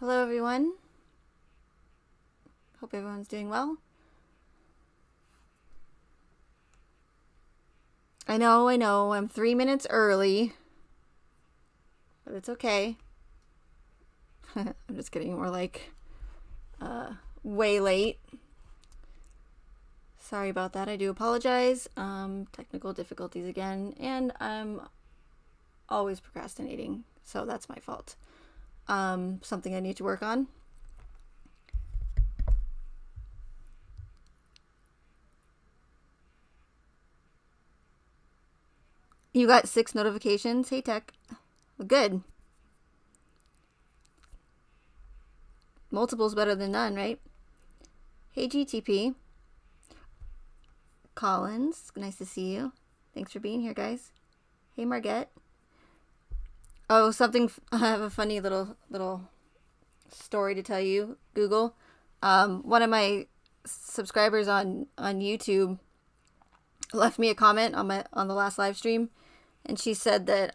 Hello, everyone. Hope everyone's doing well. I know, I'm 3 minutes early, but it's okay. I'm just kidding. We're like way late. Sorry about that. I do apologize. Technical difficulties again, and I'm always procrastinating, so that's my fault. Something I need to work on. You got 6 notifications. Hey, Tech. Good. Multiple's better than none, right? Hey, GTP. Collins, nice to see you. Thanks for being here, guys. Hey, Margette. Oh, something. I have a funny little story to tell you. Google. One of my subscribers on YouTube left me a comment on the last live stream, and she said that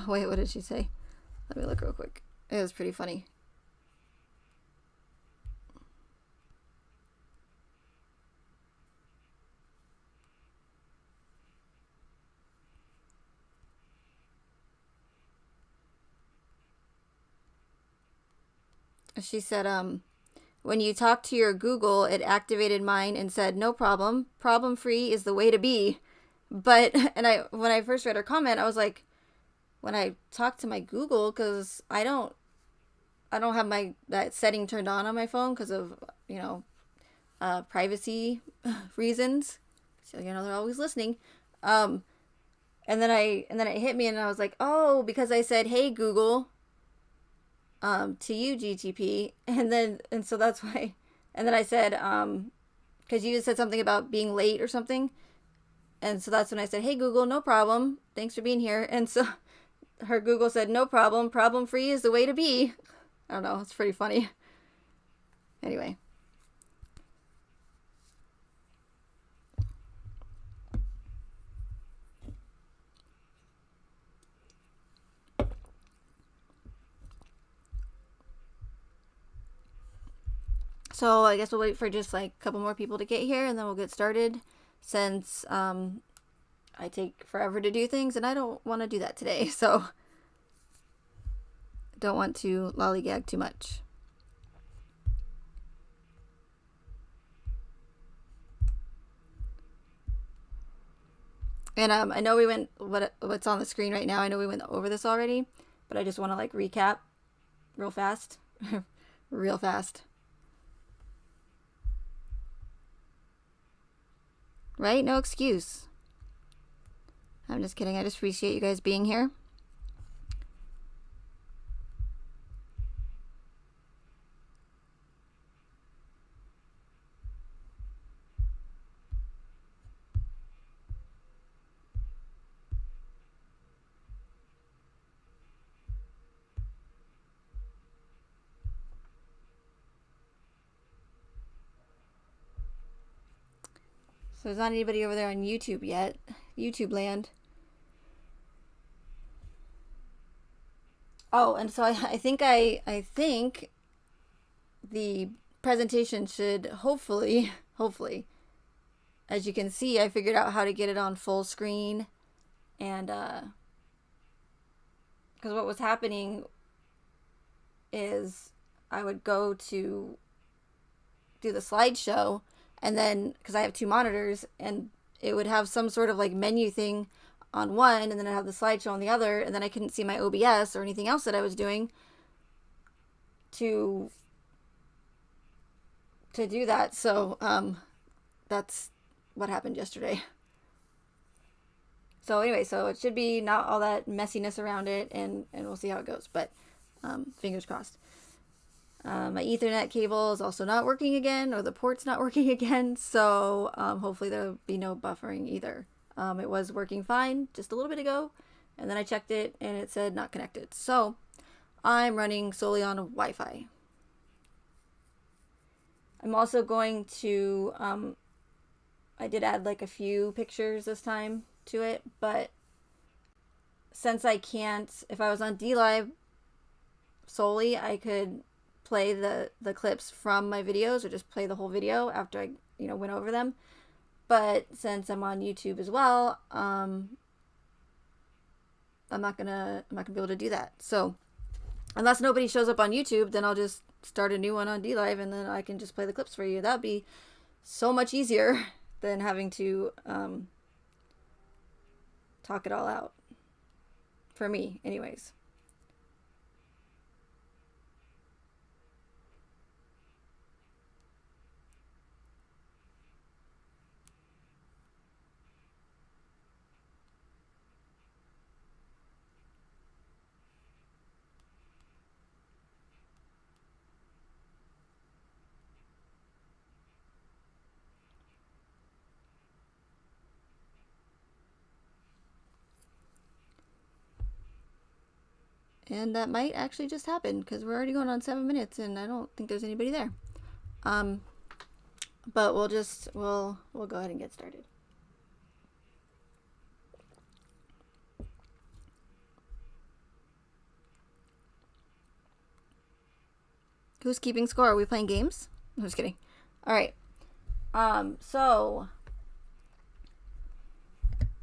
wait, what did she say? Let me look real quick. It was pretty funny. She said, when you talked to your Google, it activated mine and said, no problem. Problem free is the way to be. But, and when I first read her comment, I was like, when I talk to my Google, because I don't have that setting turned on my phone because of, privacy reasons. So, they're always listening. And then it hit me and I was like, oh, because I said, hey, Google, to you, GTP. And so that's why. And then I said, because you said something about being late or something. And so that's when I said, hey, Google, no problem. Thanks for being here. And so her Google said, no problem. Problem free is the way to be. I don't know. It's pretty funny. Anyway. So I guess we'll wait for just like a couple more people to get here and then we'll get started since I take forever to do things and I don't want to do that today. So don't want to lollygag too much. And I know we went what's on the screen right now. I know we went over this already, but I just want to like recap real fast. Real fast. Right? No excuse. I'm just kidding. I just appreciate you guys being here. So there's not anybody over there on YouTube yet. YouTube land. Oh, and so I think the presentation should hopefully, as you can see, I figured out how to get it on full screen, and because what was happening is I would go to do the slideshow, and then because I have 2 monitors, and it would have some sort of like menu thing on one, and then I have the slideshow on the other, and then I couldn't see my OBS or anything else that I was doing to do that. So that's what happened yesterday. So anyway, so it should be not all that messiness around it, and we'll see how it goes. But fingers crossed. My Ethernet cable is also not working again, or the port's not working again. So hopefully there'll be no buffering either. It was working fine just a little bit ago, and then I checked it and it said not connected. So I'm running solely on Wi-Fi. I'm also going to, I did add like a few pictures this time to it, but since I can't, if I was on DLive, solely, I could play the clips from my videos or just play the whole video after I, went over them. But since I'm on YouTube as well, I'm not gonna be able to do that. So unless nobody shows up on YouTube, then I'll just start a new one on DLive, and then I can just play the clips for you. That'd be so much easier than having to talk it all out. For me, anyways. And that might actually just happen because we're already going on 7 minutes and I don't think there's anybody there. But we'll go ahead and get started. Who's keeping score? Are we playing games? I'm just kidding. All right. So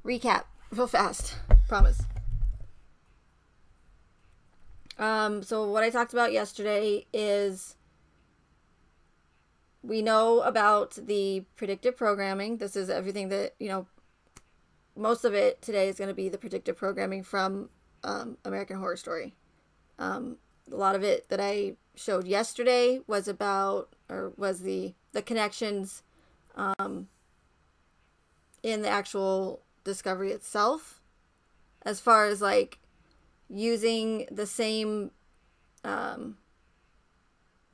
recap real fast. Promise. So what I talked about yesterday is we know about the predictive programming. This is everything that, most of it today is going to be the predictive programming from American Horror Story. A lot of it that I showed yesterday was the connections in the actual discovery itself, as far as like using the same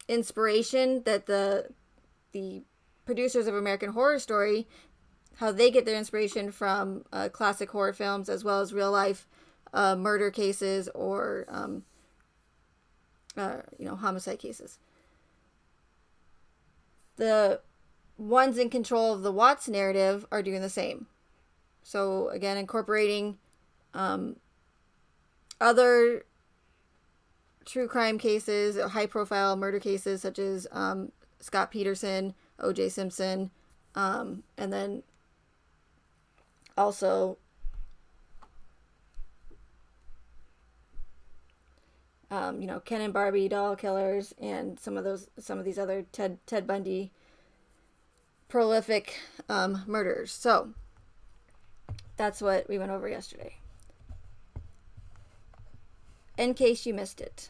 inspiration that the producers of American Horror Story, how they get their inspiration from classic horror films as well as real life murder cases or homicide cases. The ones in control of the Watts narrative are doing the same. So again, incorporating other true crime cases, high profile murder cases such as Scott Peterson, O.J. Simpson, and then also Ken and Barbie doll killers and some of these other Ted Bundy prolific murderers. So that's what we went over yesterday. In case you missed it.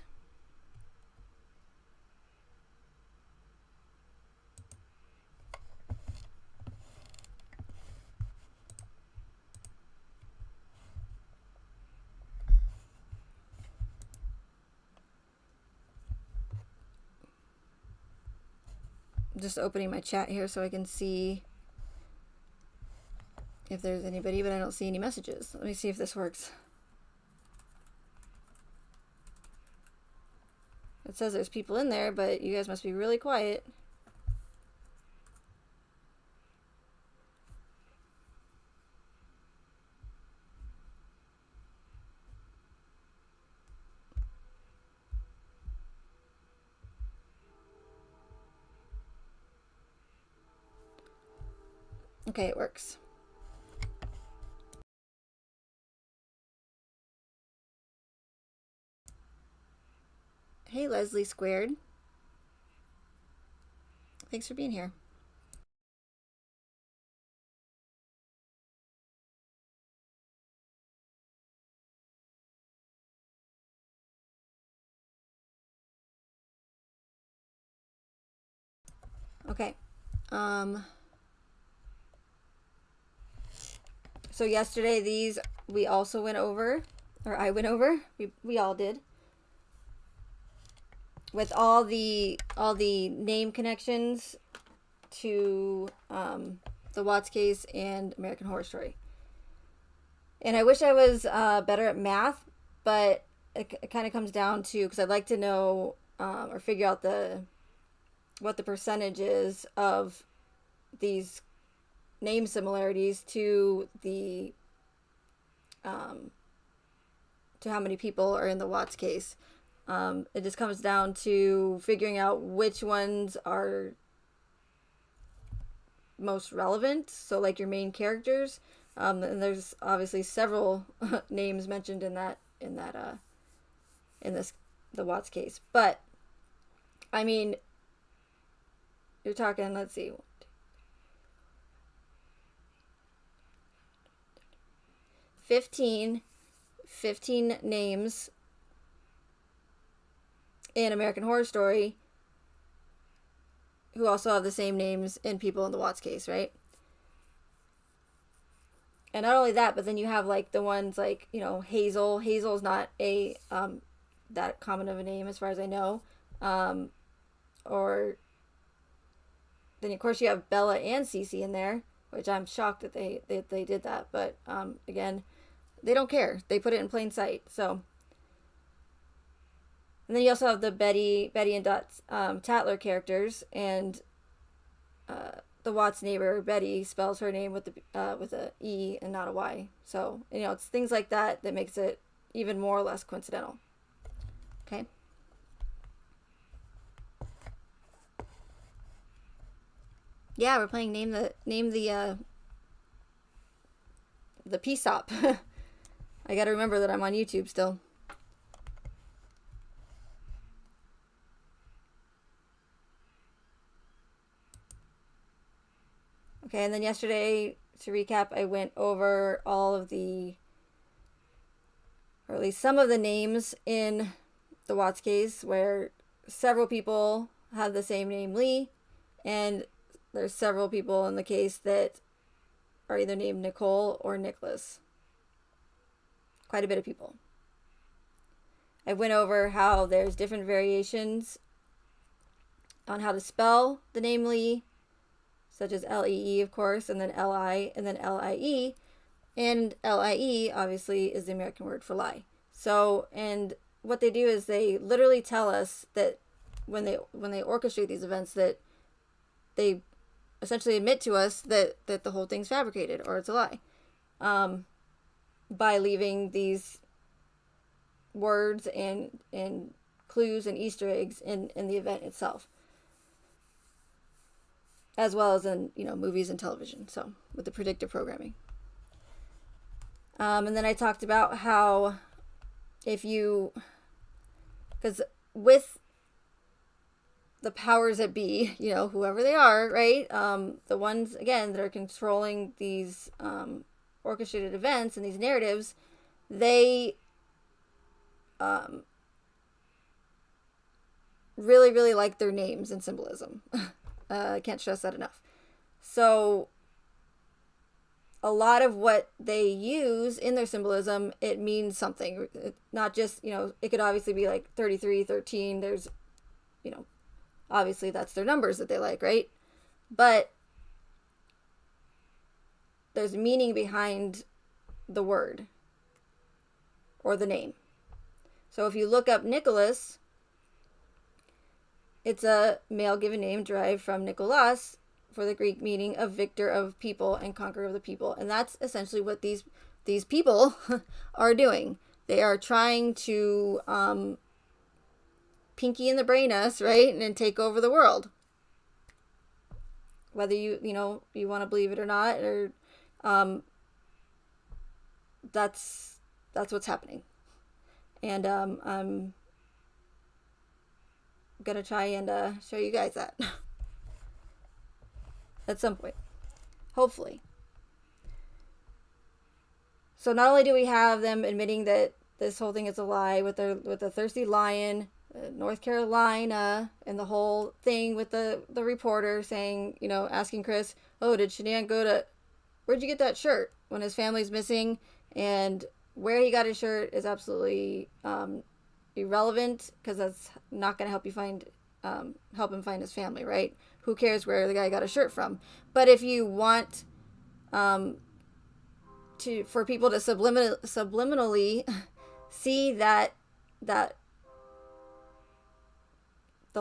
Just opening my chat here so I can see if there's anybody, but I don't see any messages. Let me see if this works. It says there's people in there, but you guys must be really quiet. Okay, it works. Hey, Leslie Squared. Thanks for being here. Okay. So yesterday these we also went over, or I went over. We all did. With all the name connections to the Watts case and American Horror Story. And I wish I was better at math, but it kind of comes down to, because I'd like to know or figure out what the percentage is of these name similarities to the to how many people are in the Watts case. It just comes down to figuring out which ones are most relevant. So like your main characters. And there's obviously several names mentioned in the Watts case. But I mean, you're talking, let's see, 15 names in American Horror Story who also have the same names in people in the Watts case, right? And not only that, but then you have like the ones like, you know, Hazel. Hazel's not a that common of a name as far as I know. Or then of course you have Bella and Cece in there, which I'm shocked that they did that. But again, they don't care. They put it in plain sight. So, and then you also have the Betty and Dot Tatler characters, and the Watts neighbor Betty spells her name with a E and not a Y. So, you know, it's things like that that makes it even more or less coincidental. Okay. Yeah, we're playing name the PSOP. I got to remember that I'm on YouTube still. Okay, and then yesterday, to recap, I went over all of or at least some of the names in the Watts case where several people have the same name, Lee, and there's several people in the case that are either named Nicole or Nicholas. Quite a bit of people. I went over how there's different variations on how to spell the name Lee, such as Lee, of course, and then Li, and then Lie. And Lie, obviously, is the American word for lie. So, and what they do is they literally tell us that when they orchestrate these events, that they essentially admit to us that the whole thing's fabricated or it's a lie, by leaving these words and clues and Easter eggs in the event itself, as well as in, you know, movies and television. So with the predictive programming. And then I talked about how because with the powers that be, you know, whoever they are, right? The ones, again, that are controlling these orchestrated events and these narratives, they really, really like their names and symbolism. I can't stress that enough. So a lot of what they use in their symbolism, it means something. Not just, you know, it could obviously be like 33, 13. There's, you know, obviously that's their numbers that they like, right? But there's meaning behind the word or the name. So if you look up Nicholas, it's a male given name derived from Nicholas, for the Greek meaning of victor of people and conqueror of the people. And that's essentially what these people are doing. They are trying to pinky in the brain us, right? And take over the world. Whether you want to believe it or not, or that's what's happening. And I'm gonna try and show you guys that at some point, hopefully. So not only do we have them admitting that this whole thing is a lie with the thirsty lion, North Carolina, and the whole thing with the reporter saying, you know, asking Chris, oh, did Shanann where'd you get that shirt, when his family's missing? And where he got his shirt is absolutely irrelevant, because that's not going to help him find his family, right? Who cares where the guy got a shirt from? But if you want for people to subliminally see that the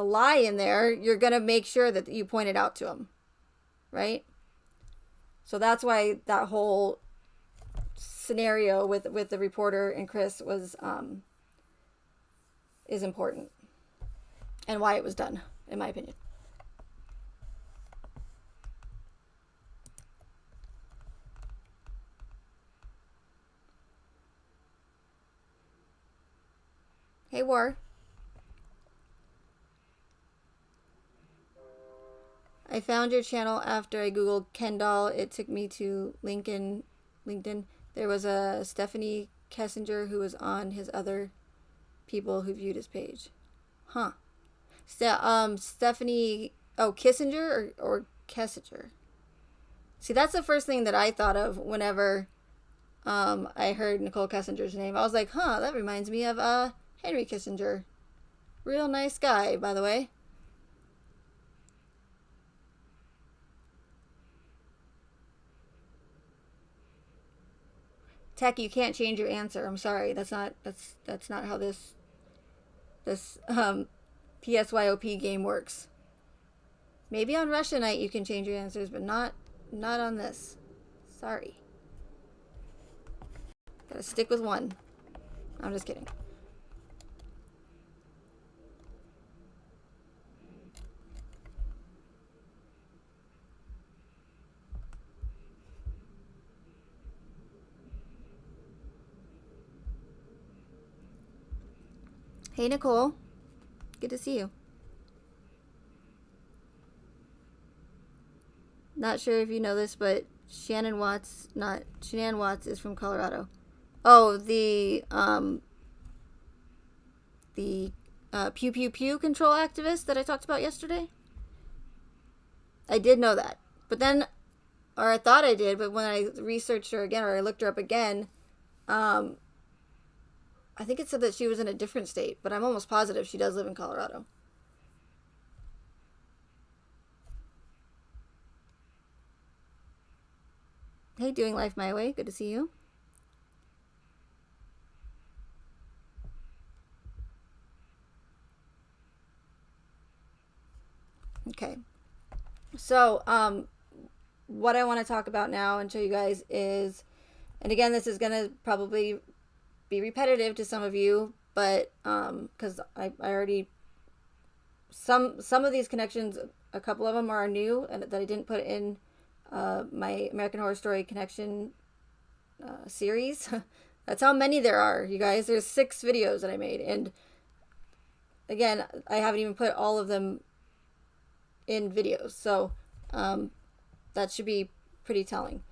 lie in there, you're going to make sure that you point it out to them, right? So that's why that whole scenario with the reporter and Chris was is important and why it was done, in my opinion. Hey, War. I found your channel after I googled Ken doll. It took me to LinkedIn. There was a Stephanie Kessinger who was on his other people who viewed his page. Huh. Stephanie, Kissinger or Kessinger. See, that's the first thing that I thought of whenever I heard Nicole Kessinger's name. I was like, huh, that reminds me of Henry Kissinger. Real nice guy, by the way. Tech, you can't change your answer. I'm sorry. That's not how this PSYOP game works. Maybe on Russia Night you can change your answers, but not on this. Sorry. Gotta stick with one. I'm just kidding. Hey, Nicole. Good to see you. Not sure if you know this, but Shannon Watts is from Colorado. Oh, the pew pew pew control activist that I talked about yesterday? I did know that. But then, or I thought I did, but when I researched her again, or I looked her up again, I think it said that she was in a different state, but I'm almost positive she does live in Colorado. Hey, Doing Life My Way. Good to see you. Okay. So, what I want to talk about now and show you guys is, and again, this is going to probably be repetitive to some of you, but because I already, some of these connections, a couple of them are new and that I didn't put in my American Horror Story Connection series. That's how many there are, you guys. There's 6 videos that I made, and again, I haven't even put all of them in videos, so that should be pretty telling.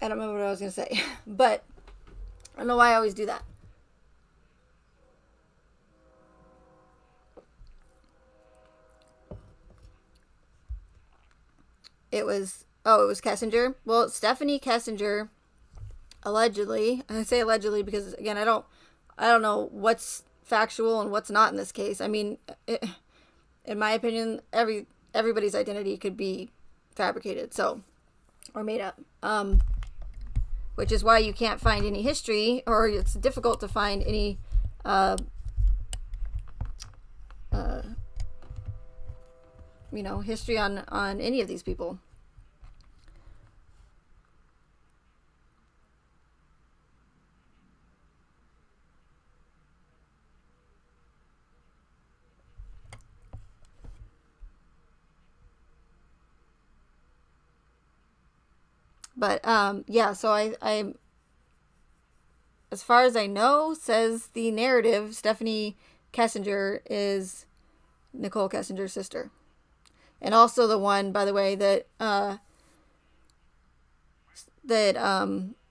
I don't remember what I was going to say, but I don't know why I always do that. It was Kessinger. Well, Stephanie Kessinger, allegedly, I say allegedly because, again, I don't know what's factual and what's not in this case. I mean, in my opinion, everybody's identity could be fabricated, or made up. Which is why you can't find any history, or it's difficult to find any history on any of these people. But yeah, so I as far as I know, says the narrative, Stephanie Kessinger is Nicole Kessinger's sister. And also the one, by the way, that Dwayne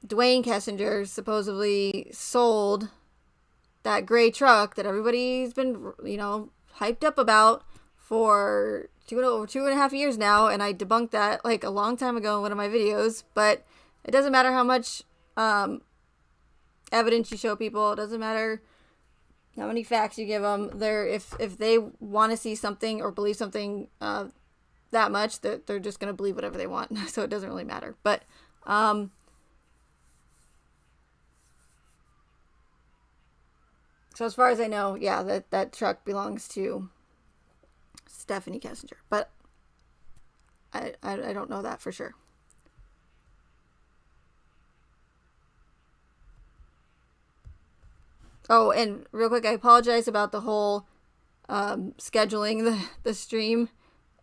Kessinger supposedly sold that gray truck that everybody's been, hyped up about for over 2.5 years now, and I debunked that like a long time ago in one of my videos. But it doesn't matter how much evidence you show people. It doesn't matter how many facts you give them. If they want to see something or believe something that much, they're just going to believe whatever they want. So it doesn't really matter. But so as far as I know, yeah, that truck belongs to Stephanie Kessinger, but I don't know that for sure. Oh, and real quick, I apologize about the whole scheduling the stream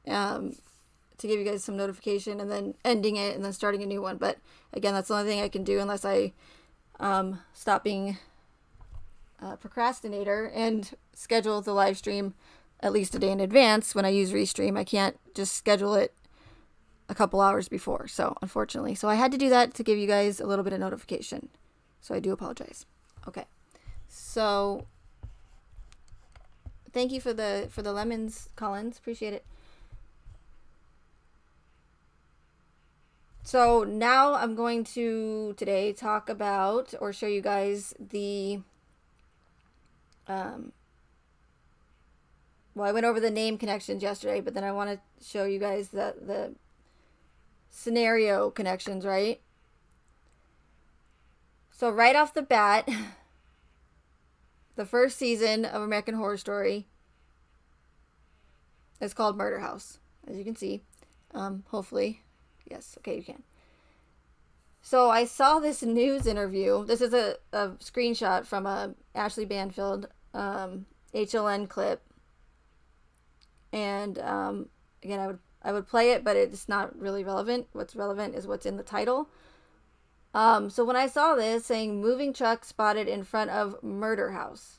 to give you guys some notification and then ending it and then starting a new one. But again, that's the only thing I can do unless I stop being a procrastinator and schedule the live stream at least a day in advance. When I use Restream, I can't just schedule it a couple hours before. So unfortunately, so I had to do that to give you guys a little bit of notification. So I do apologize. Okay. So thank you for the lemons, Collins. Appreciate it. So now I'm going to today talk about or show you guys the well, I went over the name connections yesterday, but then I want to show you guys the scenario connections, right? So right off the bat, the first season of American Horror Story is called Murder House, as you can see. Hopefully. Yes, okay, you can. So I saw this news interview. This is a screenshot from a Ashley Banfield HLN clip. And again, I would play it, but it's not really relevant. What's relevant is what's in the title. So when I saw this saying moving truck spotted in front of murder house.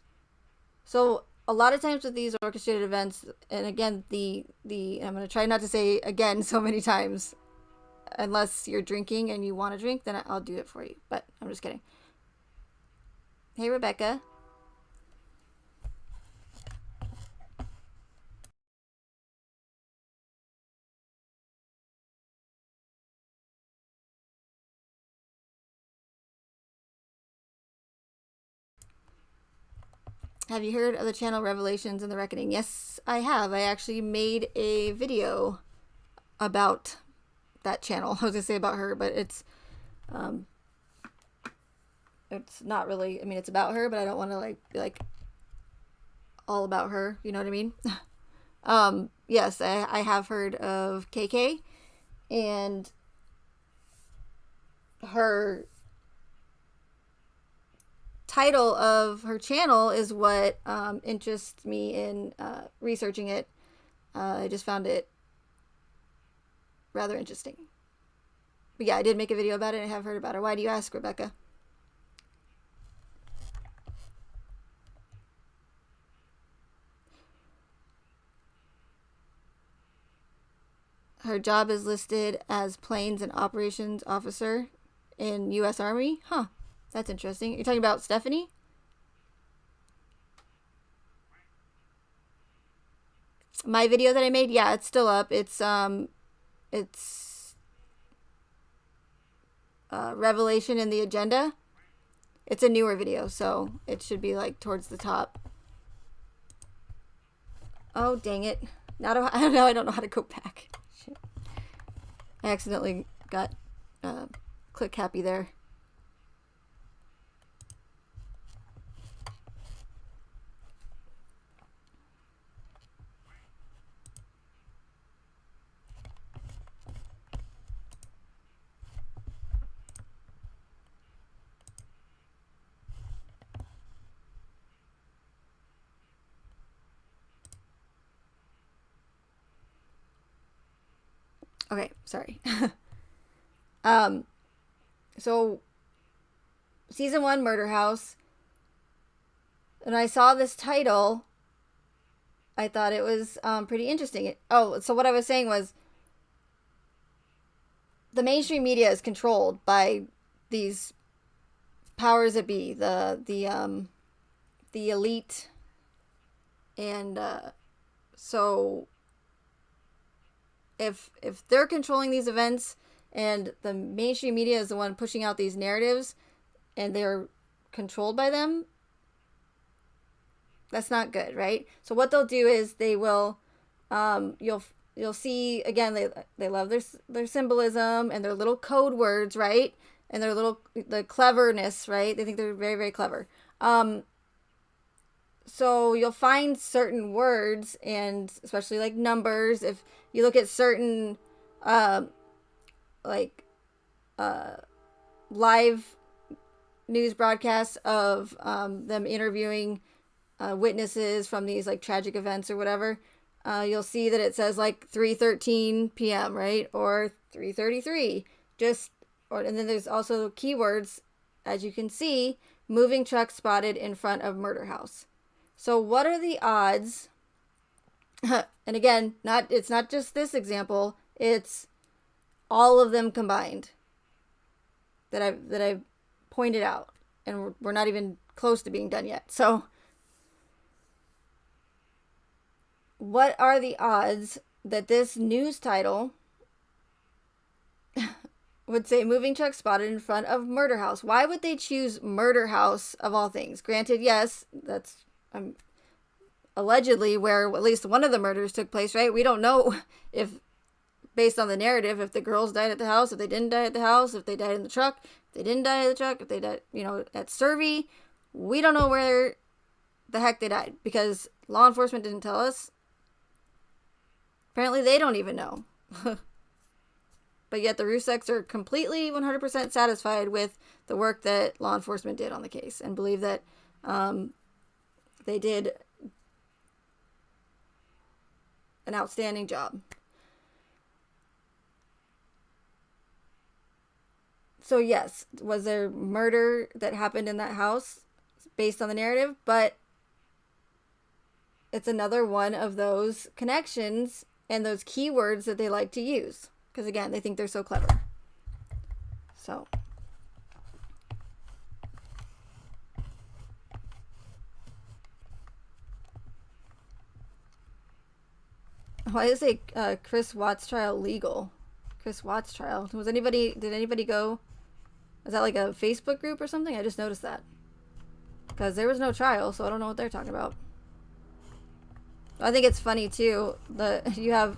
So a lot of times with these orchestrated events, and again, the I'm going to try not to say again so many times, unless you're drinking and you want to drink, then I'll do it for you. But I'm just kidding. Hey, Rebecca. Have you heard of the channel Revelations and the Reckoning? Yes, I have. I actually made a video about that channel. I was gonna say about her, but it's not really. I mean, it's about her, but I don't want to be like all about her. You know what I mean? Yes, I have heard of KK, and her title of her channel is what interests me in researching it. I just found it rather interesting. But yeah, I did make a video about it and I have heard about her. Why do you ask, Rebecca? Her job is listed as Planes and Operations Officer in U.S. Army. Huh. That's interesting. You're talking about Stephanie? My video that I made, yeah, it's still up. It's Revelation in the Agenda. It's a newer video, so it should be like towards the top. Oh, dang it. Now I don't know how to go back. Shit. I accidentally got click happy there. Okay, sorry. So season 1 Murder House. And I saw this title. I thought it was pretty interesting. So what I was saying was the mainstream media is controlled by these powers that be, the elite, and so if they're controlling these events and the mainstream media is the one pushing out these narratives and they're controlled by them, that's not good, right? So what they'll do is they will you'll see again, they love their symbolism and their little code words, right? And their the cleverness, right? They think they're very, very clever. So you'll find certain words, and especially like numbers, if you look at certain live news broadcasts of them interviewing witnesses from these like tragic events or whatever, you'll see that it says like 3:13 p.m., right? Or 3:33. And then there's also keywords, as you can see, moving truck spotted in front of murder house. So what are the odds? And again, it's not just this example, it's all of them combined that I've pointed out, and we're not even close to being done yet. So what are the odds that this news title would say moving truck spotted in front of murder house? Why would they choose murder house of all things? Granted, yes, that's allegedly where at least one of the murders took place, right? We don't know if, based on the narrative, if the girls died at the house, if they didn't die at the house, if they died in the truck, if they didn't die in the truck, if they died, at Survey. We don't know where the heck they died because law enforcement didn't tell us. Apparently they don't even know. But yet the Ruseks are completely 100% satisfied with the work that law enforcement did on the case and believe that they did an outstanding job. So yes, was there murder that happened in that house based on the narrative? But it's another one of those connections and those keywords that they like to use. Because again, they think they're so clever. So. Why is it Chris Watts trial legal? Chris Watts trial. Did anybody go? Is that like a Facebook group or something? I just noticed that. Because there was no trial, so I don't know what they're talking about. I think it's funny too that you have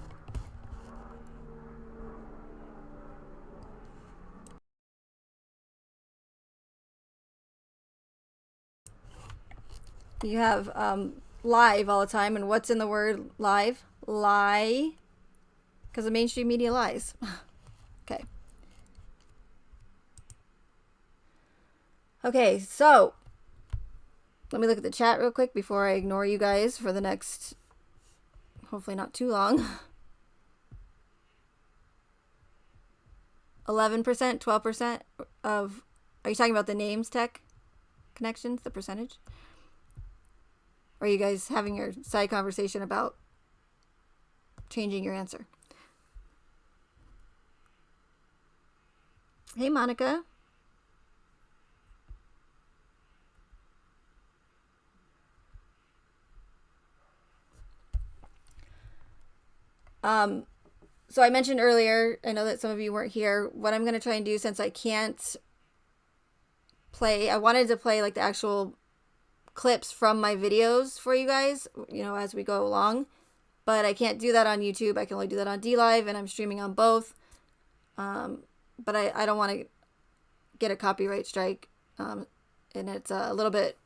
live all the time, and what's in the word live? Lie. Because the mainstream media lies. Okay. Okay, so let me look at the chat real quick before I ignore you guys for the next, hopefully not too long. 11%, 12% of, are you talking about the names tech connections, the percentage? Or are you guys having your side conversation about changing your answer? Hey, Monica. So I mentioned earlier, I know that some of you weren't here, what I'm going to try and do, since I can't play, I wanted to play like the actual clips from my videos for you guys, as we go along, but I can't do that on YouTube. I can only do that on DLive, and I'm streaming on both. But I don't want to get a copyright strike, and it's a little bit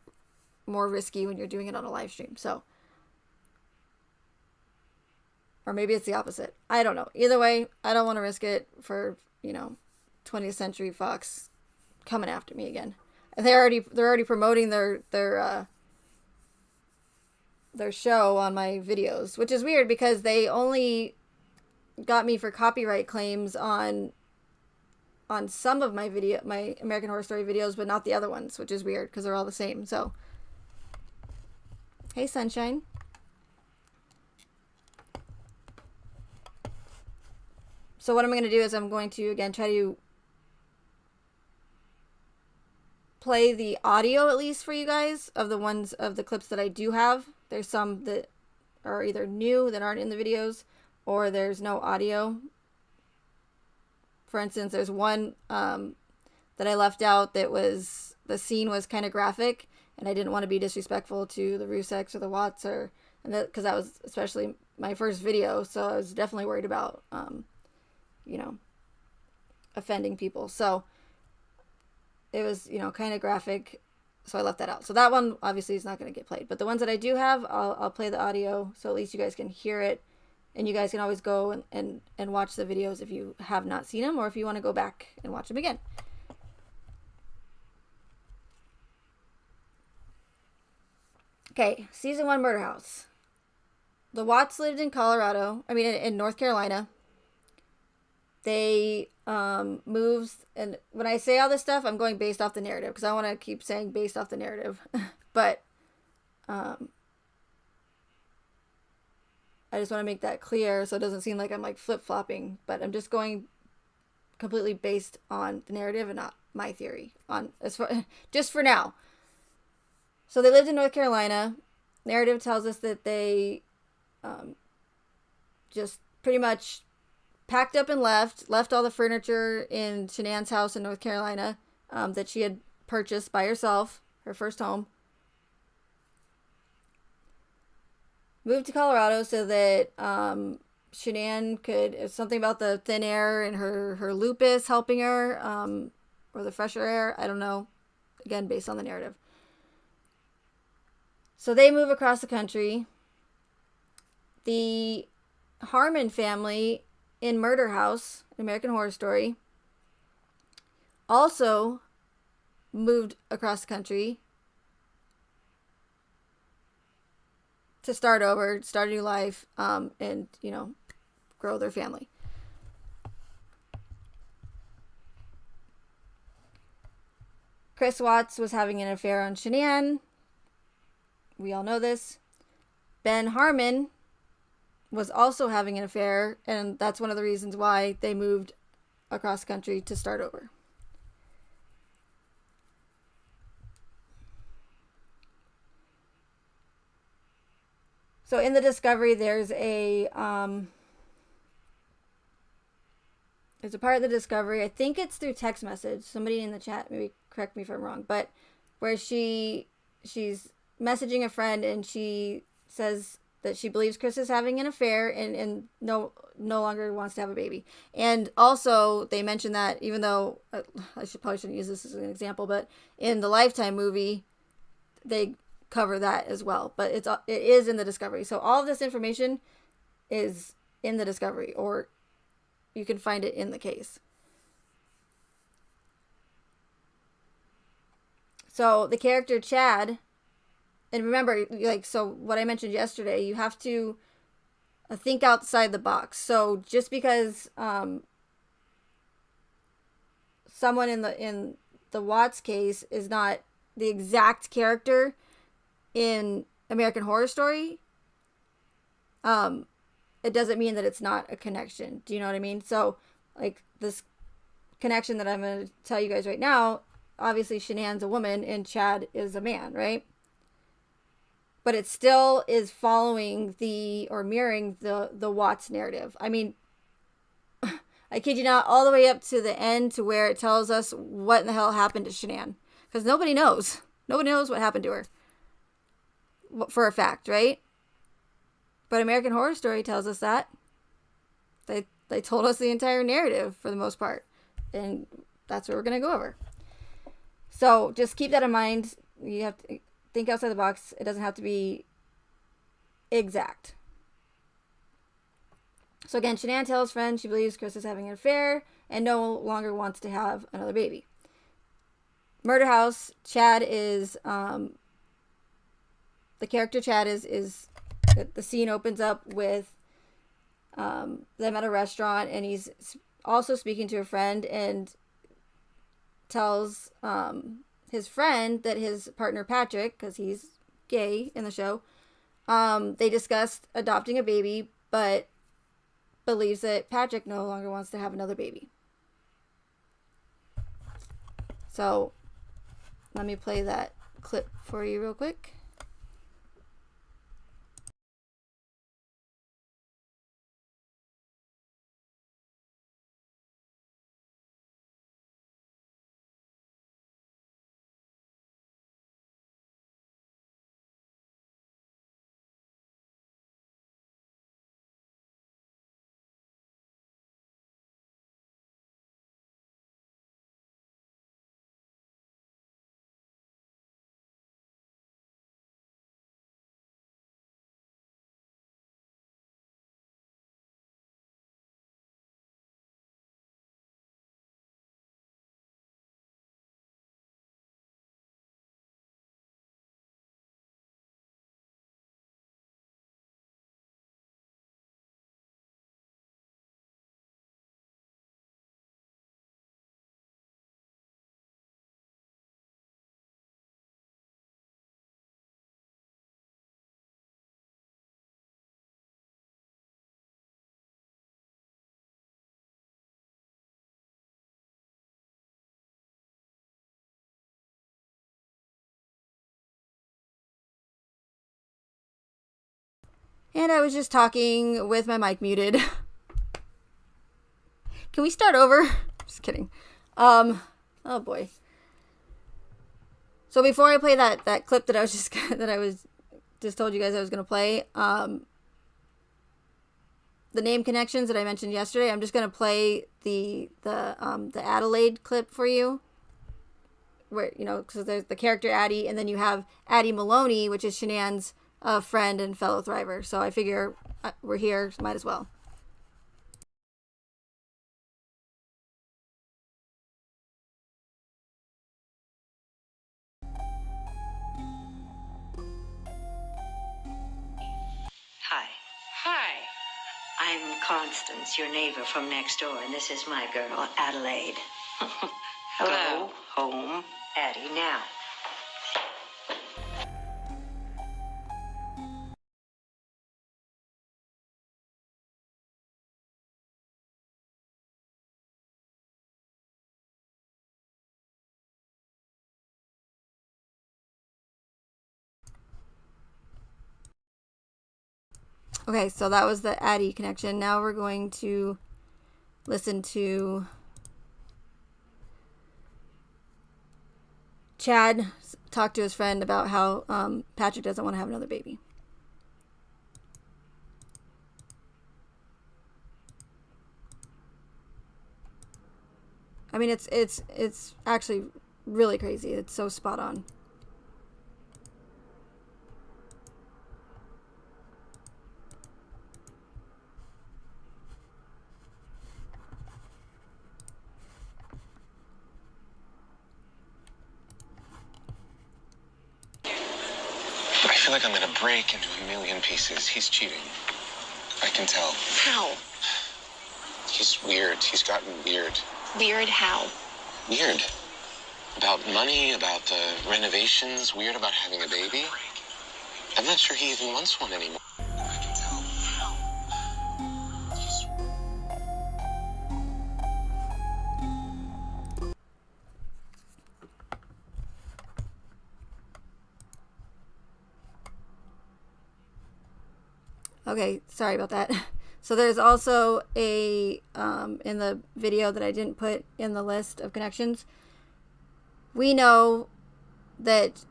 more risky when you're doing it on a live stream. So, or maybe it's the opposite. I don't know. Either way, I don't want to risk it for 20th Century Fox coming after me again. They're already promoting their show on my videos, which is weird because they only got me for copyright claims on some of my American Horror Story videos, but not the other ones, which is weird because they're all the same. So, hey, Sunshine. So what I'm going to do is I'm going to, again, try to play the audio at least for you guys of the clips that I do have. There's some that are either new that aren't in the videos, or there's no audio. For instance, there's one that I left out that was, the scene was kind of graphic, and I didn't want to be disrespectful to the Ruseks or the Watts, because that was especially my first video, so I was definitely worried about offending people. So it was, kind of graphic, so I left that out. So that one obviously is not going to get played. But the ones that I do have, I'll play the audio, so at least you guys can hear it. And you guys can always go and watch the videos if you have not seen them, or if you want to go back and watch them again. Okay, season 1 Murder House. The Watts lived in Colorado. I mean, in North Carolina. They moved, and when I say all this stuff, I'm going based off the narrative because I want to keep saying based off the narrative. But I just want to make that clear so it doesn't seem like I'm like flip flopping. But I'm just going completely based on the narrative and not my theory on as far just for now. So they lived in North Carolina. Narrative tells us that they just pretty much packed up and left all the furniture in Shanann's house in North Carolina that she had purchased by herself, her first home. Moved to Colorado so that Shanann could, it's something about the thin air and her lupus helping her, or the fresher air, I don't know. Again, based on the narrative. So they move across the country. The Harmon family in Murder House, American Horror Story, also moved across the country to start over, start a new life, and, you know, grow their family. Chris Watts was having an affair on Shanann. We all know this. Ben Harmon was also having an affair, and that's one of the reasons why they moved across country to start over. So in the Discovery, there's a part of the Discovery, I think it's through text message. Somebody in the chat, maybe correct me if I'm wrong, but where she's messaging a friend and she says that she believes Chris is having an affair and no longer wants to have a baby. And also they mention that, even though I probably shouldn't use this as an example, but in the Lifetime movie they cover that as well. But it is in the Discovery. So all of this information is in the Discovery, or you can find it in the case. So the character Chad, and remember, like, so what I mentioned yesterday, you have to think outside the box. So just because someone in the Watts case is not the exact character in American Horror Story, it doesn't mean that it's not a connection. Do you know what I mean? So, like, this connection that I'm going to tell you guys right now, obviously Shanann's a woman and Chad is a man, right? But it still is following or mirroring the Watts narrative. I mean, I kid you not, all the way up to the end to where it tells us what in the hell happened to Shanann. Because nobody knows. Nobody knows what happened to her. For a fact, right? But American Horror Story tells us that. They told us the entire narrative for the most part. And that's what we're going to go over. So just keep that in mind. You have to think outside the box. It doesn't have to be exact. So again, Shanann tells friends she believes Chris is having an affair and no longer wants to have another baby. Murder House, Chad is, the character Chad is the scene opens up with them at a restaurant, and he's also speaking to a friend and tells his friend that his partner Patrick, because he's gay in the show, they discussed adopting a baby, but believes that Patrick no longer wants to have another baby. So let me play that clip for you real quick. And I was just talking with my mic muted. Can we start over? Just kidding. Oh boy. So before I play that clip that I was just told you guys I was gonna play, the name connections that I mentioned yesterday, I'm just gonna play the Adelaide clip for you, where, you know, because there's the character Addie, and then you have Addie Maloney, which is Shanann's friend and fellow Thriver. So I figure we're here, so might as well. Hi. Hi. I'm Constance, your neighbor from next door, and this is my girl, Adelaide. Hello. Go home, Addie, now. Okay, so that was the Addie connection. Now we're going to listen to Chad talk to his friend about how Patrick doesn't want to have another baby. I mean, it's actually really crazy. It's so spot on. I feel like I'm gonna break into a million pieces. He's cheating. I can tell. How? He's weird. He's gotten weird. Weird how? Weird. About money, about the renovations, weird about having a baby. I'm not sure he even wants one anymore. I can tell. Okay, sorry about that. So there's also a, in the video that I didn't put in the list of connections, we know that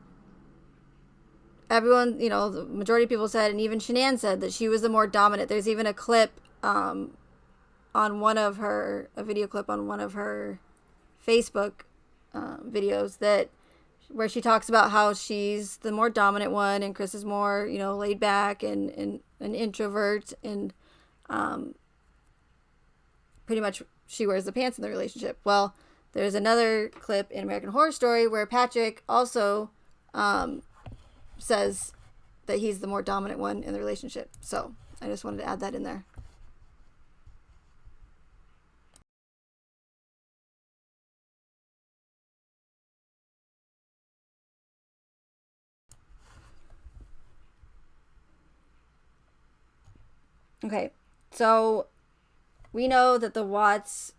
everyone, you know, the majority of people said, and even Shanann said, that she was the more dominant. There's even a clip on one of her, a video clip on one of her Facebook videos that, where she talks about how she's the more dominant one and Chris is more, you know, laid back and an introvert, and pretty much she wears the pants in the relationship. Well, there's another clip in American Horror Story where Patrick also says that he's the more dominant one in the relationship. So I just wanted to add that in there. Okay, so we know that the Watts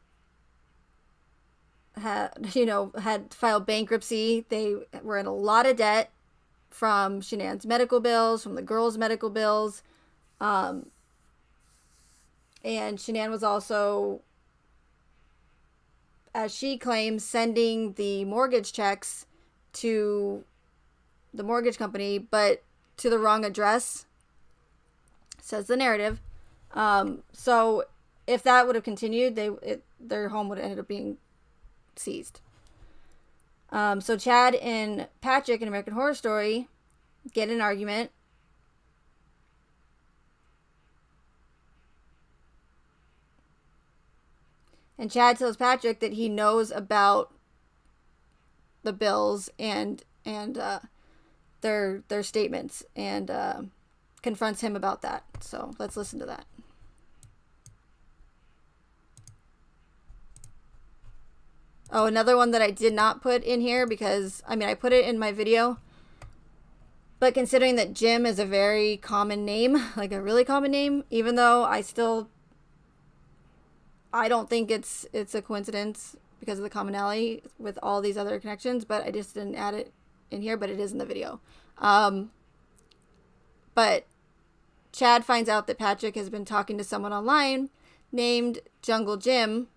had filed bankruptcy. They were in a lot of debt from Shanann's medical bills, from the girls' medical bills. And Shanann was also, as she claims, sending the mortgage checks to the mortgage company, but to the wrong address, says the narrative. So if that would have continued, their home would have ended up being seized. So Chad and Patrick in American Horror Story get in an argument. And Chad tells Patrick that he knows about the bills and their statements, and confronts him about that. So let's listen to that. Oh, another one that I did not put in here because, I mean, I put it in my video, but considering that Jim is a very common name, like a really common name, even though I don't think it's a coincidence because of the commonality with all these other connections, but I just didn't add it in here, but it is in the video. But Chad finds out that Patrick has been talking to someone online named Jungle Jim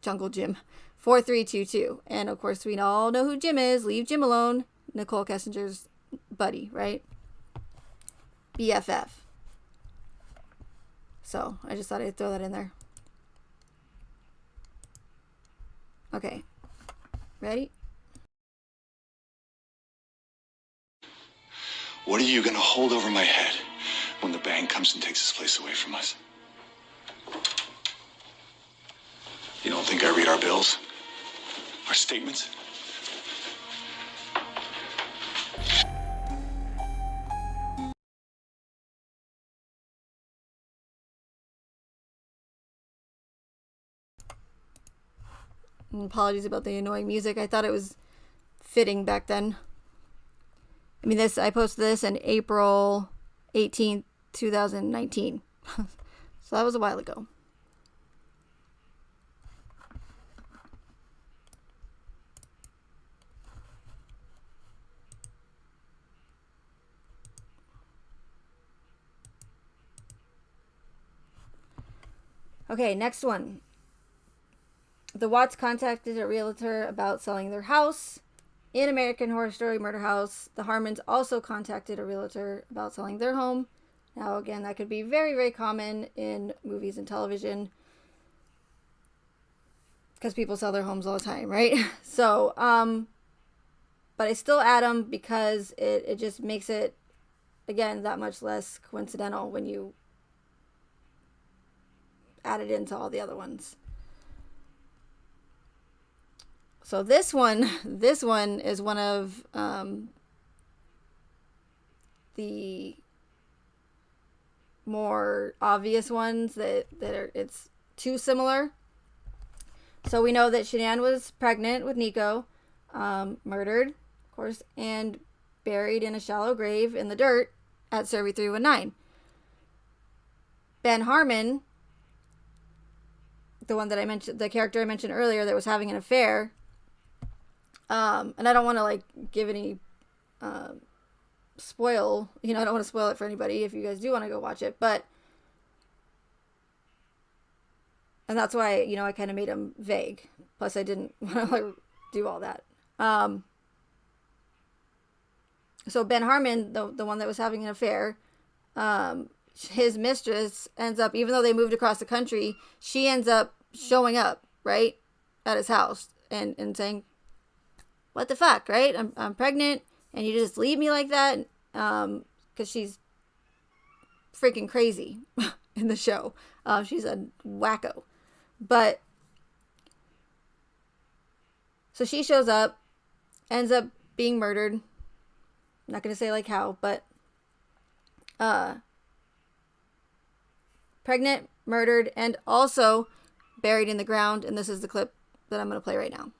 4322. And of course, we all know who Jim is. Leave Jim alone. Nicole Kessinger's buddy, right? BFF. So I just thought I'd throw that in there. Okay. Ready? What are you going to hold over my head when the bank comes and takes this place away from us? You don't think I read our bills? Our statements? Apologies about the annoying music. I thought it was fitting back then. I mean, I posted this in April 18th, 2019. So that was a while ago. Okay, next one. The Watts contacted a realtor about selling their house. In American Horror Story Murder House, the Harmons also contacted a realtor about selling their home. Now, again, that could be very, very common in movies and television because people sell their homes all the time, right? So, but I still add them because it just makes it, again, that much less coincidental when you add it into all the other ones. So this one is one of the more obvious ones that are, it's too similar. So we know that Shanann was pregnant with Nico, murdered, of course, and buried in a shallow grave in the dirt at Survey 319. Ben Harmon, the one that I mentioned, the character I mentioned earlier that was having an affair, and I don't want to like give any spoil, I don't want to spoil it for anybody if you guys do want to go watch it, and that's why, I kind of made them vague. Plus I didn't want to like do all that. So Ben Harmon, the one that was having an affair, his mistress ends up, even though they moved across the country, she ends up showing up, right, at his house and saying, what the fuck, right? I'm pregnant and you just leave me like that? Because she's freaking crazy in the show. She's a wacko. But so she shows up, ends up being murdered. I'm not going to say like how, but pregnant, murdered, and also buried in the ground. And this is the clip that I'm going to play right now.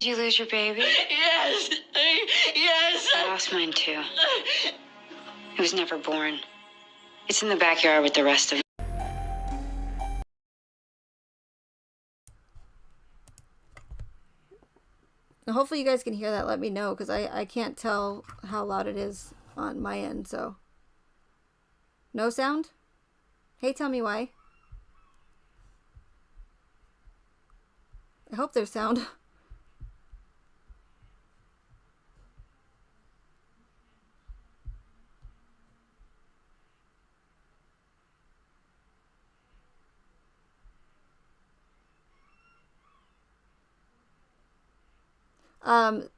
Did you lose your baby? Yes! Yes! I lost mine too. It was never born. It's in the backyard with the rest of it. Hopefully you guys can hear that. Let me know, because I can't tell how loud it is on my end. So no sound? Hey, tell me why. I hope there's sound.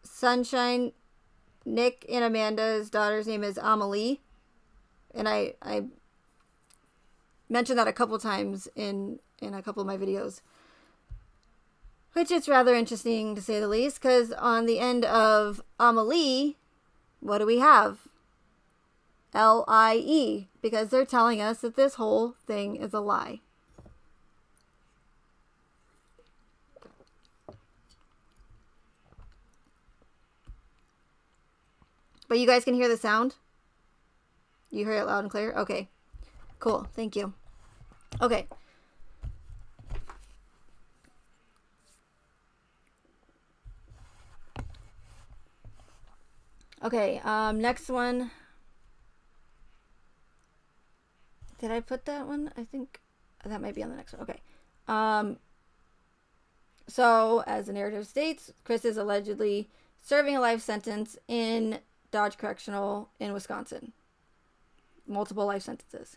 Sunshine, Nick and Amanda's daughter's name is Amelie, and I mentioned that a couple times in a couple of my videos, which is rather interesting to say the least, because on the end of Amelie, what do we have? L-I-E, because they're telling us that this whole thing is a lie. But you guys can hear the sound? You hear it loud and clear? Okay. Cool. Thank you. Okay. Okay, next one. Did I put that one? I think that might be on the next one. Okay. So, as the narrative states, Chris is allegedly serving a life sentence in Dodge Correctional in Wisconsin. Multiple life sentences.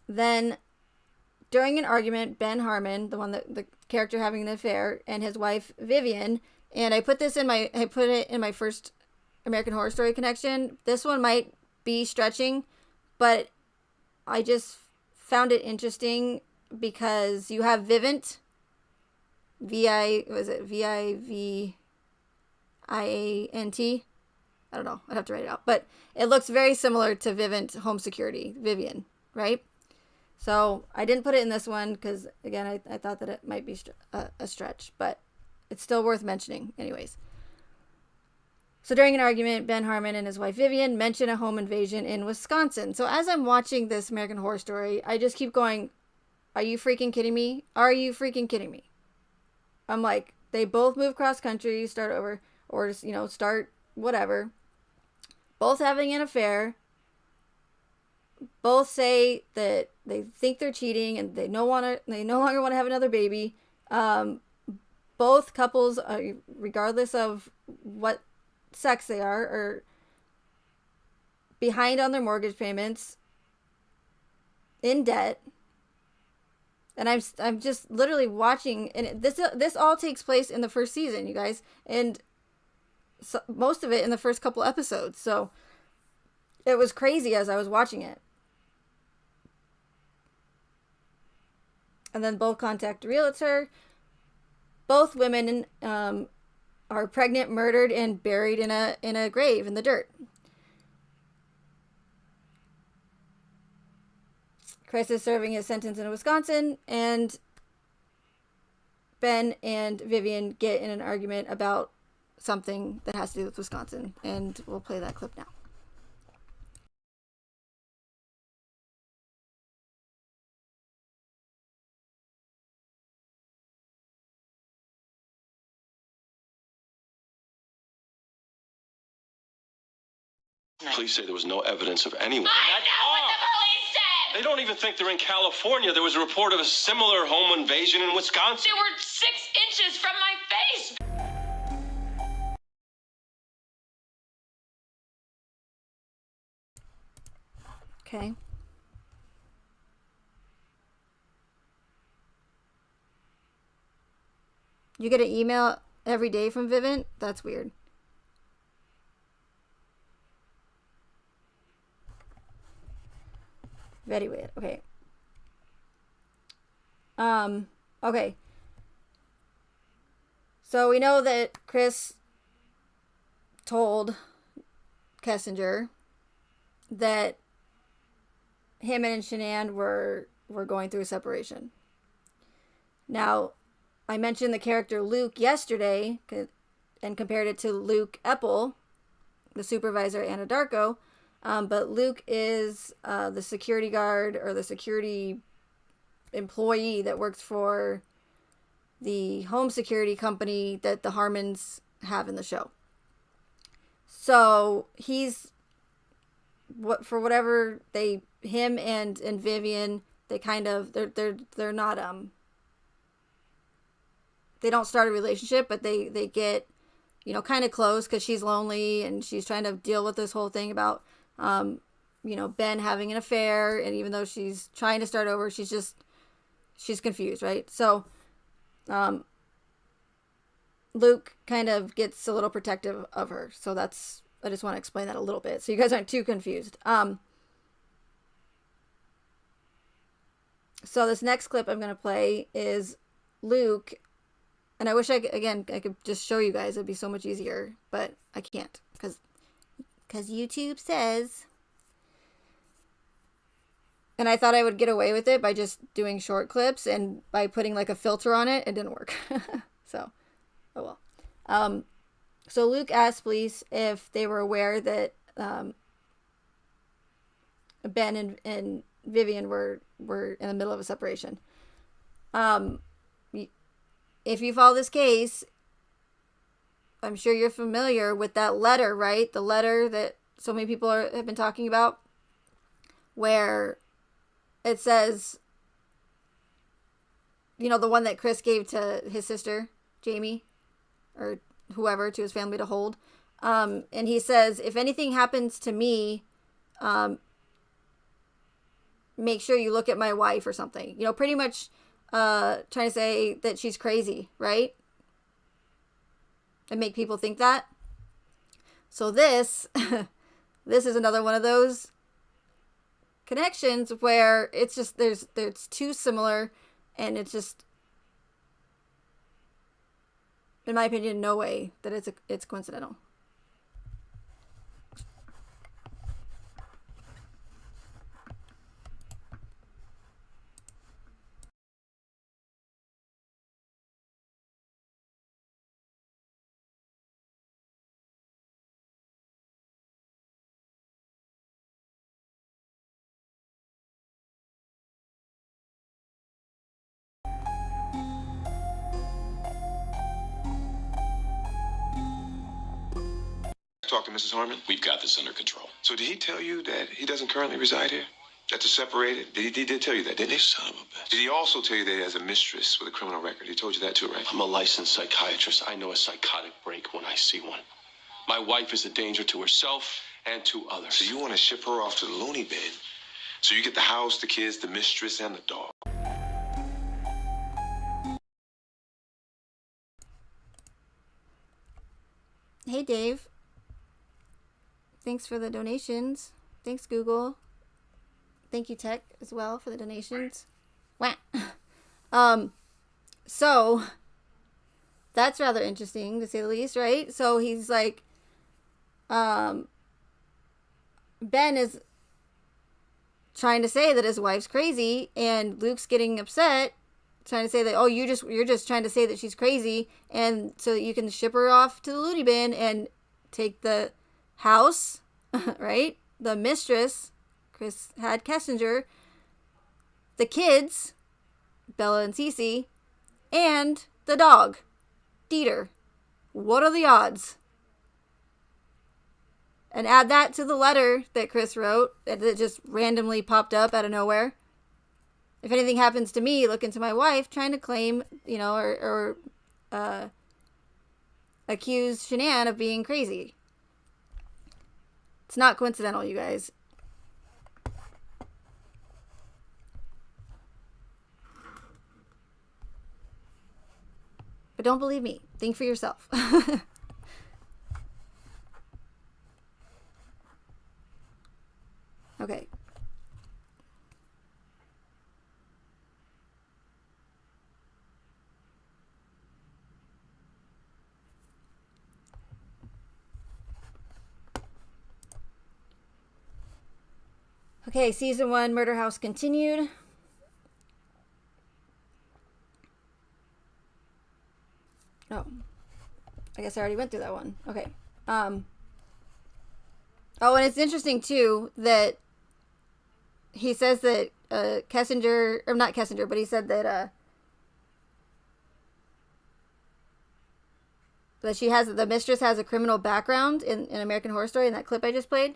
Then, during an argument, Ben Harmon, the character having the affair, and his wife Vivian, and I put it in my first American Horror Story connection. This one might be stretching, but I just found it interesting because you have Vivint, Vivint? I don't know. I'd have to write it out, but it looks very similar to Vivint Home Security, Vivian, right? So I didn't put it in this one because, again, I thought that it might be a stretch, but it's still worth mentioning anyways. So during an argument, Ben Harmon and his wife Vivian mention a home invasion in Wisconsin. So as I'm watching this American Horror Story, I just keep going, are you freaking kidding me? Are you freaking kidding me? I'm like, they both move cross country, start over, or just, start whatever. Both having an affair. Both say that they think they're cheating and they no longer want to have another baby. Both couples, regardless of what sex they are behind on their mortgage payments, in debt. And I'm just literally watching, and this all takes place in the first season, you guys, and so, most of it in the first couple episodes. So it was crazy as I was watching it. And then both contact a realtor. Both women are pregnant, murdered, and buried in a grave in the dirt. Chris is serving his sentence in Wisconsin, and Ben and Vivian get in an argument about something that has to do with Wisconsin, and we'll play that clip now. Police say there was no evidence of anyone. I know what the police said! They don't even think they're in California. There was a report of a similar home invasion in Wisconsin. They were 6 inches from my face! Okay. You get an email every day from Vivint? That's weird. Very weird. Okay. Okay. So we know that Chris told Kessinger that him and Shanann were going through a separation. Now, I mentioned the character Luke yesterday and compared it to Luke Epple, the supervisor at Anadarko. But Luke is the security guard or the security employee that works for the home security company that the Harmons have in the show. So he's him and Vivian, they kind of they're not they don't start a relationship, but they get kind of close because she's lonely and she's trying to deal with this whole thing about Ben having an affair, and even though she's trying to start over, she's confused, right? So Luke kind of gets a little protective of her. So I just want to explain that a little bit so you guys aren't too confused. So this next clip I'm going to play is Luke, and I wish I could just show you guys. It'd be so much easier, but I can't because YouTube says, and I thought I would get away with it by just doing short clips and by putting like a filter on it. It didn't work. So, oh well. So Luke asked police if they were aware that Ben and Vivian were in the middle of a separation. If you follow this case, I'm sure you're familiar with that letter, right? The letter that so many people have been talking about, where it says, you know, the one that Chris gave to his sister, Jamie, or whoever, to his family to hold. And he says, if anything happens to me, make sure you look at my wife or something. You know, pretty much trying to say that she's crazy, right? And make people think that. So this, this is another one of those connections where it's just, there's too similar, and it's just, in my opinion, no way that it's coincidental. Talk to Mrs. Harmon? We've got this under control. So did he tell you that he doesn't currently reside here? That they're separated? He did tell you that, didn't he? Son of a bitch. Did he also tell you that he has a mistress with a criminal record? He told you that too, right? I'm a licensed psychiatrist. I know a psychotic break when I see one. My wife is a danger to herself and to others. So you want to ship her off to the loony bin so you get the house, the kids, the mistress, and the dog? Hey, Dave. Thanks for the donations. Thanks, Google. Thank you, Tech, as well, for the donations. Wah. So that's rather interesting, to say the least, right? So he's like, Ben is trying to say that his wife's crazy, and Luke's getting upset, trying to say that, oh, you're just trying to say that she's crazy, and so that you can ship her off to the loony bin and take the house, right? The mistress, Chris had Kessinger, the kids, Bella and Cece, and the dog, Dieter. What are the odds? And add that to the letter that Chris wrote that just randomly popped up out of nowhere. If anything happens to me, look into my wife, trying to claim, you know, or accuse Shanann of being crazy. It's not coincidental, you guys. But don't believe me. Think for yourself. Okay. Okay, season 1, Murder House continued. Oh, I guess I already went through that one. Okay. Oh, and it's interesting too that he says that Kessinger, or not Kessinger, but he said that that the mistress has a criminal background in American Horror Story in that clip I just played.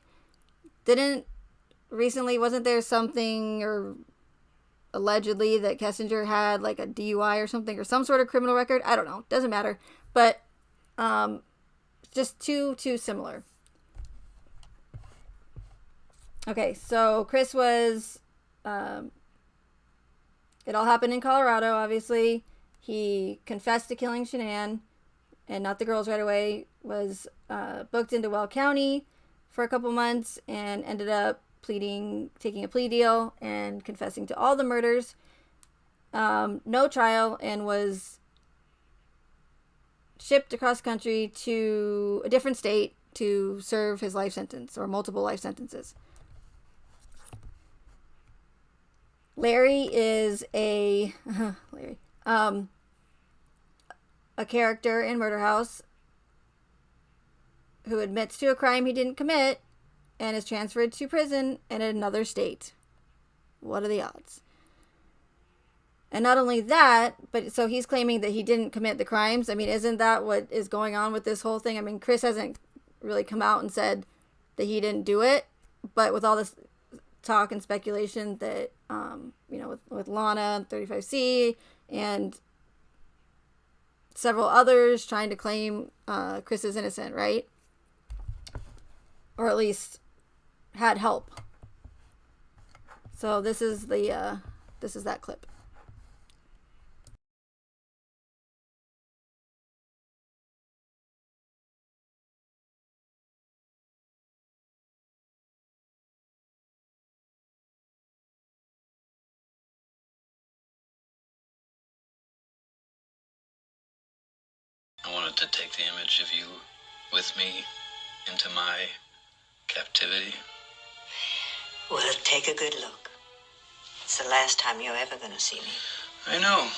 Wasn't there something, or allegedly, that Kessinger had like a DUI or something, or some sort of criminal record? I don't know. Doesn't matter. But just too similar. Okay, so Chris was, it all happened in Colorado, obviously. He confessed to killing Shanann, and not the girls right away, was booked into Weld County for a couple months, and ended up taking a plea deal and confessing to all the murders. No trial, and was shipped across country to a different state to serve his life sentence, or multiple life sentences. Larry is a character in Murder House who admits to a crime he didn't commit and is transferred to prison in another state. What are the odds? And not only that, but so he's claiming that he didn't commit the crimes. I mean, isn't that what is going on with this whole thing? I mean, Chris hasn't really come out and said that he didn't do it, but with all this talk and speculation that, you know, with Lana, 35C, and several others trying to claim Chris is innocent, right? Or at least had help. So this is that clip. I wanted to take the image of you with me into my captivity. Well, take a good look. It's the last time you're ever going to see me. I know.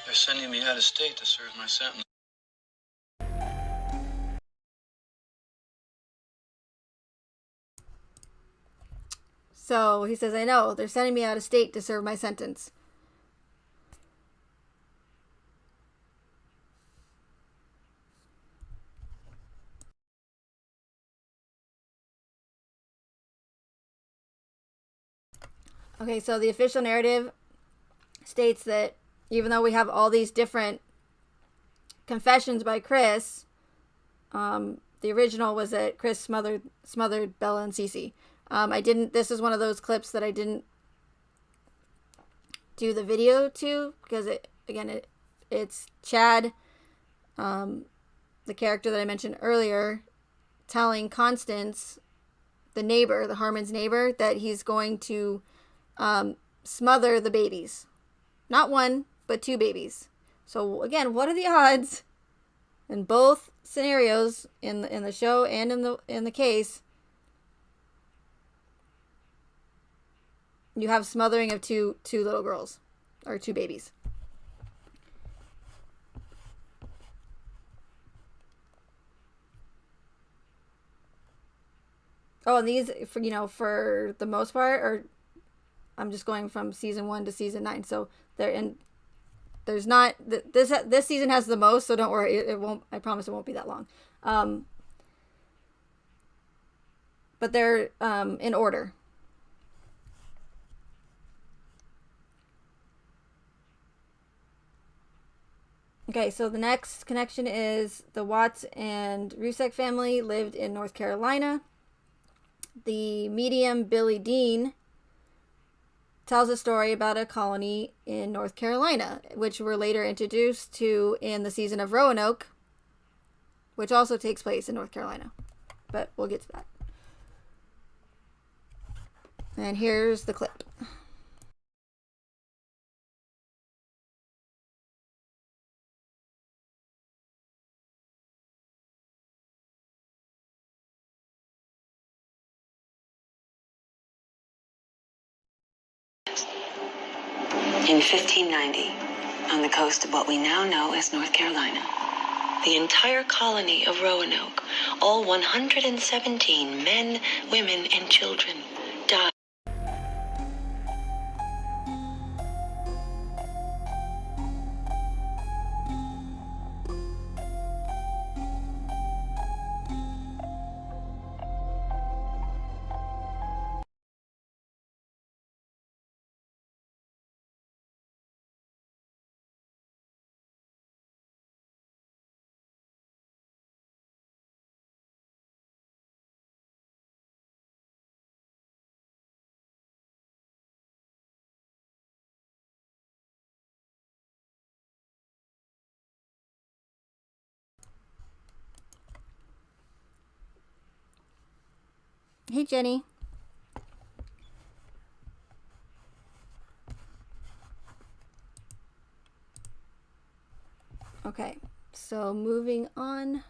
They're sending me out of state to serve my sentence. So he says, I know, they're sending me out of state to serve my sentence. Okay, so the official narrative states that even though we have all these different confessions by Chris, the original was that Chris smothered Bella and Cece. This is one of those clips that I didn't do the video to because it's Chad, the character that I mentioned earlier, telling Constance, the neighbor, the Harmon's neighbor, that he's going to smother the babies. Not one, but two babies. So again, what are the odds in both scenarios, in the show and in the case, you have smothering of two little girls or two babies? Oh, and these, for the most part, are, I'm just going from season 1 to season 9. So there's not, this season has the most, so don't worry. It won't, I promise it won't be that long. But they're in order. Okay, so the next connection is the Watts and Rusek family lived in North Carolina. The medium Billy Dean tells a story about a colony in North Carolina, which we're later introduced to in the season of Roanoke, which also takes place in North Carolina. But we'll get to that. And here's the clip. In 1590, on the coast of what we now know as North Carolina, the entire colony of Roanoke, all 117 men, women, and children, died. Hey, Jenny. Okay, so moving on.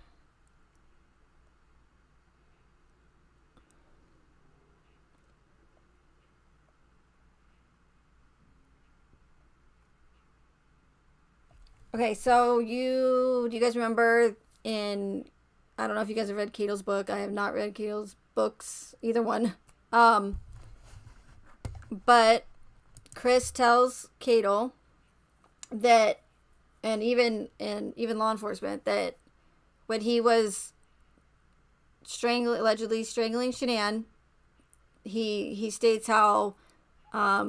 Okay, so do you guys remember I don't know if you guys have read Cato's book. I have not read Cato's books, either one. But Chris tells Cato that, and even law enforcement, that when he was allegedly strangling Shanann, he states how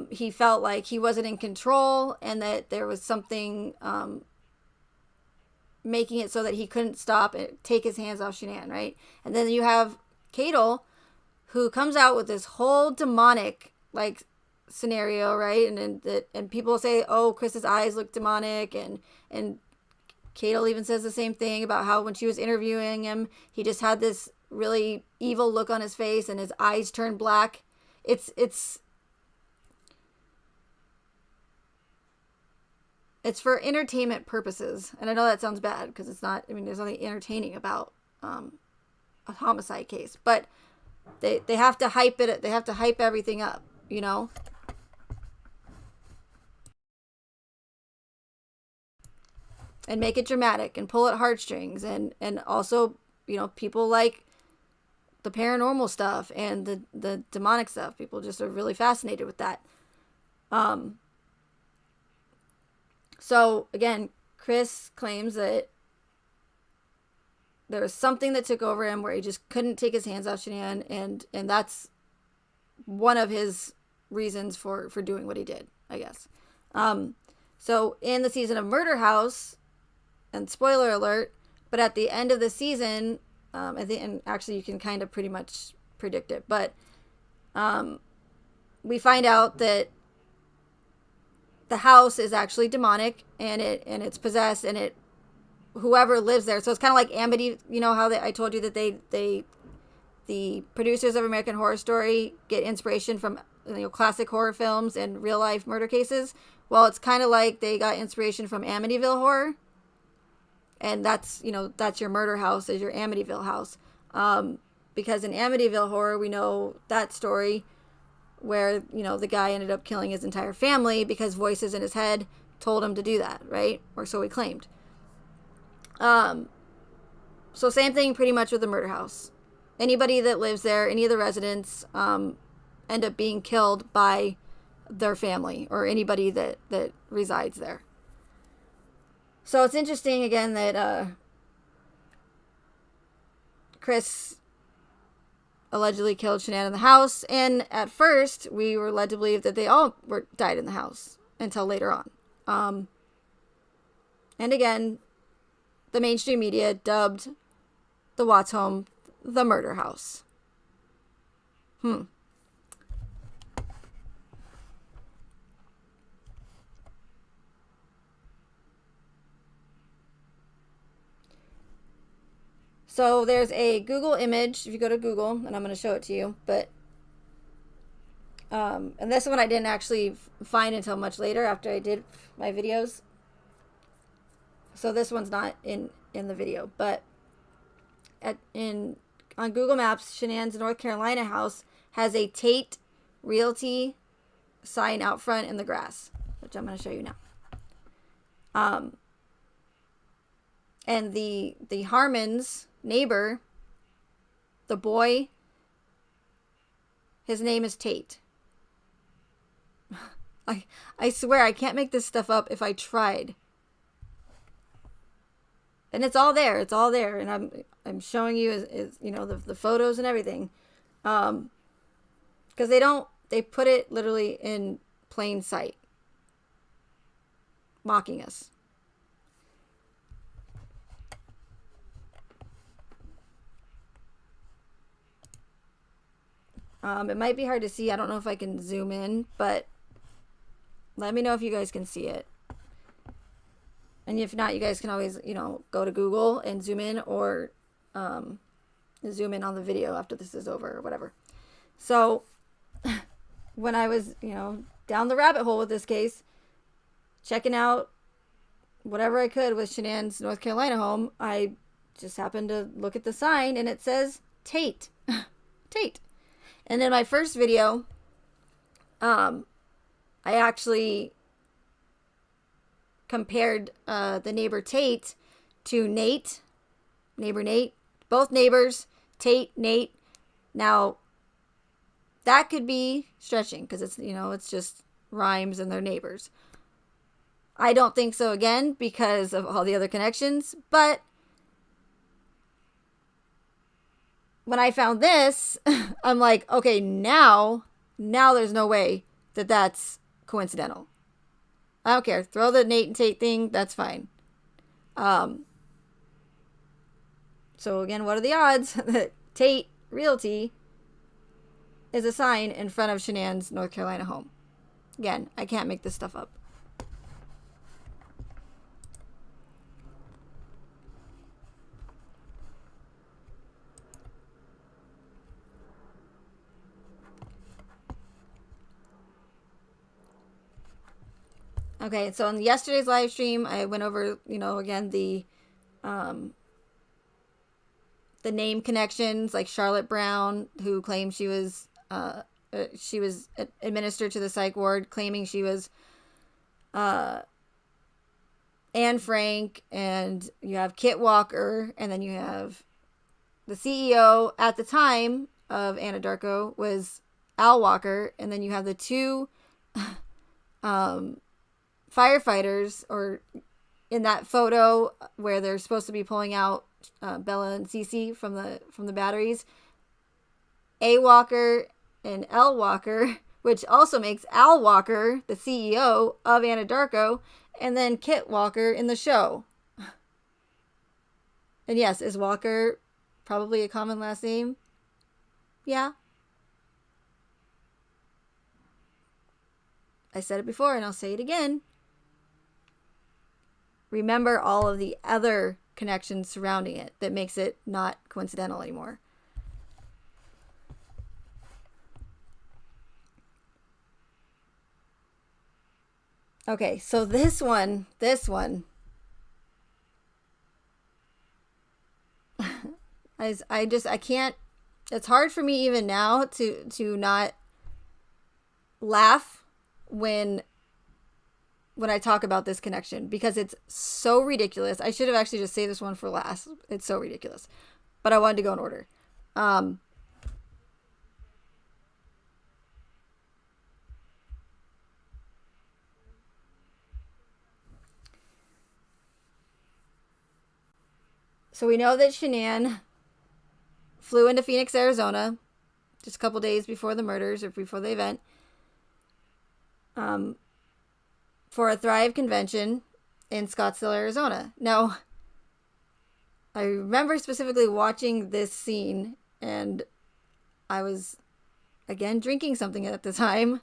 he felt like he wasn't in control, and that there was something making it so that he couldn't stop and take his hands off Shanann, right? And then you have Cadel, who comes out with this whole demonic like scenario, right? And people say, oh, Chris's eyes look demonic, and Cadel even says the same thing about how when she was interviewing him, he just had this really evil look on his face and his eyes turned black. It's for entertainment purposes, and I know that sounds bad because it's not. I mean, there's nothing entertaining about a homicide case, but they have to hype it. They have to hype everything up, you know. And make it dramatic and pull at heartstrings, and also, you know, people like the paranormal stuff and the demonic stuff. People just are really fascinated with that. So again, Chris claims that there was something that took over him where he just couldn't take his hands off Shanann, and that's one of his reasons for doing what he did, I guess. So in the season of Murder House, and spoiler alert, but at the end of the season, I think, and actually you can kind of pretty much predict it, but we find out that the house is actually demonic, and it's possessed, and whoever lives there. So it's kind of like Amity, you know how I told you that the producers of American Horror Story get inspiration from, you know, classic horror films and real life murder cases. Well, it's kind of like they got inspiration from Amityville Horror. And that's, you know, that's your murder house, is your Amityville house. Because in Amityville Horror, we know that story where, you know, the guy ended up killing his entire family because voices in his head told him to do that, right? Or so he claimed. So same thing pretty much with the murder house. Anybody that lives there, any of the residents, end up being killed by their family or anybody that resides there. So it's interesting, again, that Chris allegedly killed Shanann in the house. And at first, we were led to believe that they all died in the house until later on. And again, the mainstream media dubbed the Watts home the murder house. So there's a Google image, if you go to Google, and I'm going to show it to you, but, and this one I didn't actually find until much later after I did my videos. So this one's not in the video, but on Google Maps, Shanann's North Carolina house has a Tate Realty sign out front in the grass, which I'm going to show you now. And the Harmons neighbor, the boy, his name is Tate. I swear I can't make this stuff up if I tried. And it's all there. It's all there. And I'm showing you is you know, the photos and everything. Because they put it literally in plain sight. Mocking us. It might be hard to see. I don't know if I can zoom in, but let me know if you guys can see it. And if not, you guys can always, you know, go to Google and zoom in, or zoom in on the video after this is over or whatever. So when I was, you know, down the rabbit hole with this case, checking out whatever I could with Shanann's North Carolina home, I just happened to look at the sign and it says Tate. Tate. And in my first video, I actually compared the neighbor Tate to Nate, neighbor Nate, both neighbors, Tate, Nate. Now, that could be stretching because it's, you know, it's just rhymes and they're neighbors. I don't think so again because of all the other connections, but when I found this, I'm like, okay, now there's no way that that's coincidental. I don't care. Throw the Nate and Tate thing. That's fine. So again, what are the odds that Tate Realty is a sign in front of Shanann's North Carolina home? Again, I can't make this stuff up. Okay, so on yesterday's live stream, I went over, again, the name connections, like Charlotte Brown, who claimed she was administered to the psych ward, claiming she was Anne Frank, and you have Kit Walker, and then you have the CEO at the time of Anadarko was Al Walker, and then you have the two firefighters, or in that photo where they're supposed to be pulling out Bella and Cece from the batteries, A. Walker and L. Walker, which also makes Al Walker the CEO of Anadarko, and then Kit Walker in the show. And yes, is Walker probably a common last name? Yeah. I said it before and I'll say it again. Remember all of the other connections surrounding it that makes it not coincidental anymore. Okay, so this one, I can't, it's hard for me even now to not laugh when I talk about this connection, because it's so ridiculous. I should have actually just saved this one for last. It's so ridiculous. But I wanted to go in order. So we know that Shanann flew into Phoenix, Arizona, just a couple days before the murders, or before the event, for a Thrive convention in Scottsdale, Arizona. Now, I remember specifically watching this scene, and I was, again, drinking something at the time,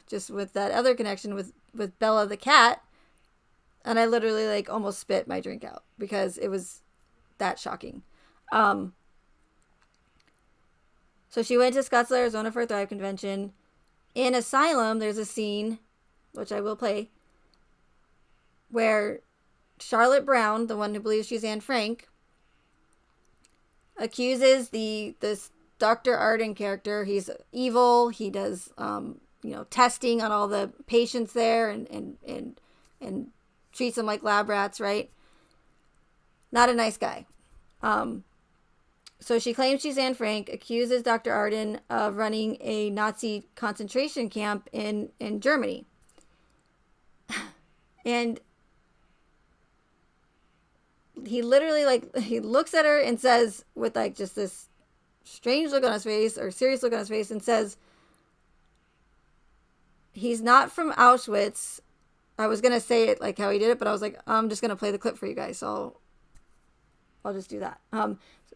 just with that other connection with Bella the cat, and I literally, almost spit my drink out, because it was that shocking. So she went to Scottsdale, Arizona for a Thrive convention. In Asylum, there's a scene, which I will play, where Charlotte Brown, the one who believes she's Anne Frank, accuses this Dr. Arden character. He's evil. He does, testing on all the patients there, and treats them like lab rats, right? Not a nice guy. So she claims she's Anne Frank, accuses Dr. Arden of running a Nazi concentration camp in Germany. And he literally, he looks at her and says, with just this strange look on his face, or serious look on his face, and says, he's not from Auschwitz. I was going to say it like how he did it, but I was like, I'm just going to play the clip for you guys, so I'll just do that.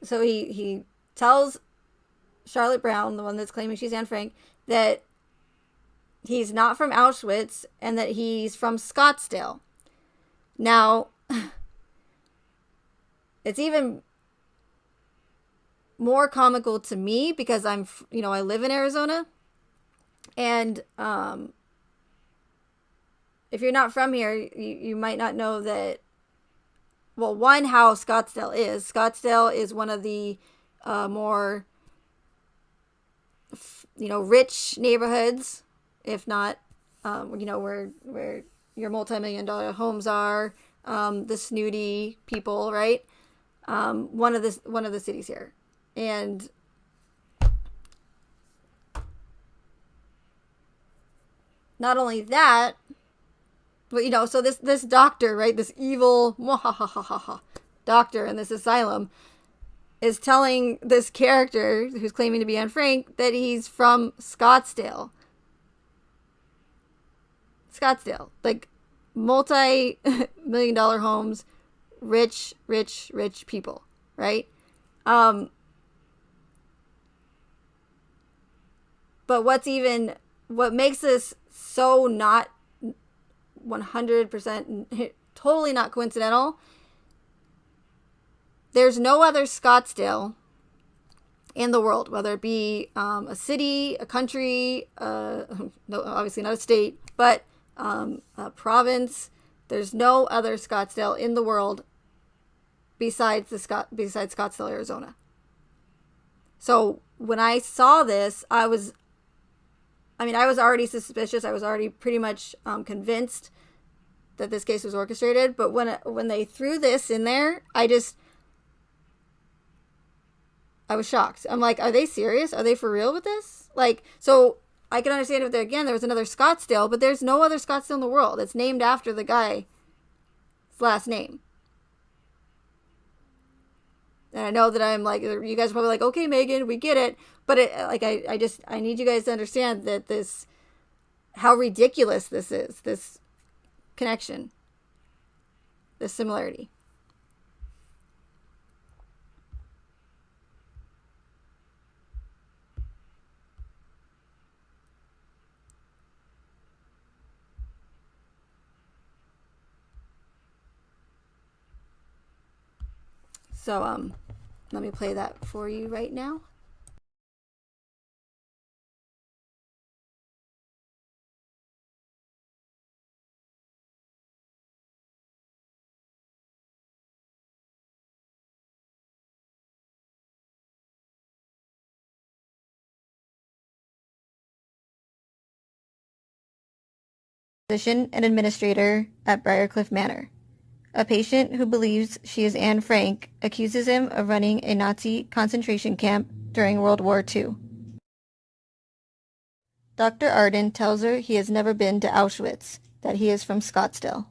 So he tells Charlotte Brown, the one that's claiming she's Anne Frank, that he's not from Auschwitz and that he's from Scottsdale. Now, it's even more comical to me because I live in Arizona, and if you're not from here, you might not know that. Well, one, how Scottsdale is. Scottsdale is one of the more, rich neighborhoods, if not, where your multi-million-dollar homes are, the snooty people, right? One of the cities here, and not only that, But, you know, so this doctor, right, this evil doctor in this asylum is telling this character who's claiming to be Anne Frank that he's from Scottsdale. Scottsdale. Like, multi-million-dollar homes, rich people, right? But what makes this so not 100% totally not coincidental, there's no other Scottsdale in the world, whether it be a city, a country, no, obviously not a state, but a province. There's no other Scottsdale in the world besides Scottsdale, Arizona. So when I saw this, I was already suspicious. I was already pretty much convinced that this case was orchestrated. But when they threw this in there, I was shocked. I'm like, are they serious? Are they for real with this? Like, so I can understand if there was another Scottsdale, but there's no other Scottsdale in the world. It's named after the guy's last name. And I know that I'm like, you guys are probably like, okay, Megan, we get it. But I need you guys to understand that how ridiculous this is, this connection, this similarity. So, let me play that for you right now. Physician and administrator at Briarcliff Manor. A patient who believes she is Anne Frank accuses him of running a Nazi concentration camp during World War II. Dr. Arden tells her he has never been to Auschwitz, that he is from Scottsdale.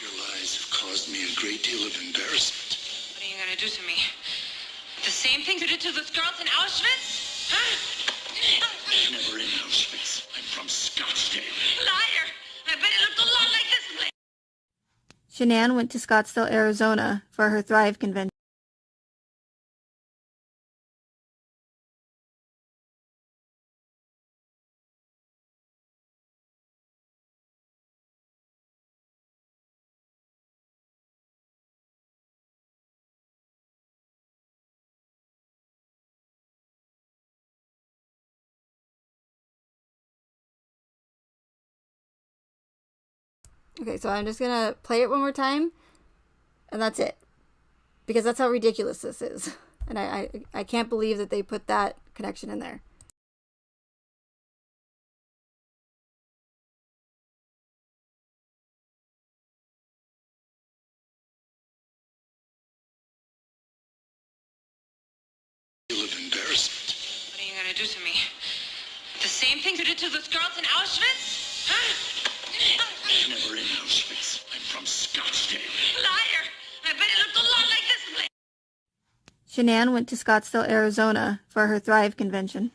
Your lies have caused me a great deal of embarrassment. What are you gonna do to me? The same thing you did to those girls in Auschwitz? Huh? I'm never in Auschwitz. I'm from Scottsdale. Liar! I bet it looked a lot like this place. Shanann went to Scottsdale, Arizona for her Thrive convention. Okay, so I'm just going to play it one more time, and that's it. Because that's how ridiculous this is. And I can't believe that they put that connection in there. Deal of embarrassment. What are you gonna do to me? The same thing you did to those girls in Auschwitz? Huh? I'm never in Auschwitz. I'm from Scottsdale. Liar! I bet it looked a lot like this place. Shanann went to Scottsdale, Arizona for her Thrive convention.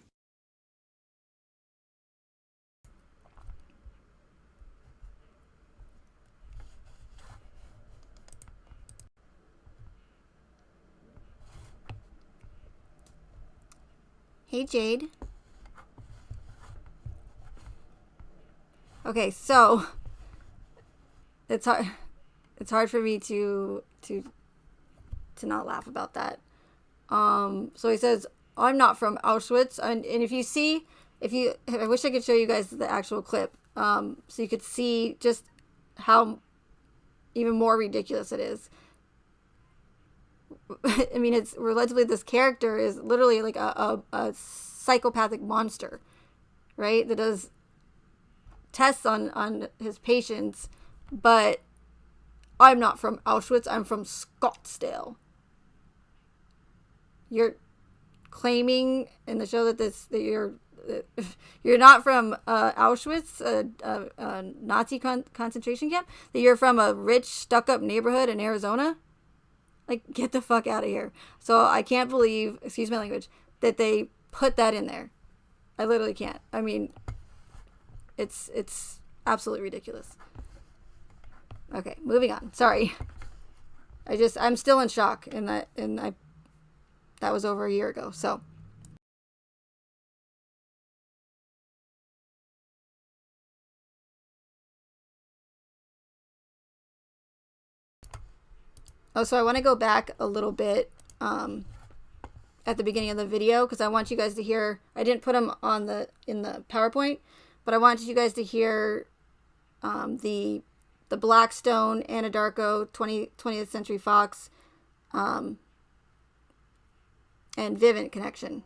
Hey, Jade. Okay, so it's hard for me to not laugh about that. So he says, I'm not from Auschwitz. And if I wish I could show you guys the actual clip, so you could see just how even more ridiculous it is. I mean, it's relatively, this character is literally like a psychopathic monster, right? That does tests on his patients, but I'm not from Auschwitz, I'm from Scottsdale. You're claiming in the show that you're you're not from Auschwitz, a Nazi concentration camp, that you're from a rich, stuck-up neighborhood in Arizona. Like, get the fuck out of here. So I can't believe, excuse my language, that they put that in there. I literally can't. I mean, it's absolutely ridiculous. Okay, moving on. Sorry. I'm still in shock, and that was over a year ago. So. Oh, so I want to go back a little bit at the beginning of the video, because I want you guys to hear. I didn't put them in the PowerPoint, but I wanted you guys to hear the Blackstone, Anadarko, 20th Century Fox, and Vivint connection.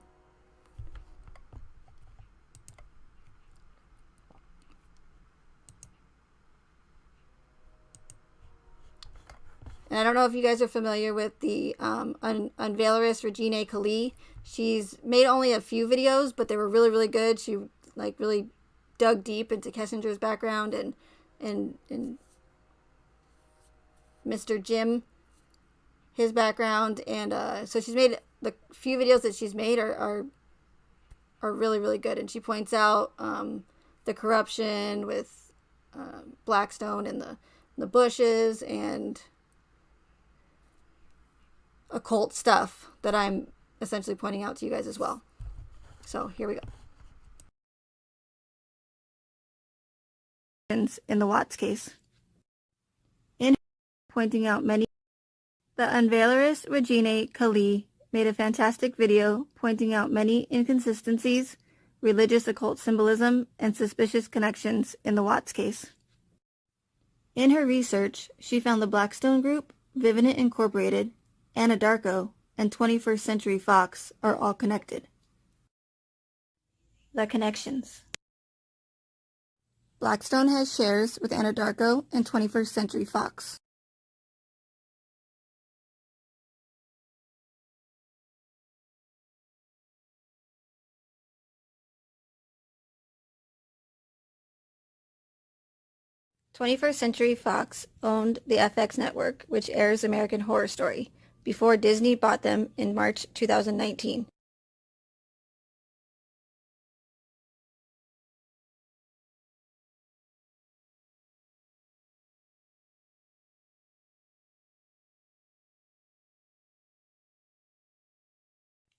And I don't know if you guys are familiar with the unveilerist Regina Kali. She's made only a few videos, but they were really, really good. She like really dug deep into Kissinger's background and Mr. Jim, his background, and so she's made the few videos that she's made are really, really good. And she points out the corruption with Blackstone and the Bushes and occult stuff that I'm essentially pointing out to you guys as well. So here we go. In the Watts case. In pointing out many, the unveilerist Regina Kali made a fantastic video pointing out many inconsistencies, religious occult symbolism, and suspicious connections in the Watts case. In her research, she found the Blackstone Group, Vivint Incorporated, Anadarko, and 21st Century Fox are all connected. The connections. Blackstone has shares with Anadarko and 21st Century Fox. Twenty-first Century Fox owned the FX network, which airs American Horror Story, before Disney bought them in March 2019.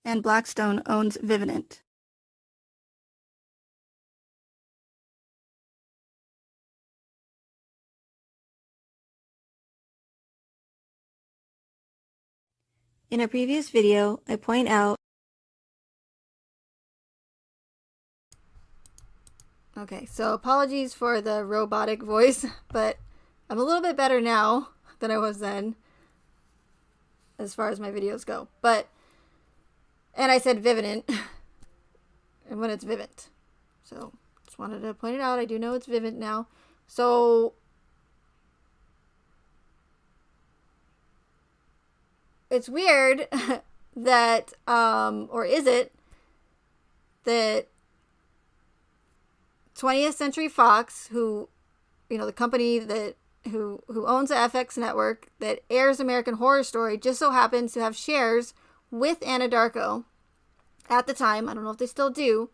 And Blackstone owns Vivint. In a previous video, I point out. Okay, so apologies for the robotic voice, but I'm a little bit better now than I was then, as far as my videos go. And I said Vivint, and when it's Vivint. So, just wanted to point it out. I do know it's Vivint now. So, it's weird that, or is it, that 20th Century Fox, who, the company that who owns the FX network that airs American Horror Story, just so happens to have shares with Anadarko at the time. I don't know if they still do.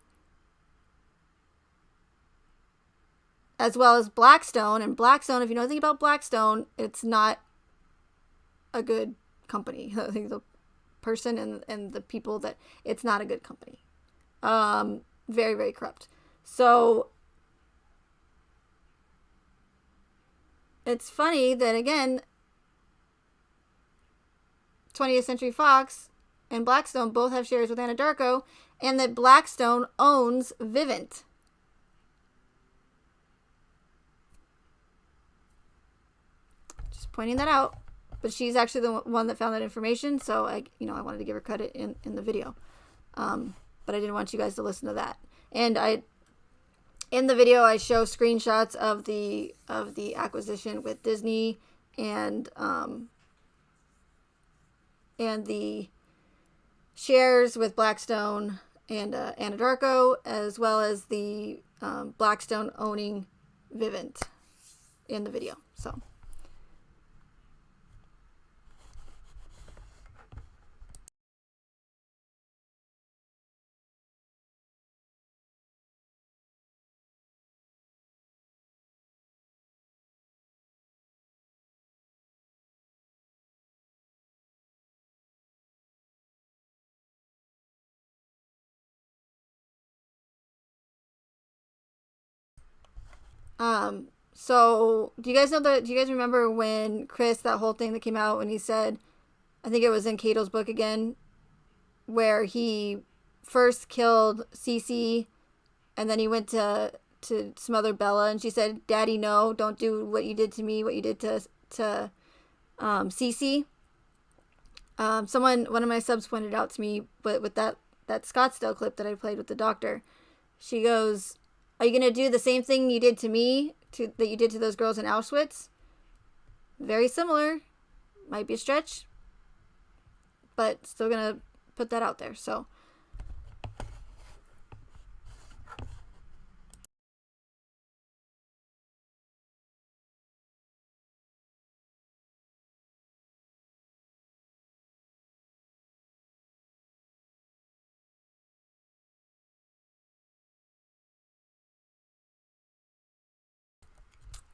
As well as Blackstone. And Blackstone, if you know anything about Blackstone, it's not a good company. I think the person and the people that, it's not a good company. Very, very corrupt. So it's funny that, again, 20th Century Fox and Blackstone both have shares with Anadarko, and that Blackstone owns Vivint. Just pointing that out. But she's actually the one that found that information, so I wanted to give her credit in the video. But I didn't want you guys to listen to that. And in the video, I show screenshots of the acquisition with Disney and the shares with Blackstone and Anadarko, as well as the Blackstone owning Vivint in the video. So. So do you guys remember when Chris, that whole thing that came out when he said, I think it was in Cato's book again, where he first killed Cece and then he went to smother Bella, and she said, Daddy, no, don't do what you did to me, what you did to Cece. One of my subs pointed out to me, but with that Scottsdale clip that I played with the doctor, she goes, are you going to do the same thing you did to me, that you did to those girls in Auschwitz? Very similar. Might be a stretch, but still going to put that out there. So.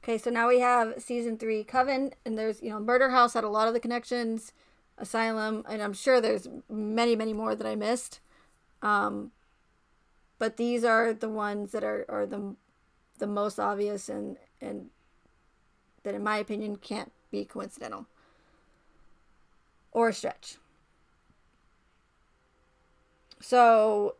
Okay, so now we have season 3 Coven, and there's, Murder House had a lot of the connections, Asylum, and I'm sure there's many, many more that I missed. But these are the ones that are the most obvious and that, in my opinion, can't be coincidental or a stretch. So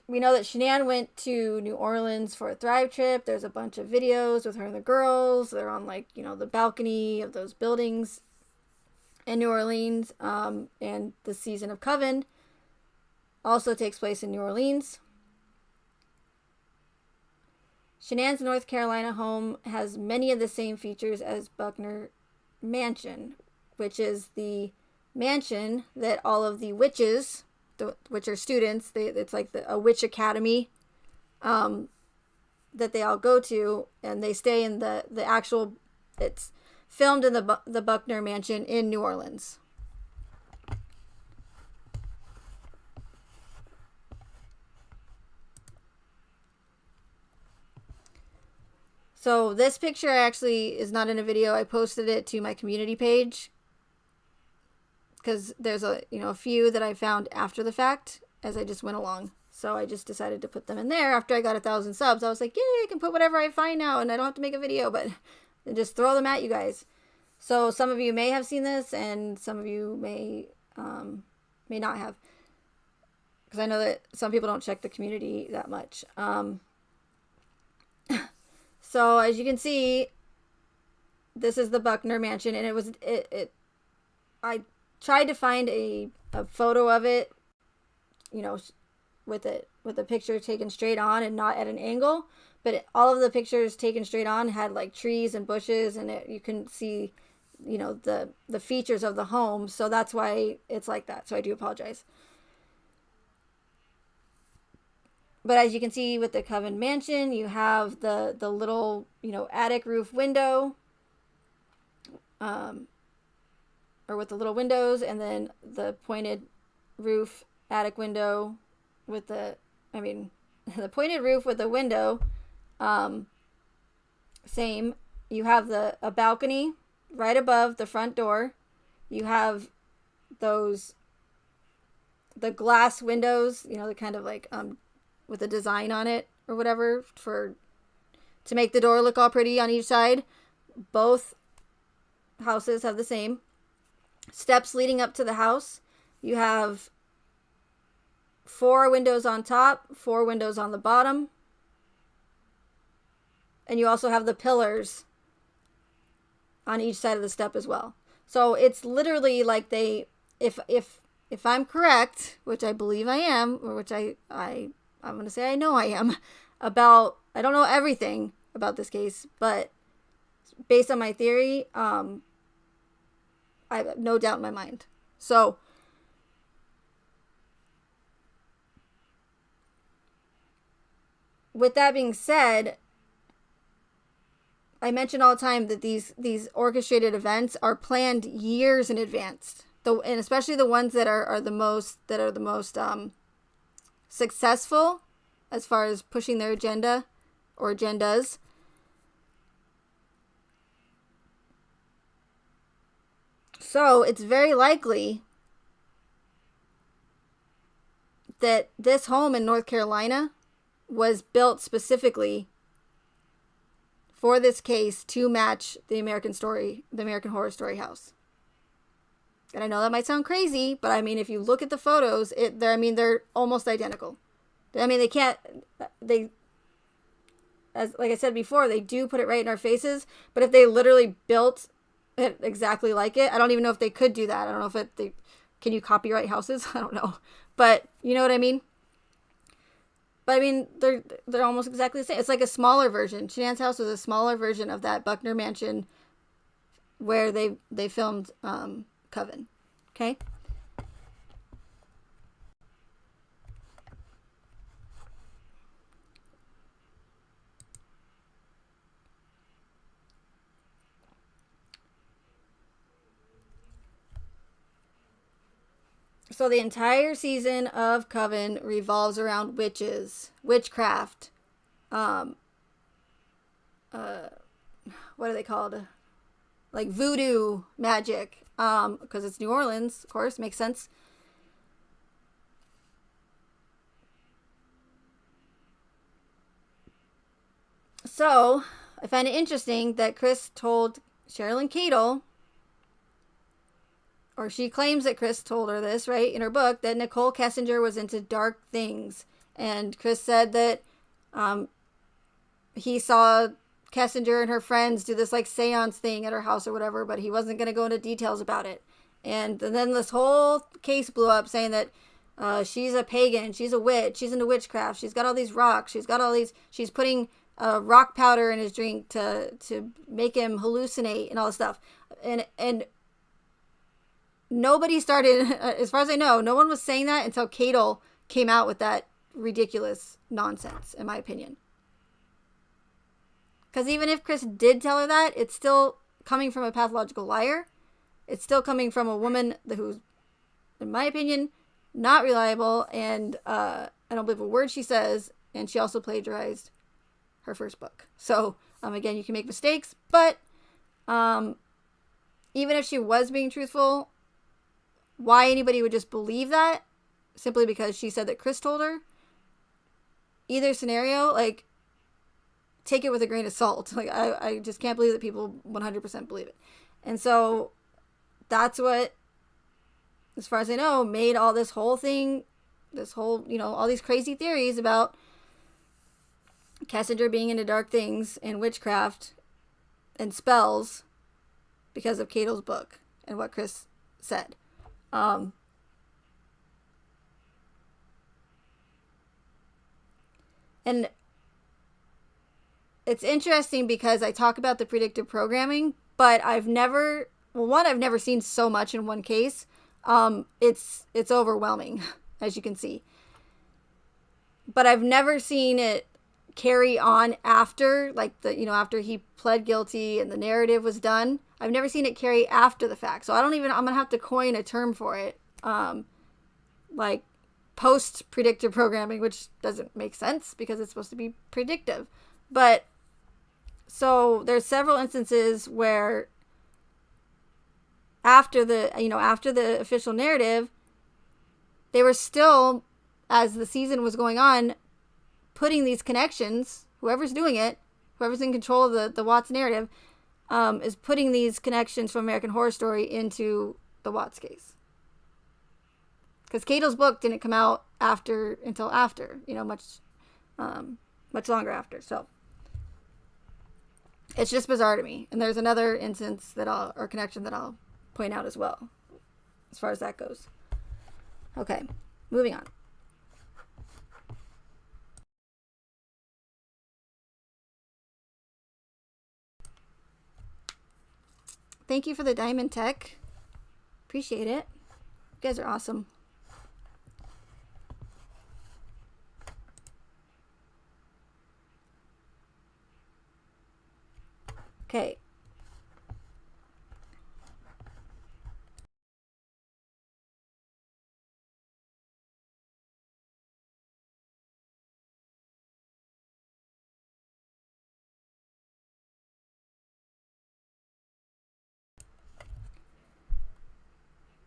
we know that Shanann went to New Orleans for a Thrive trip. There's a bunch of videos with her and the girls. They're on the balcony of those buildings in New Orleans. And the season of Coven also takes place in New Orleans. Shanann's North Carolina home has many of the same features as Buckner Mansion, which is the mansion that all of the witches, which are students, it's like a witch academy that they all go to, and they stay in the actual, it's filmed in the Buckner Mansion in New Orleans. So this picture actually is not in a video. I posted it to my community page because there's a few that I found after the fact as I just went along. So I just decided to put them in there after I got 1,000 subs. I was like, yay, I can put whatever I find now and I don't have to make a video, but just throw them at you guys. So some of you may have seen this and some of you may not have, because I know that some people don't check the community that much. So as you can see, this is the Buckner Mansion, and I tried to find a photo of it, with a picture taken straight on and not at an angle, but all of the pictures taken straight on had like trees and bushes, and you couldn't see, the features of the home, so that's why it's like that. So I do apologize. But as you can see with the Coven Mansion, you have the little, attic roof window, or with the little windows, and then the pointed roof attic window with the pointed roof with the window, same. You have a balcony right above the front door. You have the glass windows, the kind of like, with a design on it or whatever to make the door look all pretty on each side. Both houses have the same steps leading up to the house. You have 4 windows on top, 4 windows on the bottom, and you also have the pillars on each side of the step as well. So it's literally like if I'm correct, which I believe I am, or which I'm going to say I know I am, I don't know everything about this case, but based on my theory, I have no doubt in my mind. So with that being said, I mention all the time that these orchestrated events are planned years in advance. And especially the ones that are the most successful as far as pushing their agenda or agendas. So it's very likely that this home in North Carolina was built specifically for this case to match the American Horror Story house. And I know that might sound crazy, but I mean, if you look at the photos, they're almost identical. I mean, like I said before, they do put it right in our faces, but if they literally built it exactly like it, I don't even know if they could do that. I don't know if can you copyright houses? I don't know. But you know what I mean? But I mean, they're almost exactly the same. It's like a smaller version. Shanann's house was a smaller version of that Buckner mansion where they filmed Coven. Okay? So the entire season of Coven revolves around witches, witchcraft, what are they called? Like voodoo magic, because it's New Orleans, of course, makes sense. So I find it interesting that Chris told Sherilyn Cadle, or she claims that Chris told her this, right, in her book, that Nicole Kessinger was into dark things. And Chris said that he saw Kessinger and her friends do this like seance thing at her house or whatever, but he wasn't going to go into details about it. And then this whole case blew up saying that she's a pagan, she's a witch, she's into witchcraft, she's got all these rocks, she's putting rock powder in his drink to make him hallucinate and all this stuff. And nobody started, as far as I know, no one was saying that until Cadle came out with that ridiculous nonsense, in my opinion. Because even if Chris did tell her that, it's still coming from a pathological liar. It's still coming from a woman who's, in my opinion, not reliable, and I don't believe a word she says, and she also plagiarized her first book. So, again, you can make mistakes, but even if she was being truthful, why anybody would just believe that simply because she said that Chris told her, either scenario, like, take it with a grain of salt. Like, I just can't believe that people 100% believe it. And so that's what, as far as I know, made all this whole thing, all these crazy theories about Kessinger being into dark things and witchcraft and spells because of Cadle's book and what Chris said. And it's interesting because I talk about the predictive programming, but I've never seen so much in one case. It's overwhelming, as you can see. But I've never seen it carry on after, like after he pled guilty and the narrative was done. I've never seen it carry after the fact. So I'm gonna have to coin a term for it. Like post predictive programming, which doesn't make sense because it's supposed to be predictive. But so there's several instances where after the official narrative, they were still, as the season was going on, putting these connections, whoever's doing it, whoever's in control of the Watts narrative, is putting these connections from American Horror Story into the Watts case. Because Cadle's book didn't come out until after, much longer after. So it's just bizarre to me. And there's another instance or connection that I'll point out as well, as far as that goes. Okay, moving on. Thank you for the Diamond Tech. Appreciate it. You guys are awesome.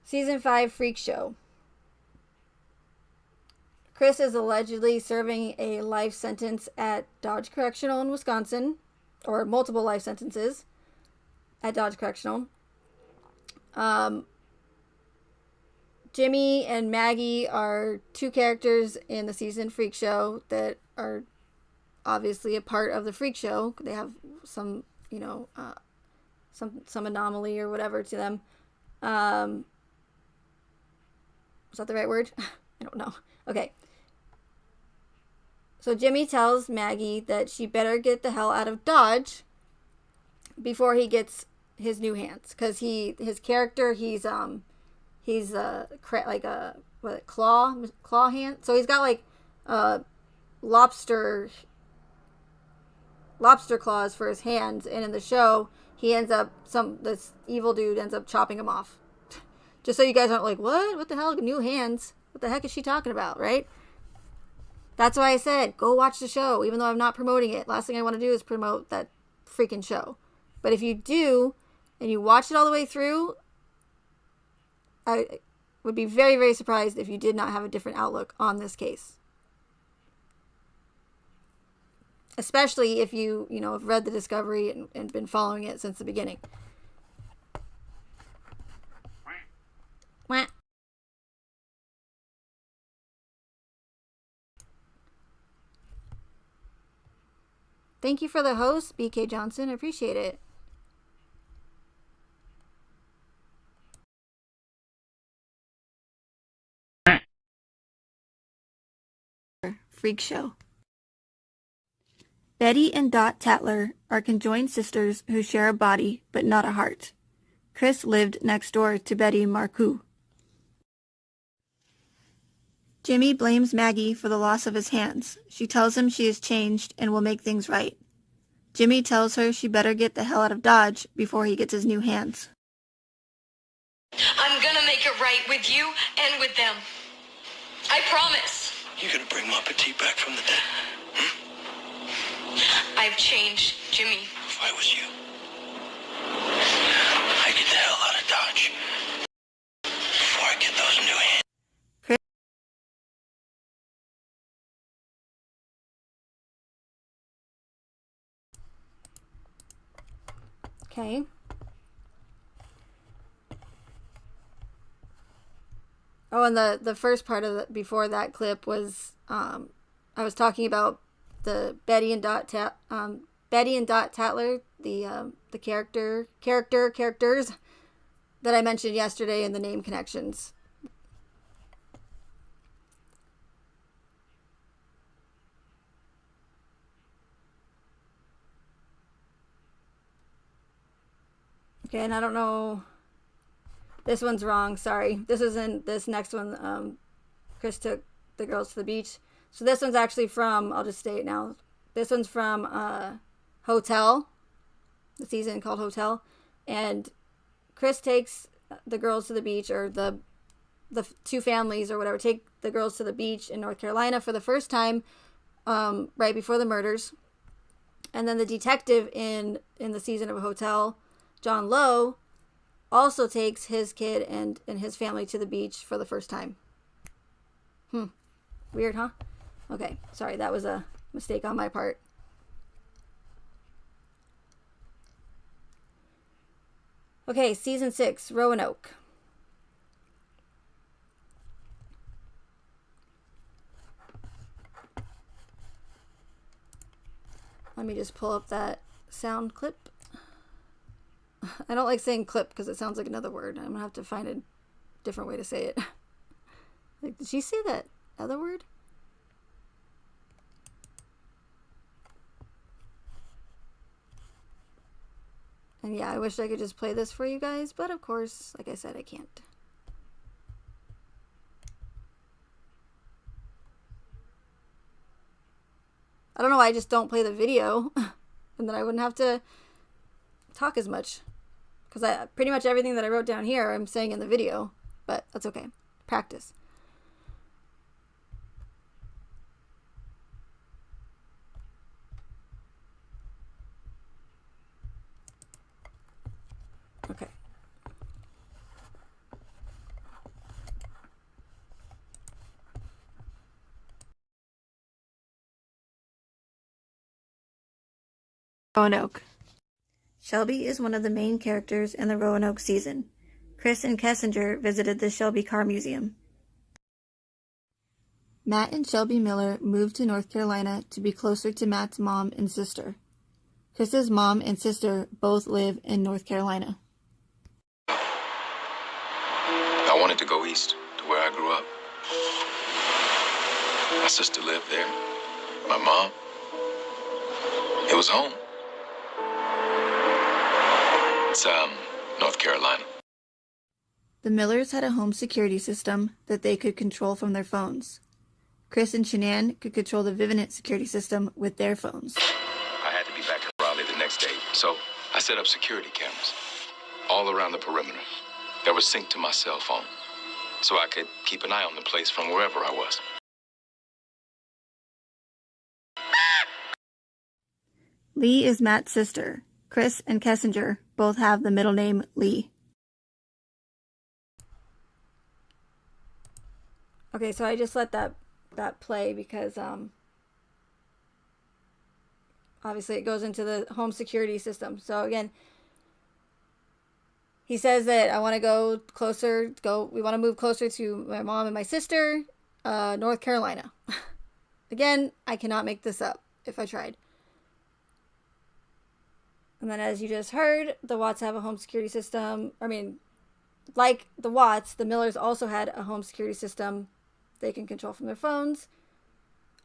Season 5 Freak Show. Chris is allegedly serving a life sentence at Dodge Correctional in Wisconsin, or multiple life sentences at Dodge Correctional. Jimmy and Maggie are two characters in the season Freak Show that are obviously a part of the Freak Show. They have some, some anomaly or whatever to them. Is that the right word? I don't know. Okay. So Jimmy tells Maggie that she better get the hell out of Dodge before he gets his new hands, because his character, he's like a claw hand. So he's got like lobster claws for his hands, and in the show he ends up this evil dude ends up chopping him off. Just so you guys aren't like, what the hell, new hands, what the heck is she talking about, right? That's why I said go watch the show, even though I'm not promoting it. Last thing I want to do is promote that freaking show. But if you do and you watch it all the way through, I would be very, very surprised if you did not have a different outlook on this case. Especially if you have read the Discovery and been following it since the beginning. Wah. Thank you for the host, BK Johnson. I appreciate it. Freak Show. Betty and Dot Tatler are conjoined sisters who share a body but not a heart. Chris lived next door to Betty Marcoux. Jimmy blames Maggie for the loss of his hands. She tells him she has changed and will make things right. Jimmy tells her she better get the hell out of Dodge before he gets his new hands. I'm gonna make it right with you and with them. I promise. You gonna bring my petite back from the dead? I've changed, Jimmy. If I was you, I'd get the hell out of Dodge before I get those new hands. Okay. Oh, and the first part of before that clip was I was talking about the Betty and Dot Tatler, the characters that I mentioned yesterday, and the name connections. Okay, and I don't know. This one's wrong. Sorry. This isn't this next one. Chris took the girls to the beach. So this one's actually from, I'll just say it now. This one's from Hotel, the season called Hotel. And Chris takes the girls to the beach, or the two families or whatever, take the girls to the beach in North Carolina for the first time right before the murders. And then the detective in the season of Hotel, John Lowe, also takes his kid and his family to the beach for the first time. Weird, huh? Okay, sorry, that was a mistake on my part. Okay, season 6, Roanoke. Let me just pull up that sound clip. I don't like saying clip because it sounds like another word. I'm gonna have to find a different way to say it. Like, did she say that other word? And yeah, I wish I could just play this for you guys, but of course, like I said, I can't. I don't know why I just don't play the video, and then I wouldn't have to talk as much. Because I pretty much everything that I wrote down here I'm saying in the video, but that's okay. Practice. Okay. Roanoke. Shelby is one of the main characters in the Roanoke season. Chris and Kessinger visited the Shelby Car Museum. Matt and Shelby Miller moved to North Carolina to be closer to Matt's mom and sister. Chris's mom and sister both live in North Carolina. I wanted to go east to where I grew up. My sister lived there. My mom. It was home. It's, North Carolina. The Millers had a home security system that they could control from their phones. Chris and Shanann could control the Vivint security system with their phones. I had to be back in Raleigh the next day, so I set up security cameras all around the perimeter that were synced to my cell phone, so I could keep an eye on the place from wherever I was. Lee is Matt's sister. Chris and Kessinger both have the middle name Lee. Okay, so I just let that play because obviously it goes into the home security system. So again, he says that I want to we want to move closer to my mom and my sister, North Carolina. Again, I cannot make this up if I tried. And then as you just heard, the Watts have a home security system. I mean, like the Watts, the Millers also had a home security system they can control from their phones.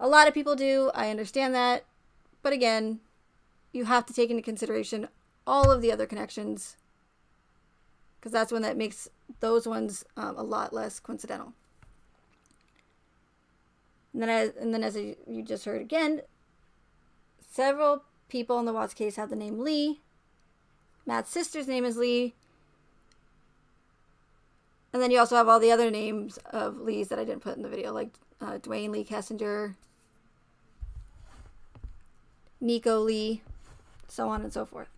A lot of people do. I understand that. But again, you have to take into consideration all of the other connections, because that's when that makes those ones a lot less coincidental. And then as you just heard again, several people in the Watts case have the name Lee. Matt's sister's name is Lee. And then you also have all the other names of Lees that I didn't put in the video, like Dwayne Lee Kessinger, Nico Lee, so on and so forth.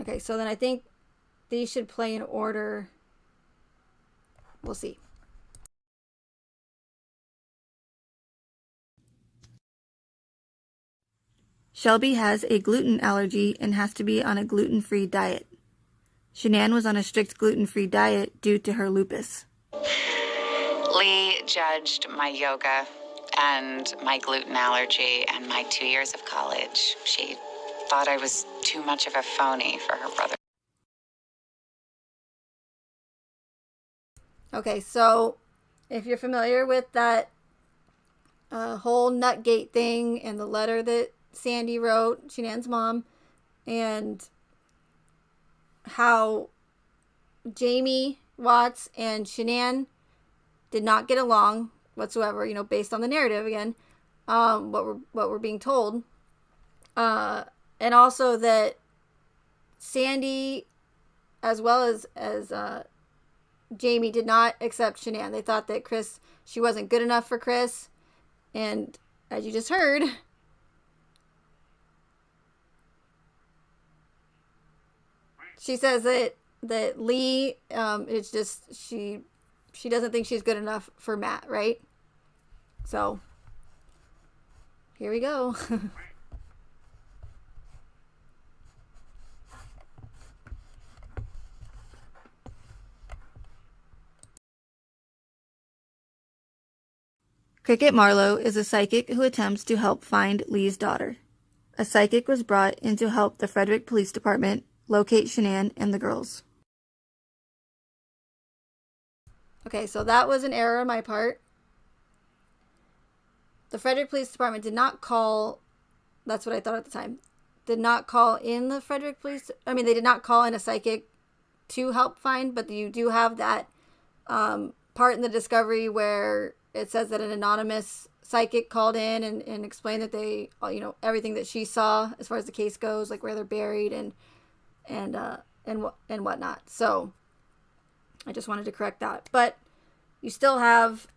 Okay, so then I think these should play in order. We'll see. Shelby has a gluten allergy and has to be on a gluten-free diet. Shanann was on a strict gluten-free diet due to her lupus. Lee judged my yoga and my gluten allergy and my 2 years of college. She thought I was too much of a phony for her brother. Okay, so if you're familiar with that whole Nutgate thing and the letter that Sandy wrote, Shanann's mom, and how Jamie Watts and Shanann did not get along whatsoever, based on the narrative again, what we're being told, and also that Sandy, as well as Jamie, did not accept Shanann. They thought that she wasn't good enough for Chris, and as you just heard, she says that Lee, it's just she doesn't think she's good enough for Matt, right? So here we go. Cricket Marlowe is a psychic who attempts to help find Lee's daughter. A psychic was brought in to help the Frederick Police Department locate Shanann and the girls. Okay, so that was an error on my part. The Frederick Police Department did not call, that's what I thought at the time, did not call in the Frederick Police, they did not call in a psychic to help find, but you do have that part in the discovery where it says that an anonymous psychic called in and explained that they, everything that she saw as far as the case goes, like where they're buried and whatnot. So I just wanted to correct that. But you still have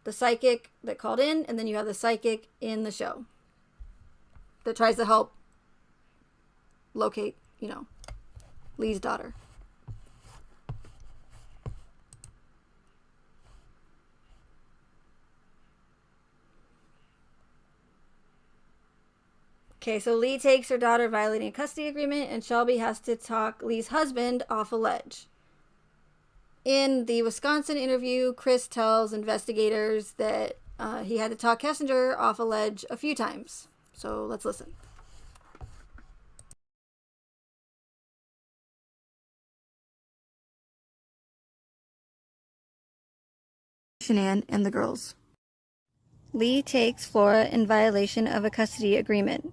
the psychic that called in, and then you have the psychic in the show that tries to help locate, Lee's daughter. Okay, so Lee takes her daughter violating a custody agreement, and Shelby has to talk Lee's husband off a ledge. In the Wisconsin interview, Chris tells investigators that he had to talk Kessinger off a ledge a few times. So let's listen. Shanann and the girls. Lee takes Flora in violation of a custody agreement.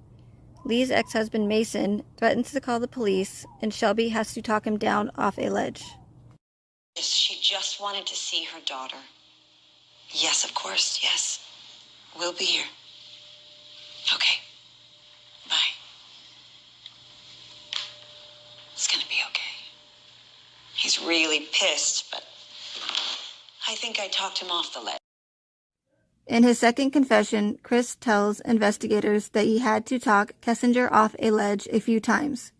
Lee's ex-husband Mason threatens to call the police, and Shelby has to talk him down off a ledge. She just wanted to see her daughter. Yes, of course, yes. We'll be here. Okay. Bye. It's gonna be okay. He's really pissed, but I think I talked him off the ledge. In his second confession, Chris tells investigators that he had to talk Kessinger off a ledge a few times.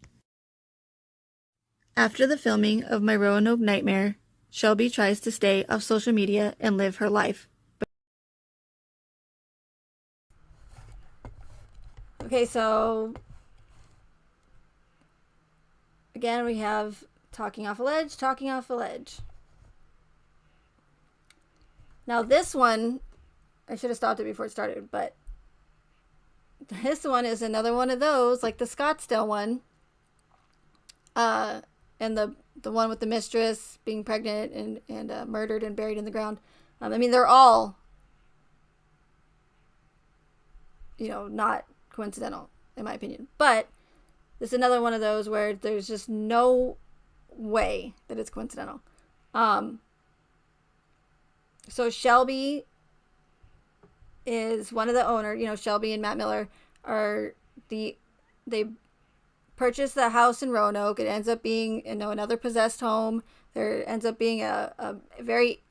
After the filming of My Roanoke Nightmare, Shelby tries to stay off social media and live her life. Okay, so again we have talking off a ledge, talking off a ledge. Now this one, I should have stopped it before it started, but this one is another one of those, like the Scottsdale one, and the one with the mistress being pregnant and murdered and buried in the ground. I mean, they're all, not coincidental, in my opinion. But this is another one of those where there's just no way that it's coincidental. So Shelby is one of the owners. Shelby and Matt Miller they purchased the house in Roanoke. It ends up being, another possessed home. There ends up being a very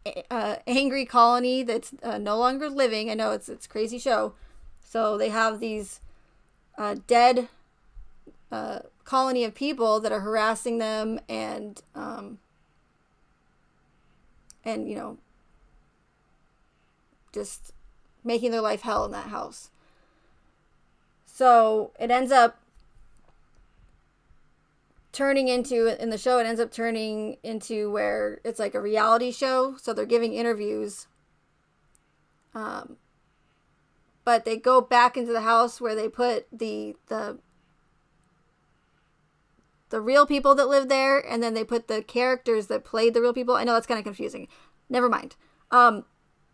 angry colony that's no longer living. I know it's a crazy show. So they have these dead colony of people that are harassing them and just making their life hell in that house. So it ends up turning into, in the show, it ends up turning into where it's like a reality show. So they're giving interviews. But they go back into the house where they put the real people that live there, and then they put the characters that played the real people. I know that's kind of confusing. Never mind.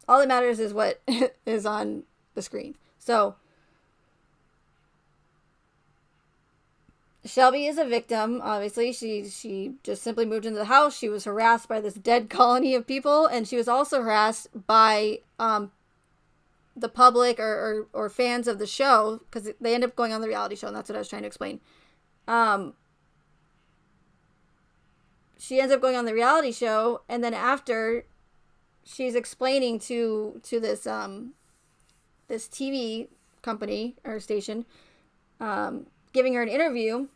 All that matters is what is on the screen. So Shelby is a victim. Obviously, she just simply moved into the house. She was harassed by this dead colony of people, and she was also harassed by the public or fans of the show, because they end up going on the reality show, and that's what I was trying to explain. She ends up going on the reality show, and then after, she's explaining to this this TV company or station, giving her an interview,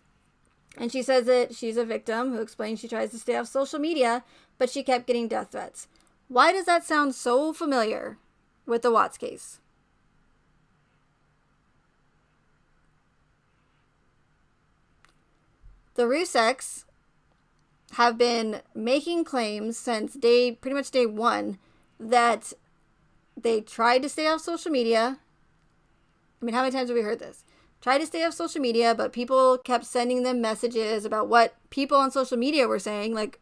and she says that she's a victim who explains she tries to stay off social media, but she kept getting death threats. Why does that sound so familiar with the Watts case? The Ruseks have been making claims since pretty much day one, that they tried to stay off social media. I mean, how many times have we heard this? Tried to stay off social media, but people kept sending them messages about what people on social media were saying, like,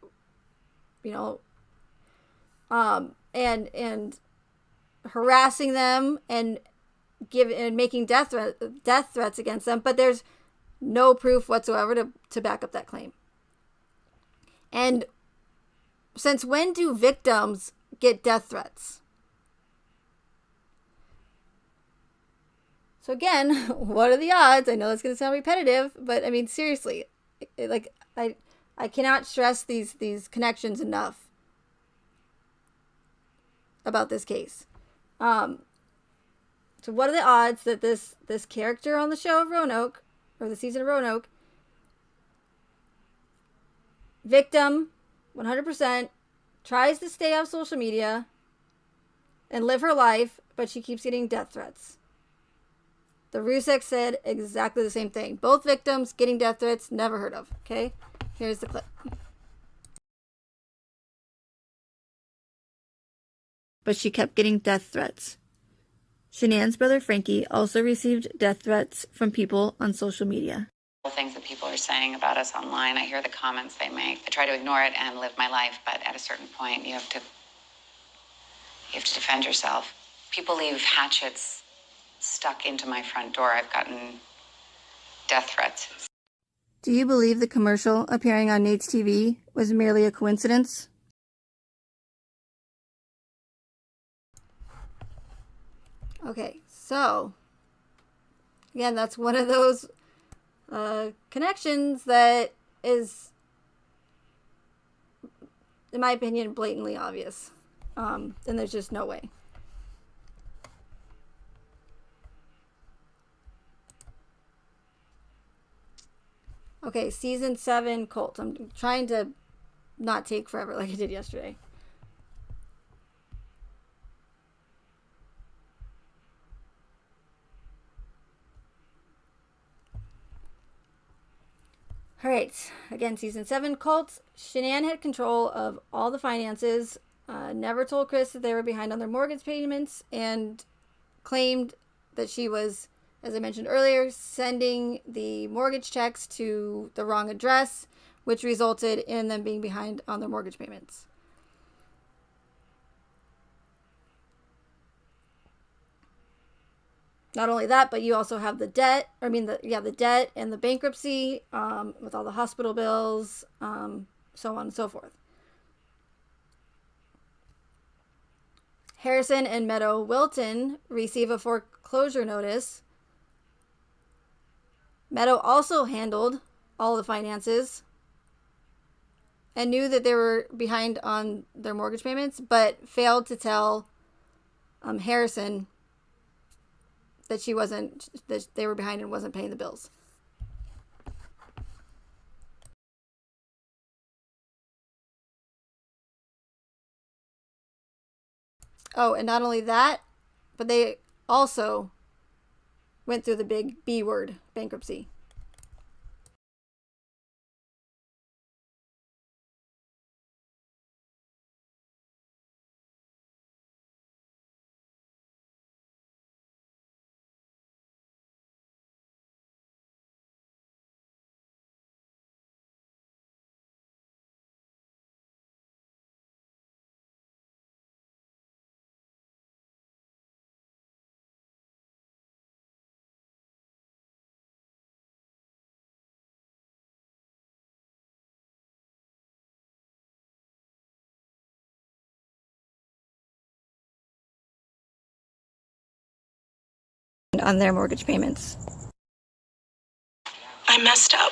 and harassing them and making death threats against them, but there's no proof whatsoever to back up that claim. And since when do victims get death threats? So again, what are the odds? I know that's going to sound repetitive, but I mean, seriously, I cannot stress these connections enough about this case. So what are the odds that this character on the show of Roanoke, or the season of Roanoke, victim, 100%, tries to stay off social media and live her life, but she keeps getting death threats? The Rusek said exactly the same thing. Both victims getting death threats, never heard of. Okay, here's the clip. But she kept getting death threats. Shanann's brother Frankie also received death threats from people on social media. Things that people are saying about us online, I hear the comments they make. I try to ignore it and live my life, but at a certain point, you have to defend yourself. People leave hatchets stuck into my front door. I've gotten death threats. Do you believe the commercial appearing on Nate's TV was merely a coincidence? Okay, so again, that's one of those connections that is, in my opinion, blatantly obvious. And there's just no way. Okay, season 7 cult. I'm trying to not take forever like I did yesterday. All right, again, season 7 cult. Shanann had control of all the finances, never told Chris that they were behind on their mortgage payments, and claimed that she was, as I mentioned earlier, sending the mortgage checks to the wrong address, which resulted in them being behind on their mortgage payments. Not only that, but you also have the debt. The debt and the bankruptcy, with all the hospital bills, so on and so forth. Harrison and Meadow Wilton receive a foreclosure notice. Meadow also handled all the finances and knew that they were behind on their mortgage payments, but failed to tell Harrison that they were behind and wasn't paying the bills. Oh, and not only that, but they also went through the big B word, bankruptcy. On their mortgage payments. I messed up.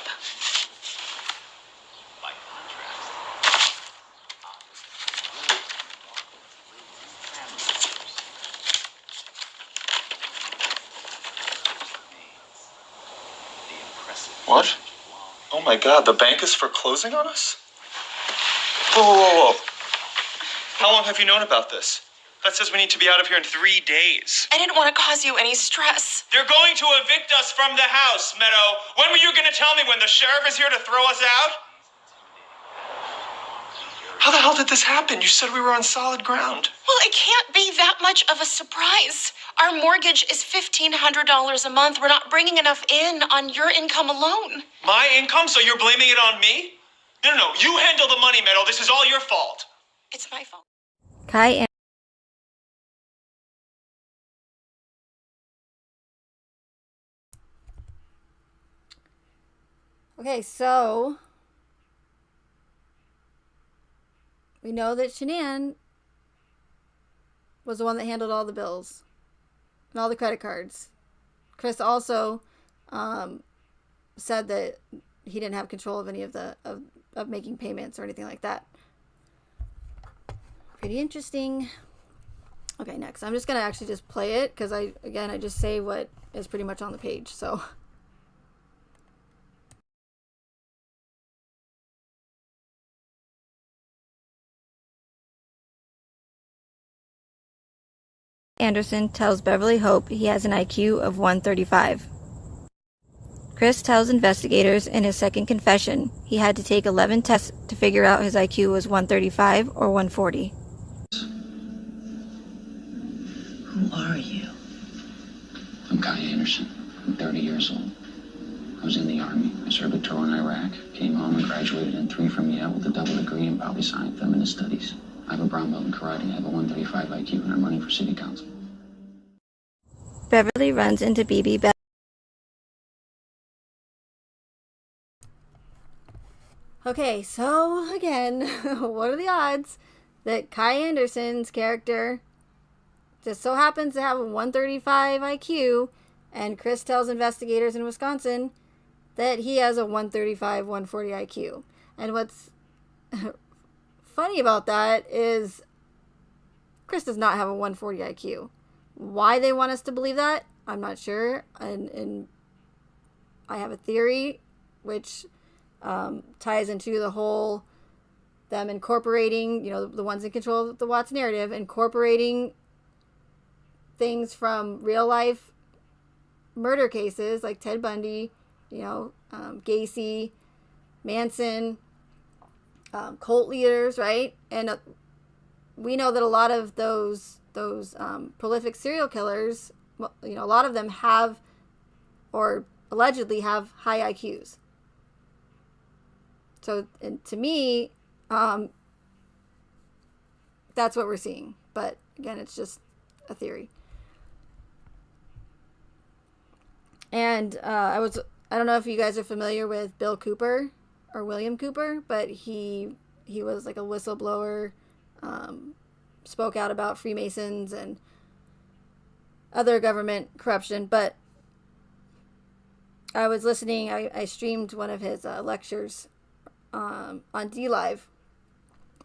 What? Oh my God, the bank is foreclosing on us? Whoa, whoa, whoa, whoa. How long have you known about this? That says we need to be out of here in 3 days. I didn't want to cause you any stress. They're going to evict us from the house, Meadow. When were you going to tell me? When the sheriff is here to throw us out? How the hell did this happen? You said we were on solid ground. Well, it can't be that much of a surprise. Our mortgage is $1,500 a month. We're not bringing enough in on your income alone. My income? So you're blaming it on me? No. You handle the money, Meadow. This is all your fault. It's my fault. Kai and okay, so we know that Shanann was the one that handled all the bills and all the credit cards. Chris also said that he didn't have control of any of of making payments or anything like that. Pretty interesting. Okay, next. I'm just going to actually just play it because I just say what is pretty much on the page. So Anderson tells Beverly Hope he has an IQ of 135. Chris tells investigators in his second confession he had to take 11 tests to figure out his IQ was 135 or 140. Who are you? I'm Kai Anderson. I'm 30 years old. I was in the Army. I served a tour in Iraq, came home and graduated in 3 from Yale with a double degree in poli-sci feminist studies. I have a brown belt in karate. I have a 135 IQ, and I'm running for city council. Beverly runs into BB Bell. Okay, so again, what are the odds that Kai Anderson's character just so happens to have a 135 IQ, and Chris tells investigators in Wisconsin that he has a 135, 140 IQ. And what's funny about that is Chris does not have a 140 IQ. Why they want us to believe that, I'm not sure. And I have a theory which ties into the whole them incorporating, the ones in control of the Watts narrative, incorporating things from real life murder cases like Ted Bundy, Gacy, Manson, cult leaders, right? And we know that a lot of those prolific serial killers, a lot of them have or allegedly have high IQs. So to me, that's what we're seeing. But again, it's just a theory. And I don't know if you guys are familiar with Bill Cooper or William Cooper, but he was like a whistleblower, spoke out about Freemasons and other government corruption. But I was listening, I streamed one of his lectures on DLive,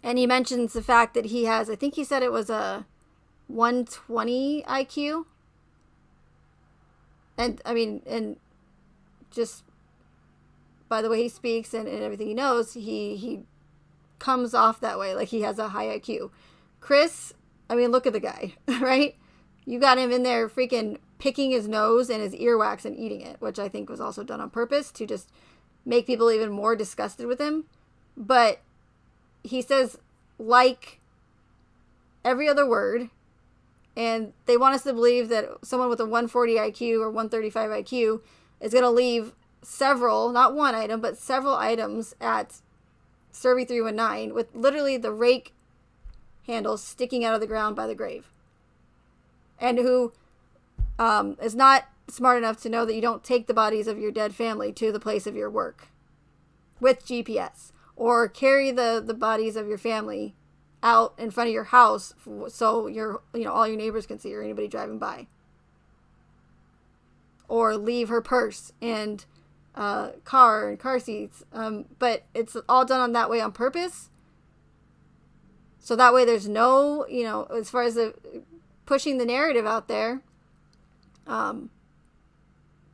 and he mentions the fact that he has, I think he said it was a 120 IQ. And I mean, and just by the way he speaks and everything he knows, he comes off that way, like he has a high IQ. Chris, I mean, look at the guy, right? You got him in there freaking picking his nose and his earwax and eating it, which I think was also done on purpose to just make people even more disgusted with him. But he says like every other word, and they want us to believe that someone with a 140 IQ or 135 IQ is going to leave several, not one item, but several items at Survey 319 with literally the rake handle sticking out of the ground by the grave. And who is not smart enough to know that you don't take the bodies of your dead family to the place of your work with GPS, or carry the bodies of your family out in front of your house so all your neighbors can see, or anybody driving by, or leave her purse and car and car seats. But it's all done on that way on purpose. So that way there's no, as far as the pushing the narrative out there,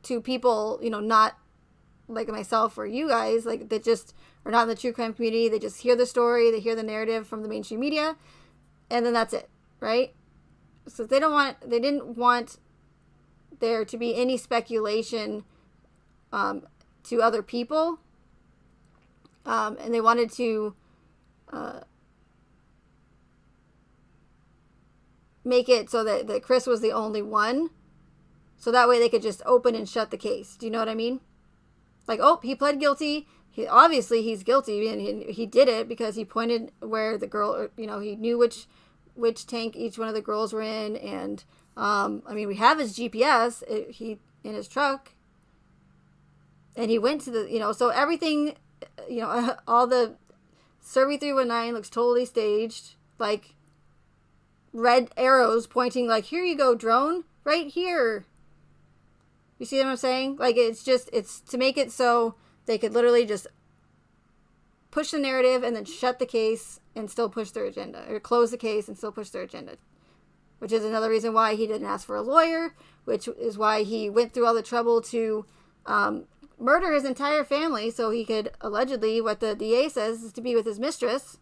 to people, not like myself or you guys, like that just are not in the true crime community. They just hear the story, they hear the narrative from the mainstream media, and then that's it, right? So they didn't want there to be any speculation to other people, and they wanted to make it so that Chris was the only one, so that way they could just open and shut the case. Do you know what I mean? Like, oh, he pled guilty. He's guilty, and he did it because he pointed where the girl, he knew which tank each one of the girls were in, and we have his GPS in his truck, and he went to the, so everything, all the Survey 319 looks totally staged, like red arrows pointing, like, here you go, drone, right here. You see what I'm saying? Like, it's to make it so they could literally just push the narrative and then shut the case and still push their agenda, or close the case and still push their agenda, which is another reason why he didn't ask for a lawyer, which is why he went through all the trouble to murder his entire family so he could allegedly, what the DA says, is to be with his mistress,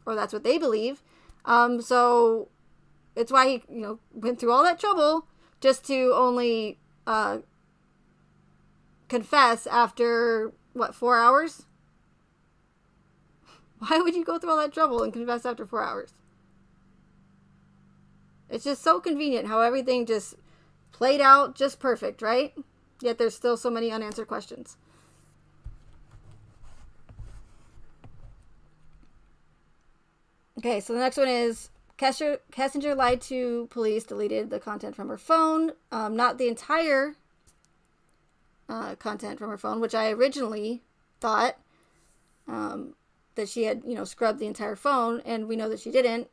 or that's what they believe. So it's why he, went through all that trouble just to only confess after, 4 hours? Why would you go through all that trouble and confess after 4 hours? It's just so convenient how everything just played out just perfect, right? Yet there's still so many unanswered questions. Okay, so the next one is Kessinger lied to police, deleted the content from her phone. Not the entire content from her phone, which I originally thought that she had, scrubbed the entire phone, and we know that she didn't,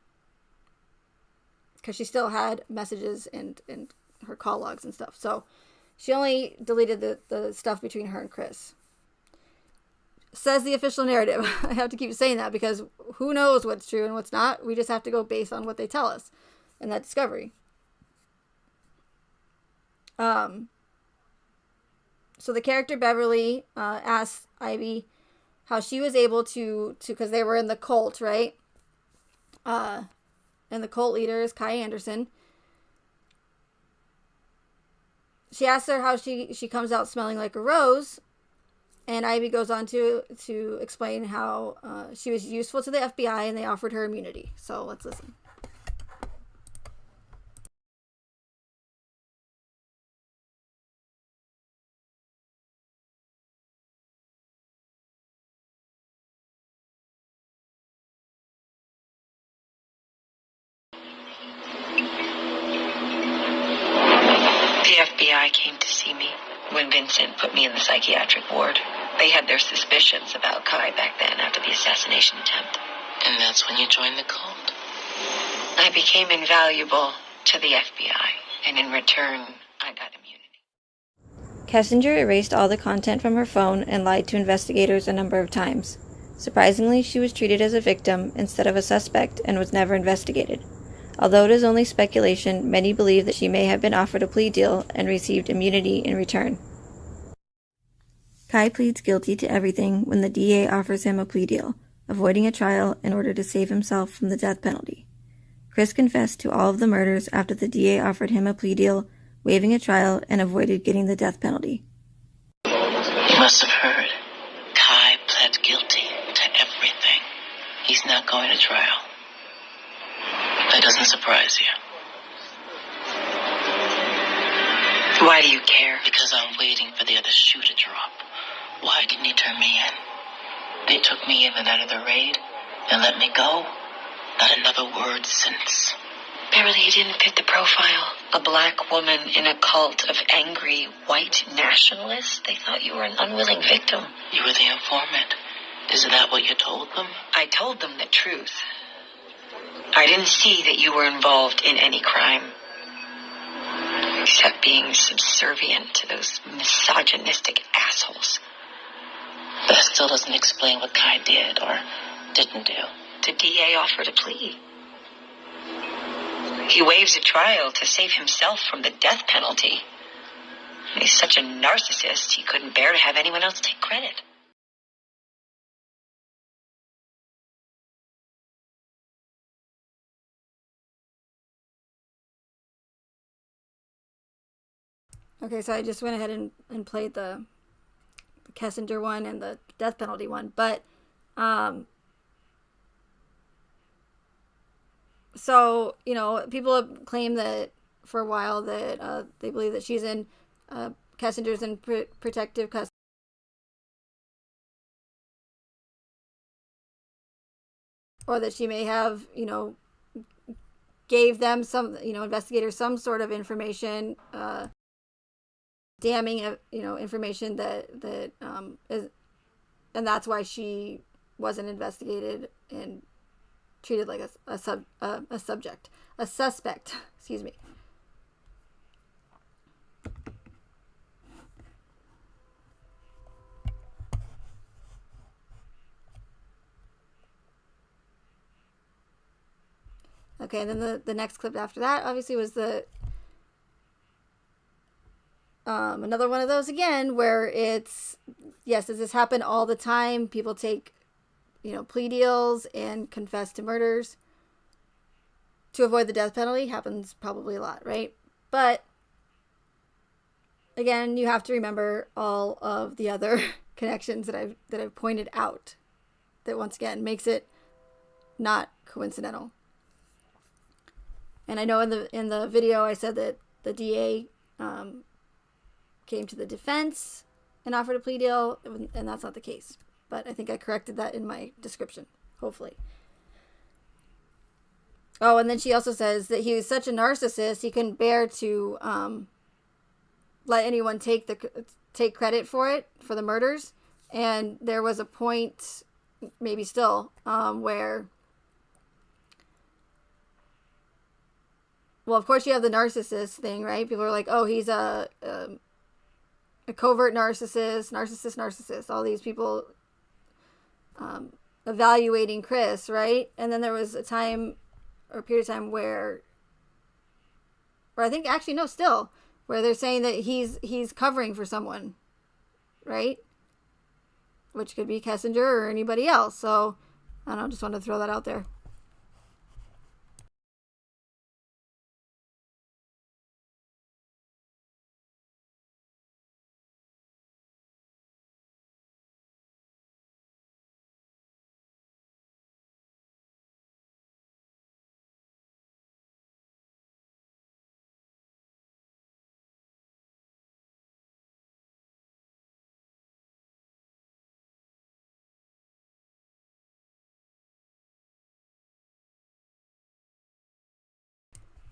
because she still had messages and her call logs and stuff. So she only deleted the stuff between her and Chris. Says the official narrative. I have to keep saying that because who knows what's true and what's not. We just have to go based on what they tell us in that discovery. So the character Beverly asks Ivy how she was able to because they were in the cult, right? And the cult leader is Kai Anderson. She asks her how she comes out smelling like a rose. And Ivy goes on to explain how she was useful to the FBI and they offered her immunity. So let's listen. The FBI came to see me when Vincent put me in the psychiatric ward. They had their suspicions about Kai back then after the assassination attempt. And that's when you joined the cult. I became invaluable to the FBI, and in return, I got immunity. Kessinger erased all the content from her phone and lied to investigators a number of times. Surprisingly, she was treated as a victim instead of a suspect and was never investigated. Although it is only speculation, many believe that she may have been offered a plea deal and received immunity in return. Kai pleads guilty to everything when the DA offers him a plea deal, avoiding a trial in order to save himself from the death penalty. Chris confessed to all of the murders after the DA offered him a plea deal, waiving a trial, and avoided getting the death penalty. You must have heard. Kai pled guilty to everything. He's not going to trial. That doesn't surprise you. Why do you care? Because I'm waiting for the other shoe to drop. Why didn't he turn me in? They took me in the night of the raid and let me go. Not another word since. Beverly, you didn't fit the profile. A black woman in a cult of angry white nationalists. They thought you were an unwilling victim. You were the informant. Isn't that what you told them? I told them the truth. I didn't see that you were involved in any crime. Except being subservient to those misogynistic assholes. That still doesn't explain what Kai did or didn't do. The DA offered a plea. He waives a trial to save himself from the death penalty. He's such a narcissist, he couldn't bear to have anyone else take credit. Okay, so I just went ahead and played the Kessinger one and the death penalty one. But, so, people have claimed that for a while that they believe that she's in, Kessinger's in protective custody. Or that she may have, gave them some, investigators some sort of information, damning, information that is, and that's why she wasn't investigated and treated like a suspect. Excuse me. Okay, and then the next clip after that obviously was the another one of those again where it's, yes, does this happen all the time? People take, plea deals and confess to murders. to avoid the death penalty happens probably a lot, right? But again, you have to remember all of the other connections that I've pointed out. That once again makes it not coincidental. And I know in the video I said that the DA came to the defense and offered a plea deal, and that's not the case. But I think I corrected that in my description, hopefully. Oh, and then she also says that he was such a narcissist, he couldn't bear to let anyone take credit for the murders. And there was a point, maybe still, where, well, of course you have the narcissist thing, right? People are like, oh, he's a covert narcissist, all these people evaluating Chris, right? And then there was a time, or a period of time where I think actually no, still, where they're saying that he's covering for someone, right? Which could be Kessinger or anybody else. So I don't know, just wanted to throw that out there.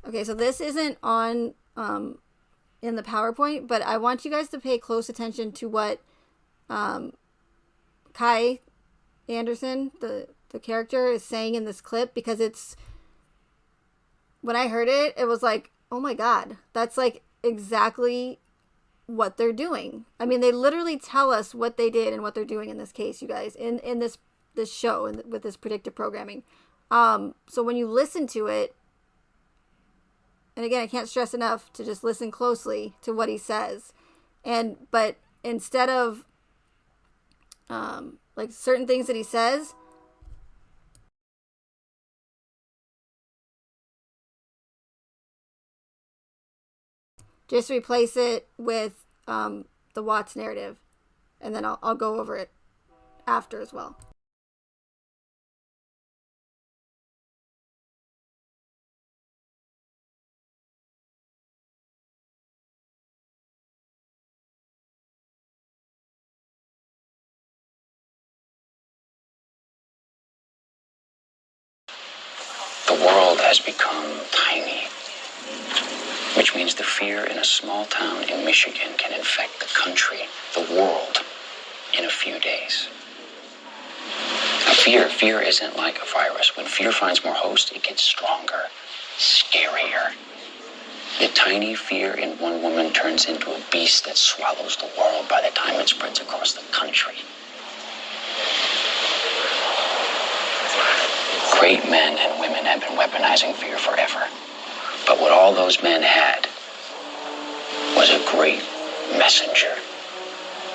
Okay, so this isn't on in the PowerPoint, but I want you guys to pay close attention to what Kai Anderson, the character, is saying in this clip, because it's, when I heard it, it was like, oh my God, that's like exactly what they're doing. I mean, they literally tell us what they did and what they're doing in this case, you guys, in this show, with this predictive programming. So when you listen to it, and again, I can't stress enough to just listen closely to what he says. But instead of like certain things that he says, just replace it with the Watts narrative, and then I'll go over it after as well. The world has become tiny, which means the fear in a small town in Michigan can infect the country, the world, in a few days. Now, fear isn't like a virus. When fear finds more hosts, it gets stronger, scarier. The tiny fear in one woman turns into a beast that swallows the world by the time it spreads across the country. Great men and women have been weaponizing fear forever. But what all those men had was a great messenger.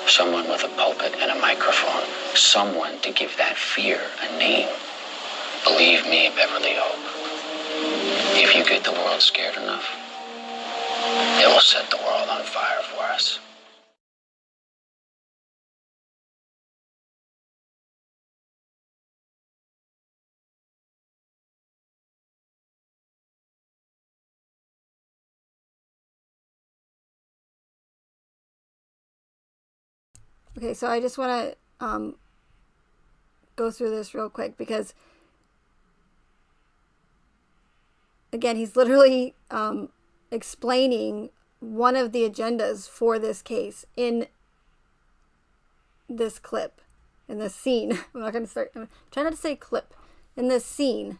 Someone with a pulpit and a microphone. Someone to give that fear a name. Believe me, Beverly Hope. If you get the world scared enough, it will set the world on fire for us. Okay, so I just want to go through this real quick, because again, he's literally explaining one of the agendas for this case in this clip, in this scene. I'm trying not to say clip. In this scene.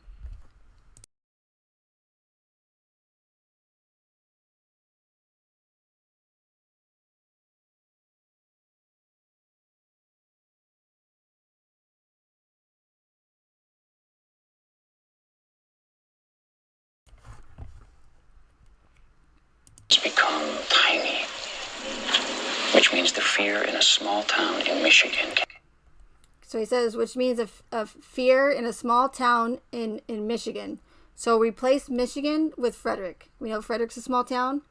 It's become tiny, which means the fear in a small town in Michigan can... So he says, which means a fear in a small town in Michigan. So replace Michigan with Frederick. We know Frederick's a small town.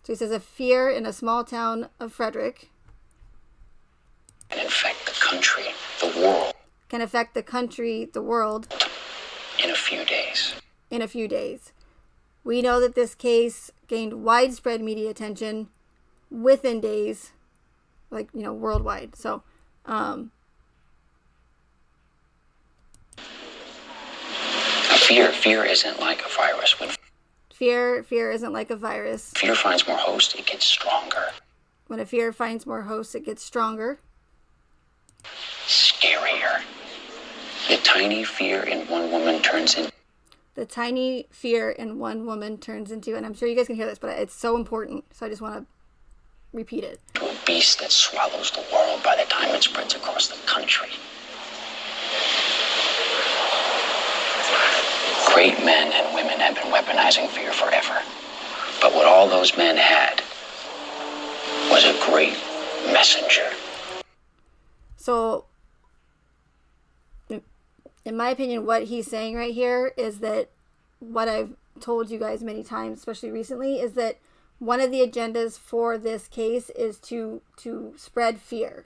So he says a fear in a small town of Frederick. Can infect the country, the world. Can affect the country, the world. In a few days. In a few days. We know that this case gained widespread media attention within days, like, worldwide. So, Fear isn't like a virus. When fear isn't like a virus. Fear finds more hosts, it gets stronger. When a fear finds more hosts, it gets stronger. Scarier. The tiny fear in one woman turns into... The tiny fear in one woman turns into, and I'm sure you guys can hear this, but it's so important, so I just want to repeat it. To a beast that swallows the world by the time it spreads across the country. Great men and women have been weaponizing fear forever. But what all those men had was a great messenger. So, in my opinion, what he's saying right here is that what I've told you guys many times, especially recently, is that one of the agendas for this case is to spread fear.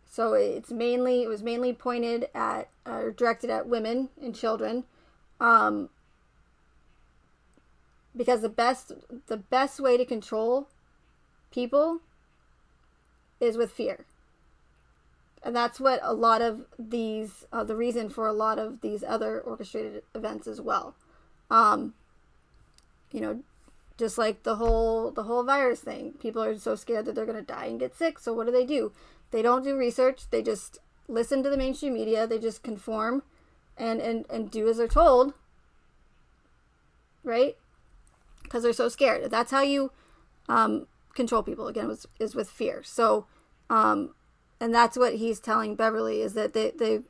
So it was mainly pointed at or directed at women and children, because the best way to control people is with fear. And that's what a lot of these, the reason for a lot of these other orchestrated events as well. Just like the whole virus thing. People are so scared that they're going to die and get sick. So what do? They don't do research. They just listen to the mainstream media. They just conform and do as they're told. Right? Because they're so scared. That's how you control people. Again, is with fear. So, and that's what he's telling Beverly, is that they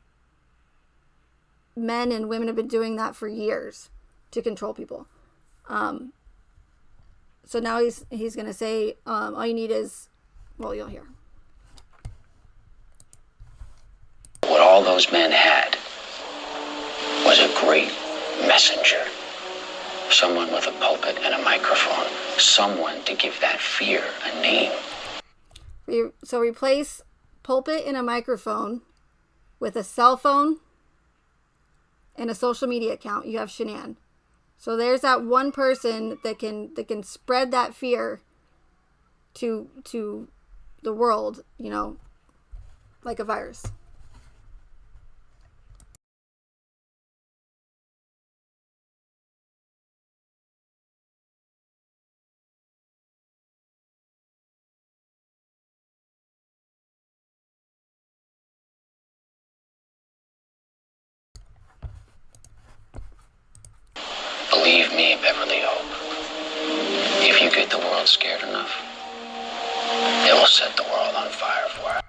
men and women have been doing that for years to control people. So now he's going to say, all you need is, well, you'll hear. What all those men had was a great messenger. Someone with a pulpit and a microphone. Someone to give that fear a name. So replace pulpit and a microphone with a cell phone and a social media account. You have Shanann. So there's that one person that can spread that fear to the world, like a virus. Believe me, Beverly Hope, if you get the world scared enough, it will set the world on fire for us.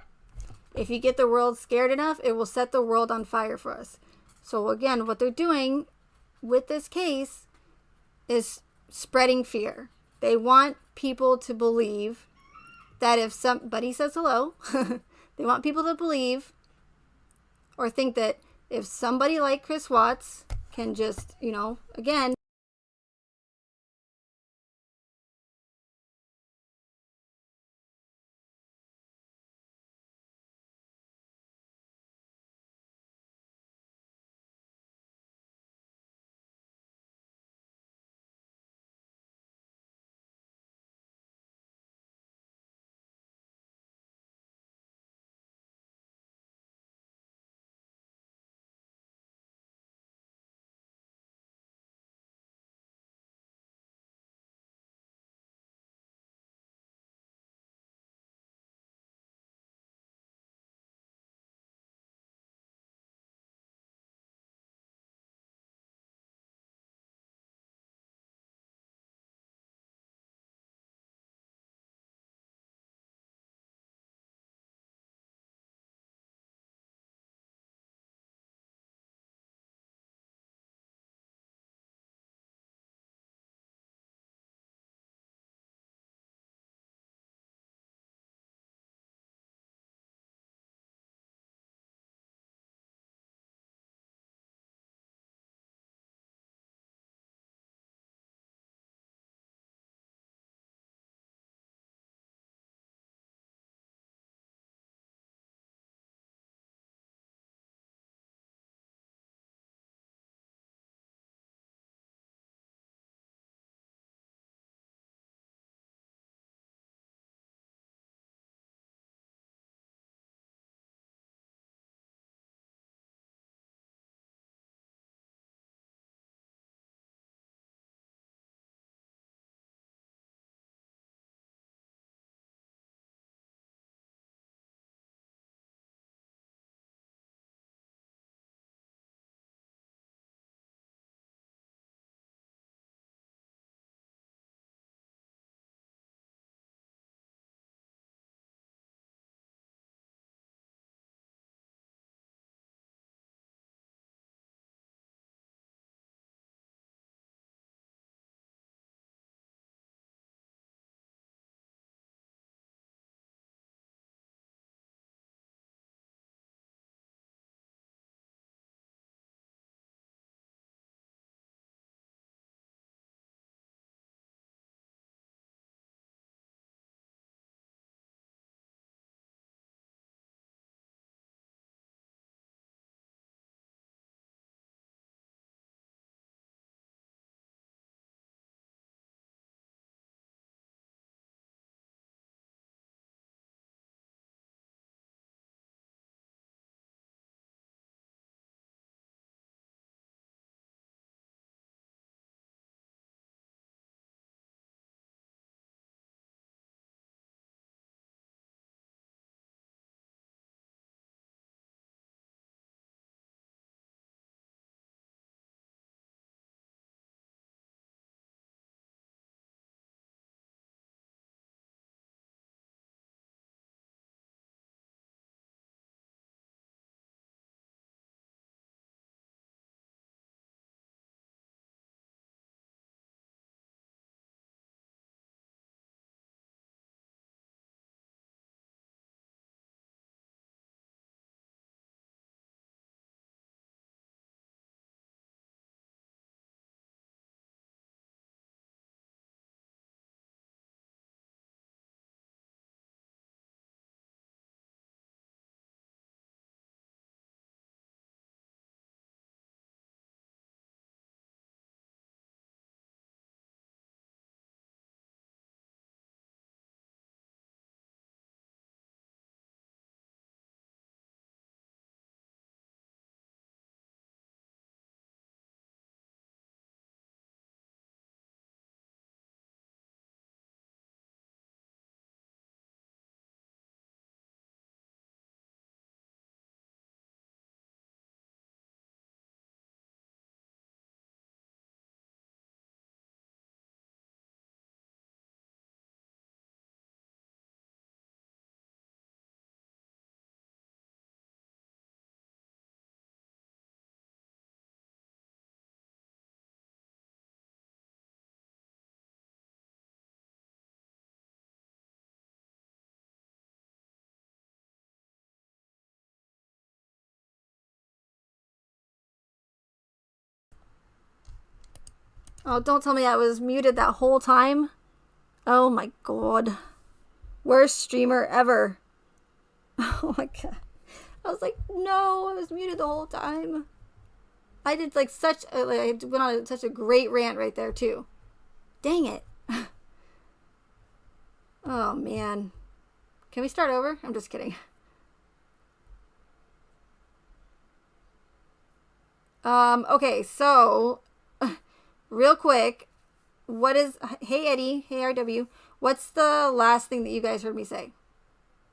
If you get the world scared enough, it will set the world on fire for us. So again, what they're doing with this case is spreading fear. They want people to believe that if somebody says hello, they want people to believe or think that if somebody like Chris Watts can just, again, Oh, don't tell me I was muted that whole time. Oh my god. Worst streamer ever. Oh my god. I was like, no, I was muted the whole time. I did like I went on such a great rant right there too. Dang it. Oh man. Can we start over? I'm just kidding. Okay, so real quick, hey Eddie, hey RW, what's the last thing that you guys heard me say?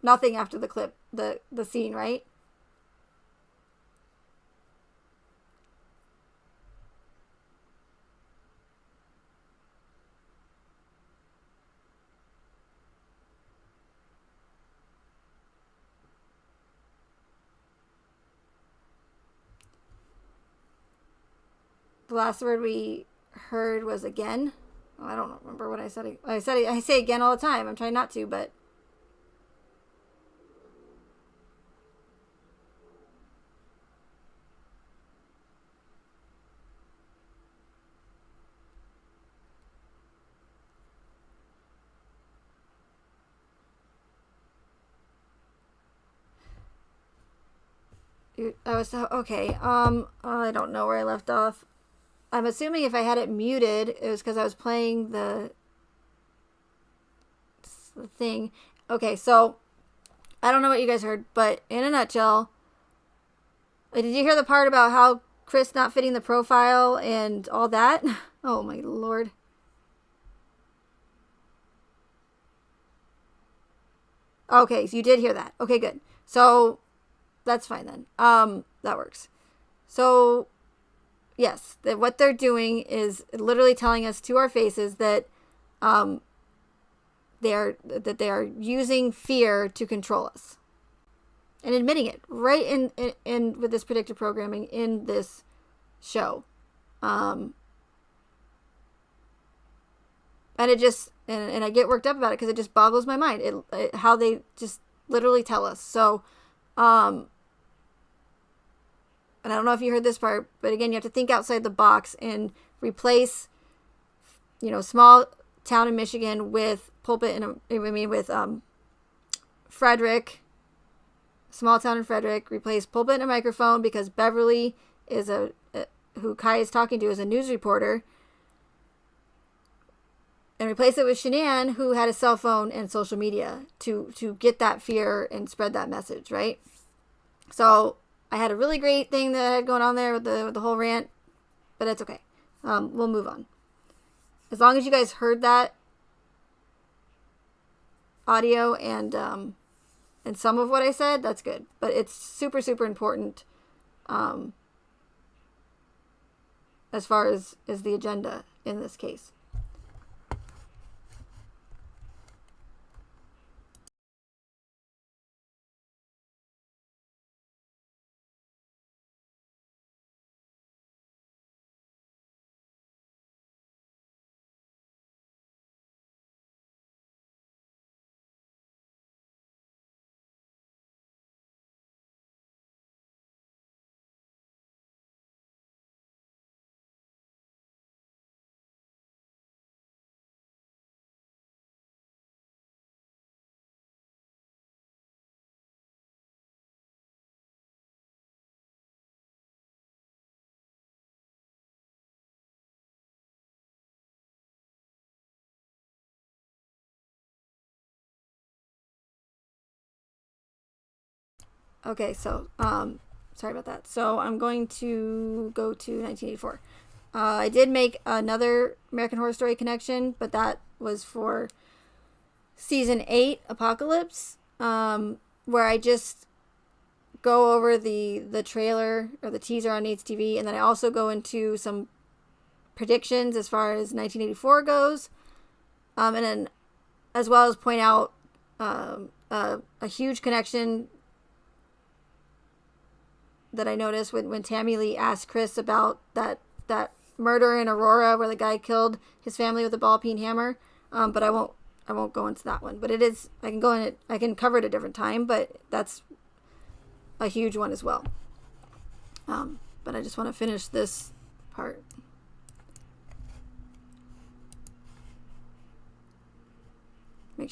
Nothing after the clip, the scene, right? The last word we heard was again. Oh, I don't remember what I said. I say again all the time. I'm trying not to, but I was okay. I don't know where I left off. I'm assuming if I had it muted, it was because I was playing the thing. Okay, so I don't know what you guys heard, but in a nutshell, did you hear the part about how Chris not fitting the profile and all that? Oh my lord. Okay, so you did hear that. Okay, good. So that's fine then. That works. So yes, that what they're doing is literally telling us to our faces that they are using fear to control us, and admitting it right in with this predictive programming in this show, and it just and I get worked up about it because it just boggles my mind how they just literally tell us. So and I don't know if you heard this part, but again, you have to think outside the box and replace, small town in Michigan with pulpit with Frederick, small town in Frederick, replace pulpit and a microphone because Beverly is who Kai is talking to is a news reporter, and replace it with Shanann, who had a cell phone and social media to get that fear and spread that message, right? So I had a really great thing that I had going on there with the whole rant, but it's okay. We'll move on. As long as you guys heard that audio and some of what I said, that's good. But it's super, super important as far as the agenda in this case. Okay, so sorry about that. So I'm going to go to 1984. I did make another American Horror Story connection, but that was for season 8, Apocalypse, where I just go over the trailer or the teaser on Nate's TV, and then I also go into some predictions as far as 1984 goes, and then as well as point out a huge connection that I noticed when Tammy Lee asked Chris about that murder in Aurora where the guy killed his family with a ball peen hammer. But I won't go into that one. But it is, I can cover it a different time, but that's a huge one as well. But I just want to finish this part.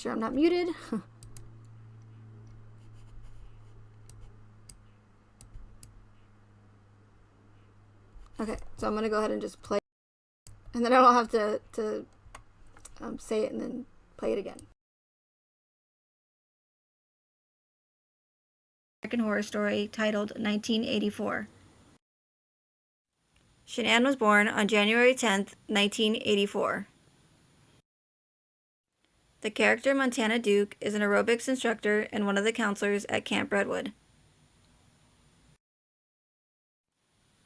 sure I'm not muted. Okay, so I'm going to go ahead and just play. And then I don't have to say it and then play it again. American Horror Story titled 1984. Shanann was born on January 10th, 1984. The character Montana Duke is an aerobics instructor and one of the counselors at Camp Redwood.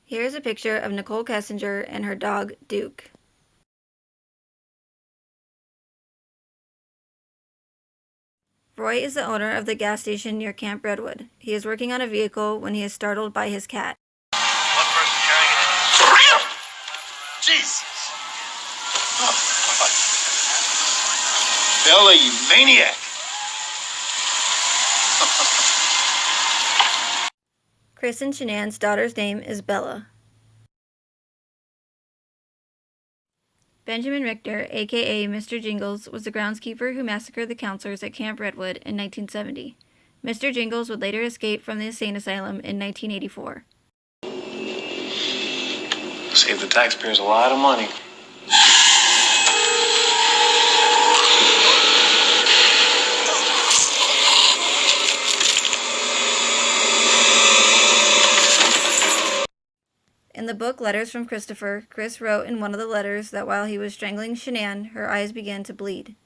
Here's a picture of Nicole Kessinger and her dog, Duke. Roy is the owner of the gas station near Camp Redwood. He is working on a vehicle when he is startled by his cat. One person carrying it. Jesus! Oh, Bella, you maniac! Chris and Shanann's daughter's name is Bella. Benjamin Richter, aka Mr. Jingles, was the groundskeeper who massacred the counselors at Camp Redwood in 1970. Mr. Jingles would later escape from the insane asylum in 1984. Save the taxpayers a lot of money. In the book Letters from Christopher, Chris wrote in one of the letters that while he was strangling Shanann, her eyes began to bleed.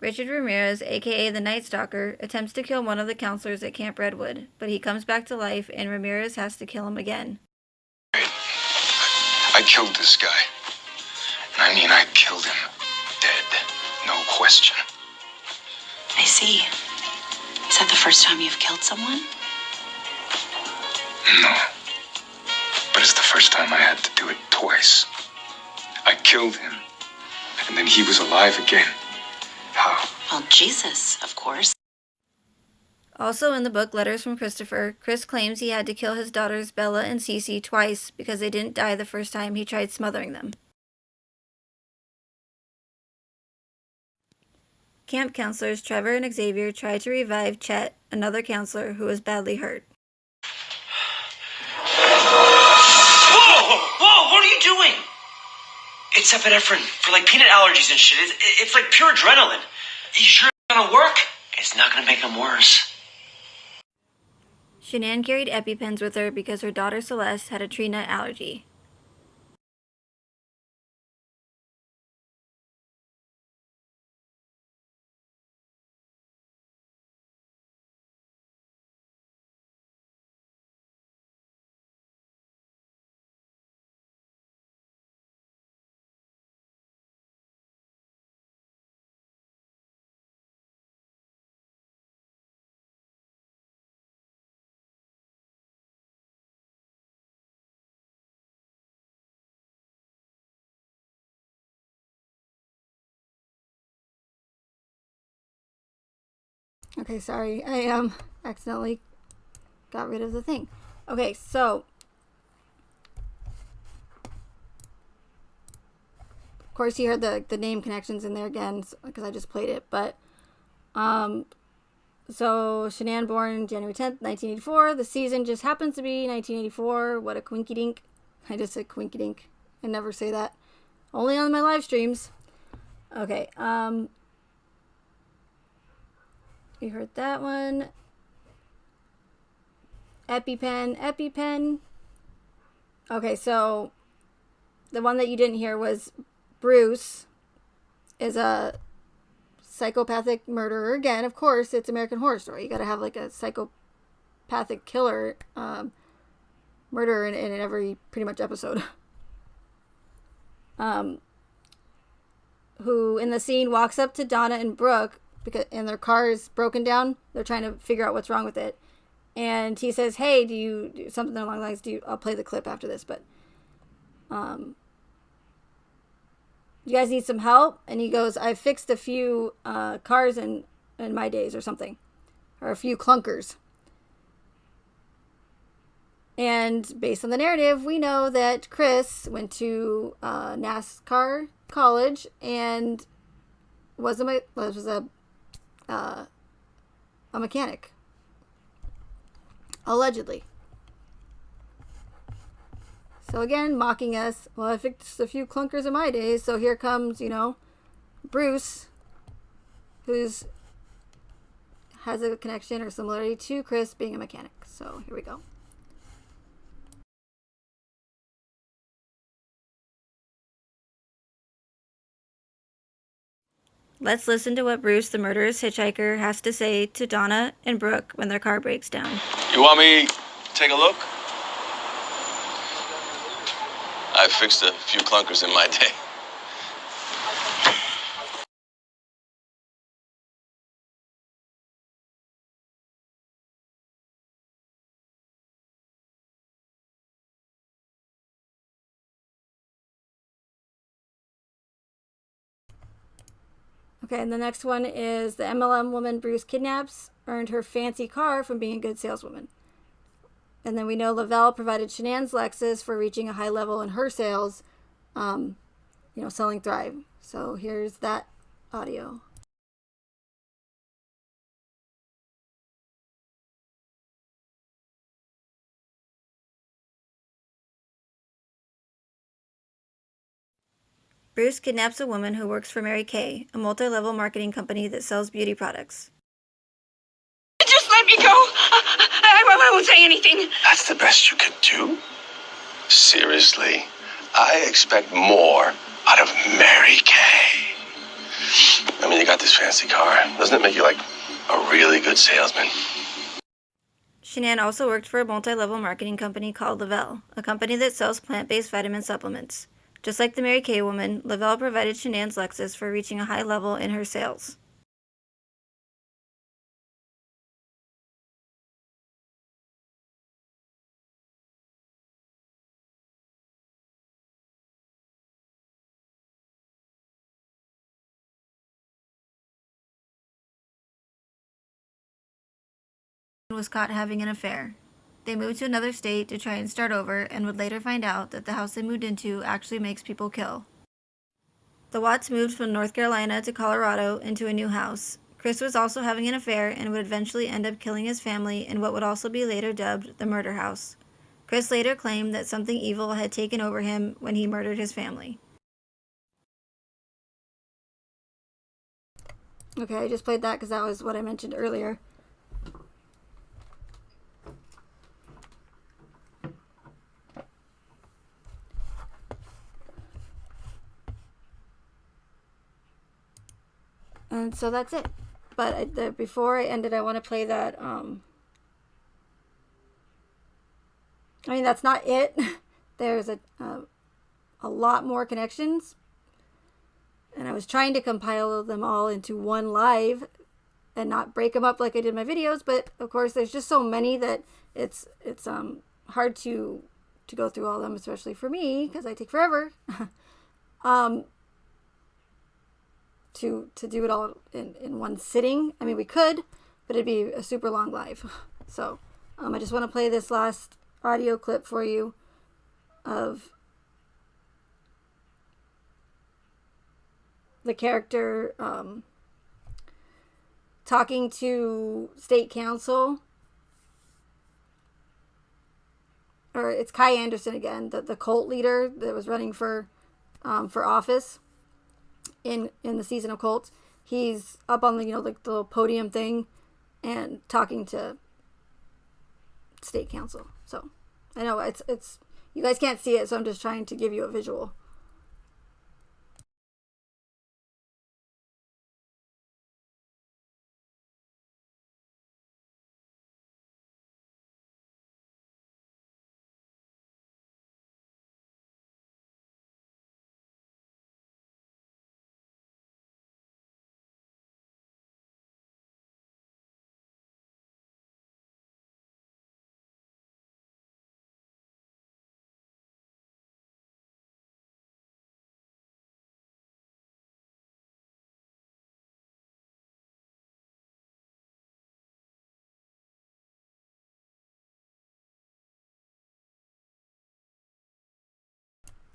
Richard Ramirez, aka the Night Stalker, attempts to kill one of the counselors at Camp Redwood, but he comes back to life and Ramirez has to kill him again. I killed this guy. And I mean, I killed him. Dead. No question. I see. Is that the first time you've killed someone? No. But it's the first time I had to do it twice. I killed him. And then he was alive again. How? Well, Jesus, of course. Also in the book Letters from Christopher, Chris claims he had to kill his daughters Bella and Cece twice because they didn't die the first time he tried smothering them. Camp counselors Trevor and Xavier try to revive Chet, another counselor who was badly hurt. Whoa, what are you doing? It's epinephrine for like peanut allergies and shit. It's like pure adrenaline. You sure it's gonna work? It's not gonna make them worse. Shanann carried EpiPens with her because her daughter Celeste had a tree nut allergy. Okay, sorry, I accidentally got rid of the thing. Okay, so of course you heard the name connections in there again because I just played it, but so Shanann born January 10th, 1984. The season just happens to be 1984. What a quinky dink. I just said quinky dink. I never say that. Only on my live streams. Okay, you heard that one. EpiPen. Okay, so the one that you didn't hear was Bruce is a psychopathic murderer. Again, of course, it's American Horror Story. You gotta have like a psychopathic killer murderer in every pretty much episode. Who in the scene walks up to Donna and Brooke and their car is broken down. They're trying to figure out what's wrong with it. And he says, hey, do you do something along the lines, I'll play the clip after this, but you guys need some help? And he goes, I fixed a few cars in my days or something. Or a few clunkers. And based on the narrative, we know that Chris went to NASCAR college and was a mechanic, allegedly. So again, mocking us. Well, I fixed a few clunkers in my days, so here comes, Bruce, who's has a connection or similarity to Chris being a mechanic. So here we go. Let's listen to what Bruce, the murderous hitchhiker, has to say to Donna and Brooke when their car breaks down. You want me to take a look? I fixed a few clunkers in my day. Okay, and the next one is the MLM woman Bruce kidnaps earned her fancy car from being a good saleswoman. And then we know Lavelle provided Shanann's Lexus for reaching a high level in her sales, selling Thrive. So here's that audio. Bruce kidnaps a woman who works for Mary Kay, a multi-level marketing company that sells beauty products. Just let me go. I won't say anything. That's the best you could do? Seriously? I expect more out of Mary Kay. I mean, you got this fancy car. Doesn't it make you like a really good salesman? Shanann also worked for a multi-level marketing company called Lavelle, a company that sells plant-based vitamin supplements. Just like the Mary Kay woman, Lavelle provided Shanann's Lexus for reaching a high level in her sales. Was caught having an affair. They moved to another state to try and start over and would later find out that the house they moved into actually makes people kill. The Watts moved from North Carolina to Colorado into a new house. Chris was also having an affair and would eventually end up killing his family in what would also be later dubbed the murder house. Chris later claimed that something evil had taken over him when he murdered his family. Okay, I just played that because that was what I mentioned earlier. And so that's it. But before I end it, I want to play that. That's not it. There's a lot more connections. And I was trying to compile them all into one live and not break them up like I did my videos. But of course, there's just so many that it's hard to go through all of them, especially for me, because I take forever. To do it all in one sitting. I mean, we could, but it'd be a super long live. So I just want to play this last audio clip for you of the character talking to state council. Or it's Kai Anderson again, the cult leader that was running for office in the season of Cults. He's up on the the little podium thing and talking to state council. So I know it's you guys can't see it, so I'm just trying to give you a visual.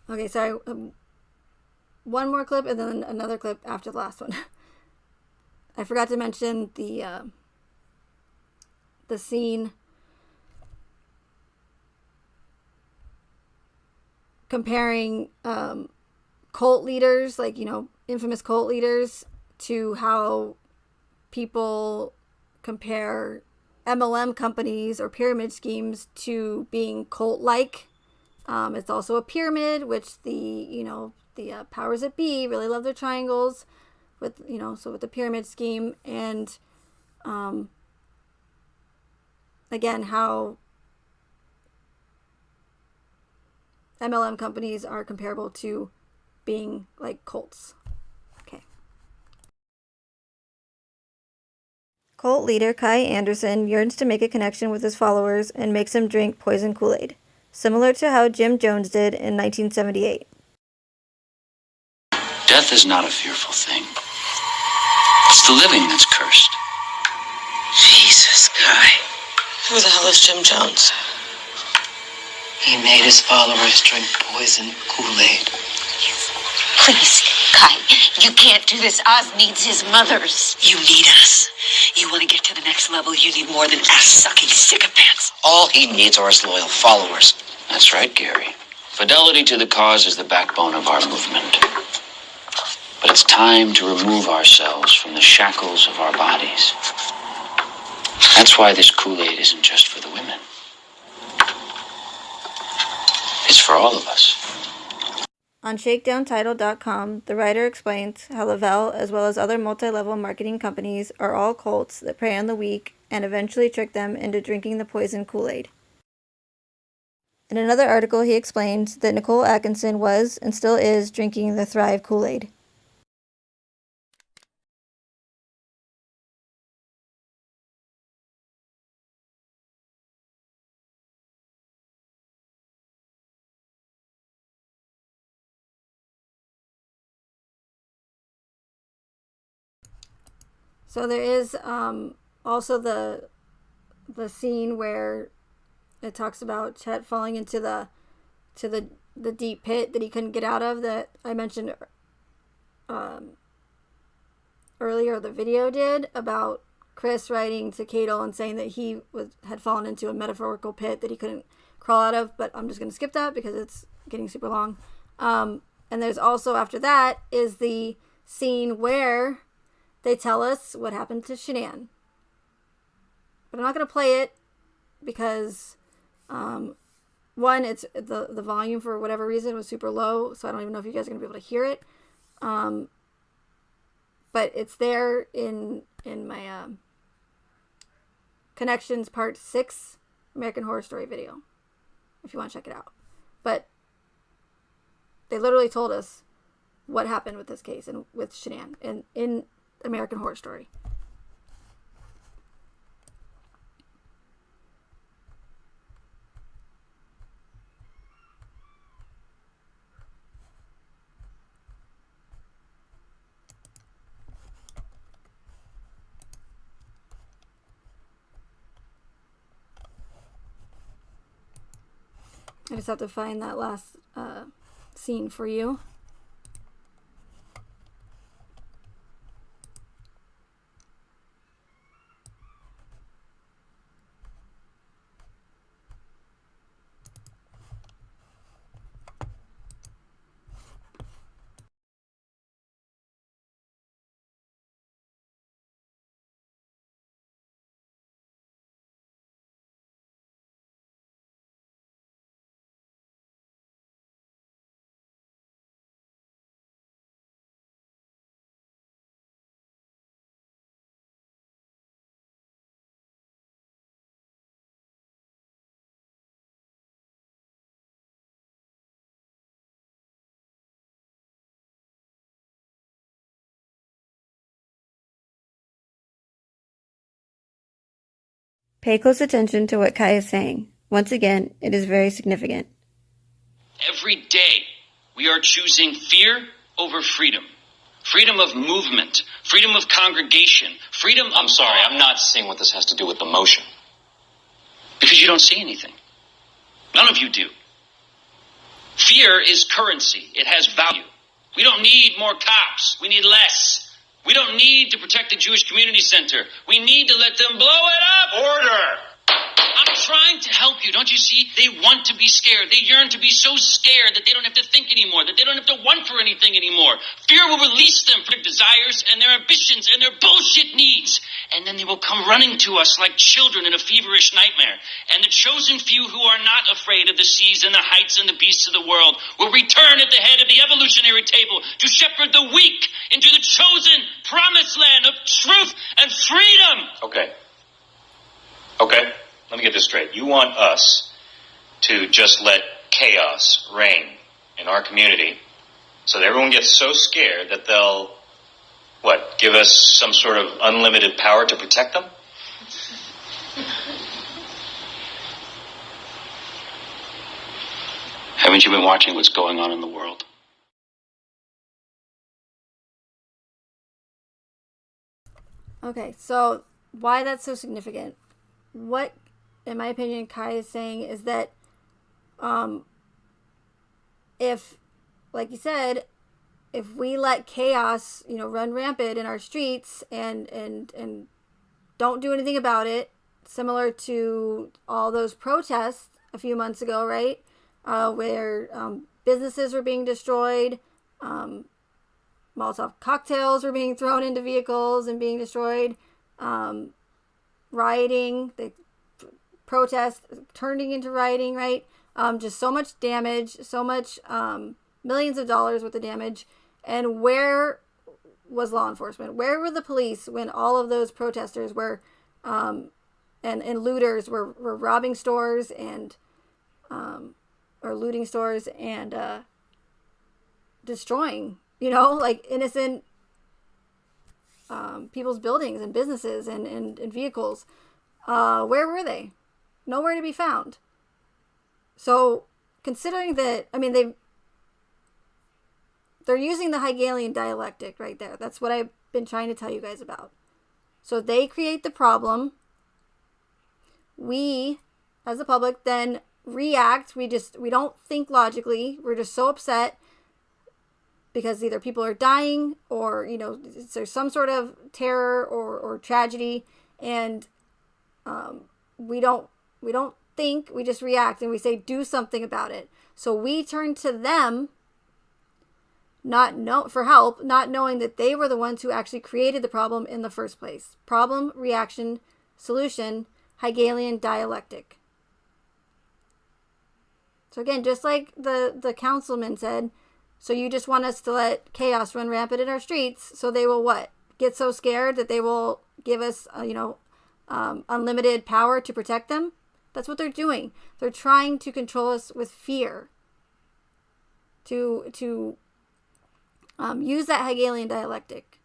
Okay, sorry. One more clip and then another clip after the last one. I forgot to mention the scene comparing cult leaders, like, infamous cult leaders, to how people compare MLM companies or pyramid schemes to being cult-like. It's also a pyramid, which the powers that be really love their triangles with, so with the pyramid scheme. And again, how MLM companies are comparable to being like cults. Okay. Cult leader Kai Anderson yearns to make a connection with his followers and makes them drink poison Kool-Aid, similar to how Jim Jones did in 1978. Death is not a fearful thing. It's the living that's cursed. Jesus, Kai. Who the hell is Jim Jones? He made his followers drink poison Kool-Aid. Please, Kai, you can't do this. Oz needs his mothers. You need us. You want to get to the next level, you need more than ass-sucking sycophants. All he needs are his loyal followers. That's right, Gary. Fidelity to the cause is the backbone of our movement. But it's time to remove ourselves from the shackles of our bodies. That's why this Kool-Aid isn't just for the women. It's for all of us. On ShakedownTitle.com, the writer explains how Lavelle, as well as other multi-level marketing companies, are all cults that prey on the weak and eventually trick them into drinking the poison Kool-Aid. In another article, he explains that Nicole Atkinson was, and still is, drinking the Thrive Kool-Aid. So there is also the scene where it talks about Chet falling into the deep pit that he couldn't get out of, that I mentioned earlier. The video did, about Chris writing to Cadle and saying that he had fallen into a metaphorical pit that he couldn't crawl out of. But I'm just going to skip that because it's getting super long. And there's also, after that, is the scene where they tell us what happened to Shanann. But I'm not going to play it because, one, it's the volume for whatever reason was super low, so I don't even know if you guys are going to be able to hear it. But it's there in my Connections Part 6 American Horror Story video, if you want to check it out. But they literally told us what happened with this case and with Shanann in American Horror Story. I just have to find that last scene for you. Pay close attention to what Kai is saying. Once again, it is very significant. Every day, we are choosing fear over freedom. Freedom of movement, freedom of congregation, freedom of... I'm sorry, I'm not seeing what this has to do with the motion. Because you don't see anything. None of you do. Fear is currency. It has value. We don't need more cops. We need less. We don't need to protect the Jewish Community Center. We need to let them blow it up. Order! I'm trying to help you. Don't you see? They want to be scared. They yearn to be so scared that they don't have to think anymore, that they don't have to want for anything anymore. Fear will release them from their desires and their ambitions and their bullshit needs. And then they will come running to us like children in a feverish nightmare. And the chosen few who are not afraid of the seas and the heights and the beasts of the world will return at the head of the evolutionary table to shepherd the weak into the chosen promised land of truth and freedom. Okay. Let me get this straight. You want us to just let chaos reign in our community so that everyone gets so scared that they'll, give us some sort of unlimited power to protect them? Haven't you been watching what's going on in the world? Okay, so why that's so significant? What, in my opinion, Kai is saying is that if, like you said, if we let chaos, run rampant in our streets and don't do anything about it, similar to all those protests a few months ago, right? Where businesses were being destroyed, Molotov cocktails were being thrown into vehicles and being destroyed, rioting, protests turning into rioting, right? Just so much damage, so much millions of dollars worth of damage. And where was law enforcement? Where were the police when all of those protesters were and looters were robbing stores and or looting stores and destroying, innocent people's buildings and businesses and vehicles? Where were they? Nowhere to be found. So, considering that, they're using the Hegelian dialectic right there. That's what I've been trying to tell you guys about. So they create the problem. We, as a public, then react. We don't think logically. We're just so upset because either people are dying or, there's some sort of terror or tragedy, and we don't think, we just react and we say, do something about it. So we turn to them for help, not knowing that they were the ones who actually created the problem in the first place. Problem, reaction, solution, Hegelian dialectic. So again, just like the councilman said, so you just want us to let chaos run rampant in our streets, so they will what? Get so scared that they will give us, unlimited power to protect them? That's what they're doing. They're trying to control us with fear. To use that Hegelian dialectic.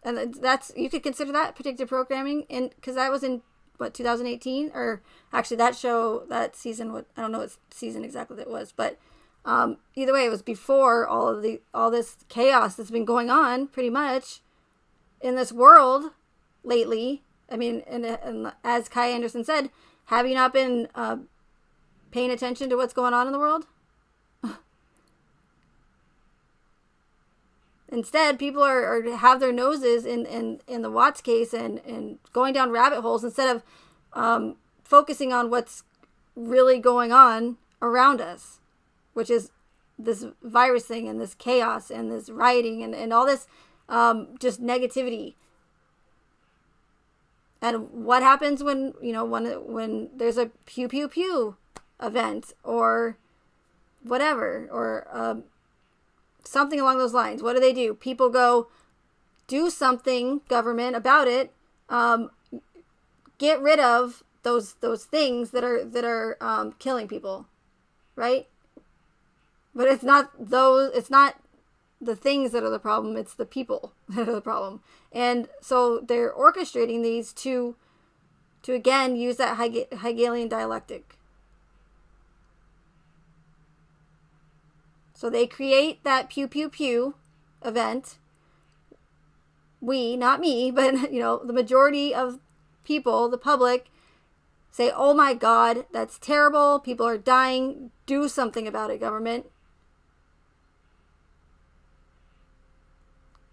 And you could consider that predictive programming, because that was in 2018, or actually that season, I don't know what season exactly it was, but either way, it was before all this chaos that's been going on pretty much in this world lately. And as Kai Anderson said, have you not been paying attention to what's going on in the world? Instead, people are have their noses in the Watts case and going down rabbit holes instead of focusing on what's really going on around us, which is this virus thing and this chaos and this rioting and all this just negativity. And what happens when there's a pew pew pew event or whatever, or something along those lines? What do? People go, do something, government, about it. Get rid of those things that are killing people, right? But it's not the things that are the problem. It's the people that are the problem. And so they're orchestrating these to again use that Hegelian dialectic. So they create that pew pew pew event. We, not me, but the majority of people, the public, say, "Oh my God, that's terrible. People are dying. Do something about it, government."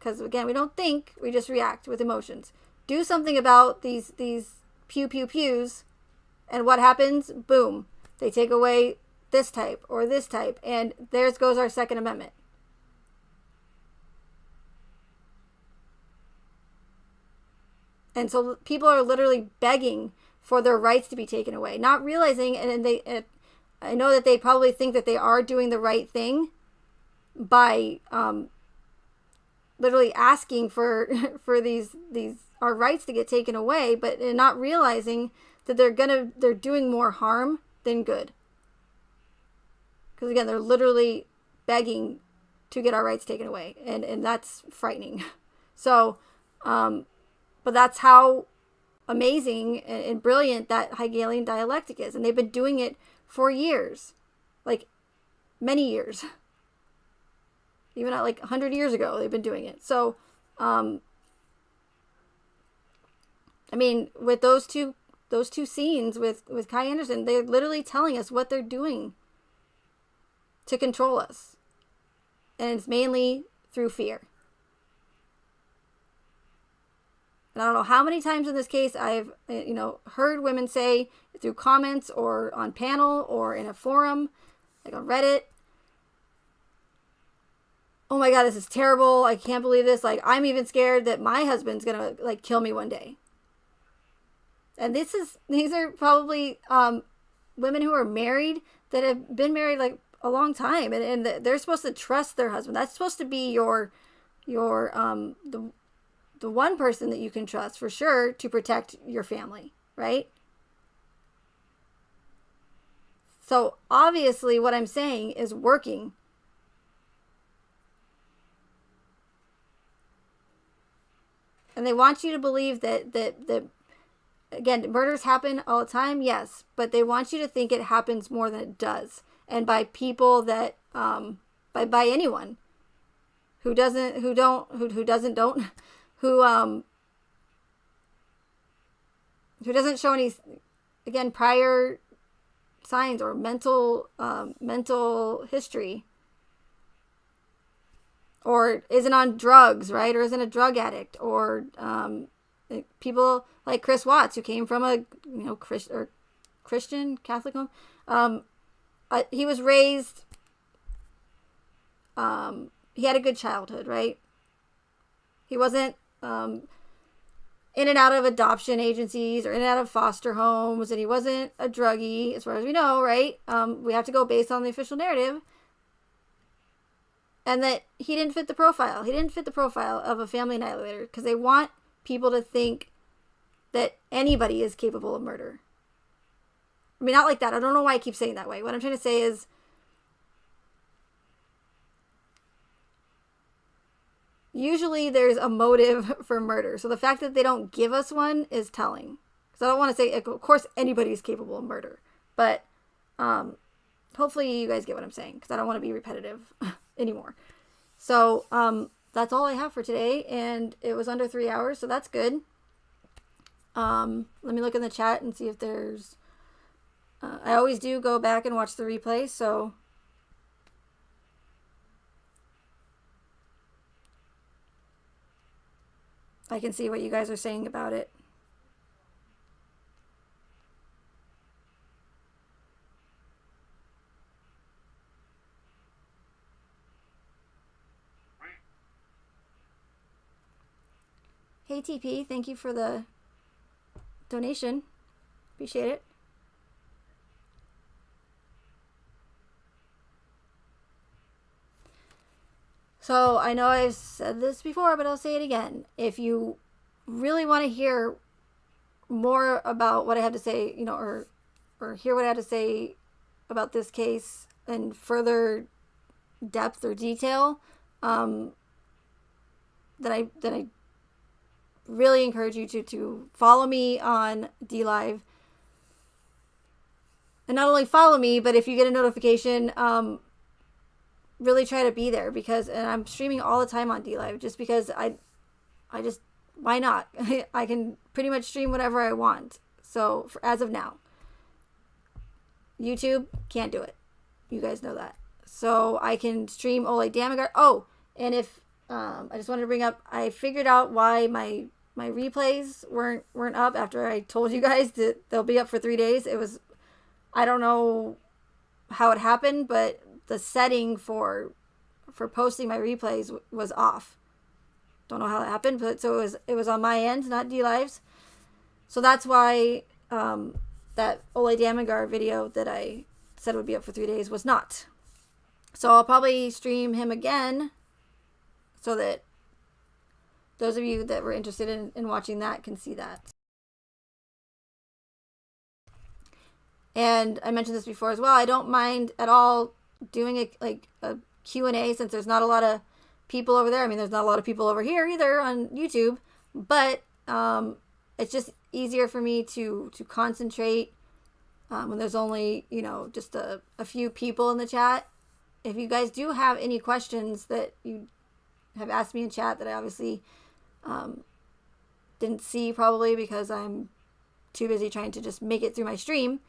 because again, we don't think, we just react with emotions. Do something about these pew pew pews, and what happens? Boom, they take away this type or this type, and there goes our Second Amendment. And so people are literally begging for their rights to be taken away, not realizing, I know that they probably think that they are doing the right thing by literally asking for these our rights to get taken away, but not realizing that they're doing more harm than good. Because again, they're literally begging to get our rights taken away, and that's frightening. So, but that's how amazing and brilliant that Hegelian dialectic is, and they've been doing it for years, like many years. Even at like 100 years ago, they've been doing it. So, I mean, with those two scenes with Kai Anderson, they're literally telling us what they're doing to control us. And it's mainly through fear. And I don't know how many times in this case I've, heard women say through comments or on panel or in a forum, like on Reddit, oh my God, this is terrible. I can't believe this. Like, I'm even scared that my husband's going to like kill me one day. And these are probably women who are married that have been married like a long time, and they're supposed to trust their husband. That's supposed to be your the one person that you can trust for sure to protect your family, right? So obviously what I'm saying is working. And they want you to believe that again, murders happen all the time, yes, but they want you to think it happens more than it does, and by people that by anyone who doesn't show any, again, prior signs or mental history, or isn't on drugs, right? Or isn't a drug addict, or people like Chris Watts, who came from a Christian Catholic home. He was raised. He had a good childhood, right? He wasn't in and out of adoption agencies or in and out of foster homes, and he wasn't a druggie, as far as we know, right? We have to go based on the official narrative. And that he didn't fit the profile. He didn't fit the profile of a family annihilator, because they want people to think that anybody is capable of murder. I mean, not like that. I don't know why I keep saying that way. What I'm trying to say is, usually there's a motive for murder. So the fact that they don't give us one is telling. Because I don't want to say, of course, anybody is capable of murder. But hopefully you guys get what I'm saying, because I don't want to be repetitive anymore. So that's all I have for today. And it was under 3 hours, so that's good. Let me look in the chat and see if there's... I always do go back and watch the replay, so... I can see what you guys are saying about it. Hey TP, thank you for the donation. Appreciate it. So I know I've said this before, but I'll say it again. If you really want to hear more about what I have to say, or hear what I have to say about this case in further depth or detail, then I really encourage you to follow me on DLive. And not only follow me, but if you get a notification, really try to be there, and I'm streaming all the time on DLive, just because I just, why not? I can pretty much stream whatever I want. So as of now, YouTube can't do it. You guys know that. So I can stream Ole Damagard. Oh, and if I just wanted to bring up, I figured out why my replays weren't up after I told you guys that they'll be up for 3 days. It was, I don't know how it happened, but the setting for posting my replays was off. Don't know how it happened, but so it was on my end, not DLive's. So that's why that Ole Damagar video that I said would be up for 3 days was not. So I'll probably stream him again so that those of you that were interested in watching that can see that. And I mentioned this before as well. I don't mind at all doing a Q&A since there's not a lot of people over there. I mean, there's not a lot of people over here either on YouTube, but it's just easier for me to concentrate when there's only, just a few people in the chat. If you guys do have any questions that you have asked me in chat that I obviously didn't see probably because I'm too busy trying to just make it through my stream,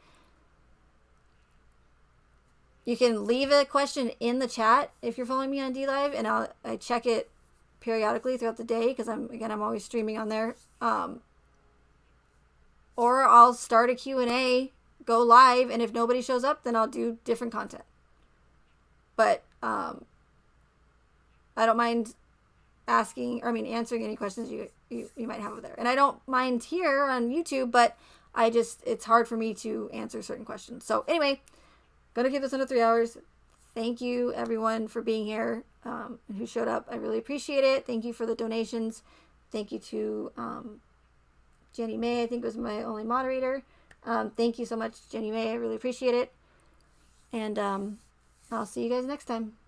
you can leave a question in the chat if you're following me on DLive, and I check it periodically throughout the day because I'm always streaming on there. Or I'll start a Q&A, go live, and if nobody shows up, then I'll do different content. But I don't mind answering any questions you might have over there. And I don't mind here on YouTube, but it's hard for me to answer certain questions. So anyway, gonna keep this under 3 hours. Thank you everyone for being here and who showed up. I really appreciate it. Thank you for the donations. Thank you to Jenny May, I think was my only moderator. Thank you so much, Jenny May. I really appreciate it. And I'll see you guys next time.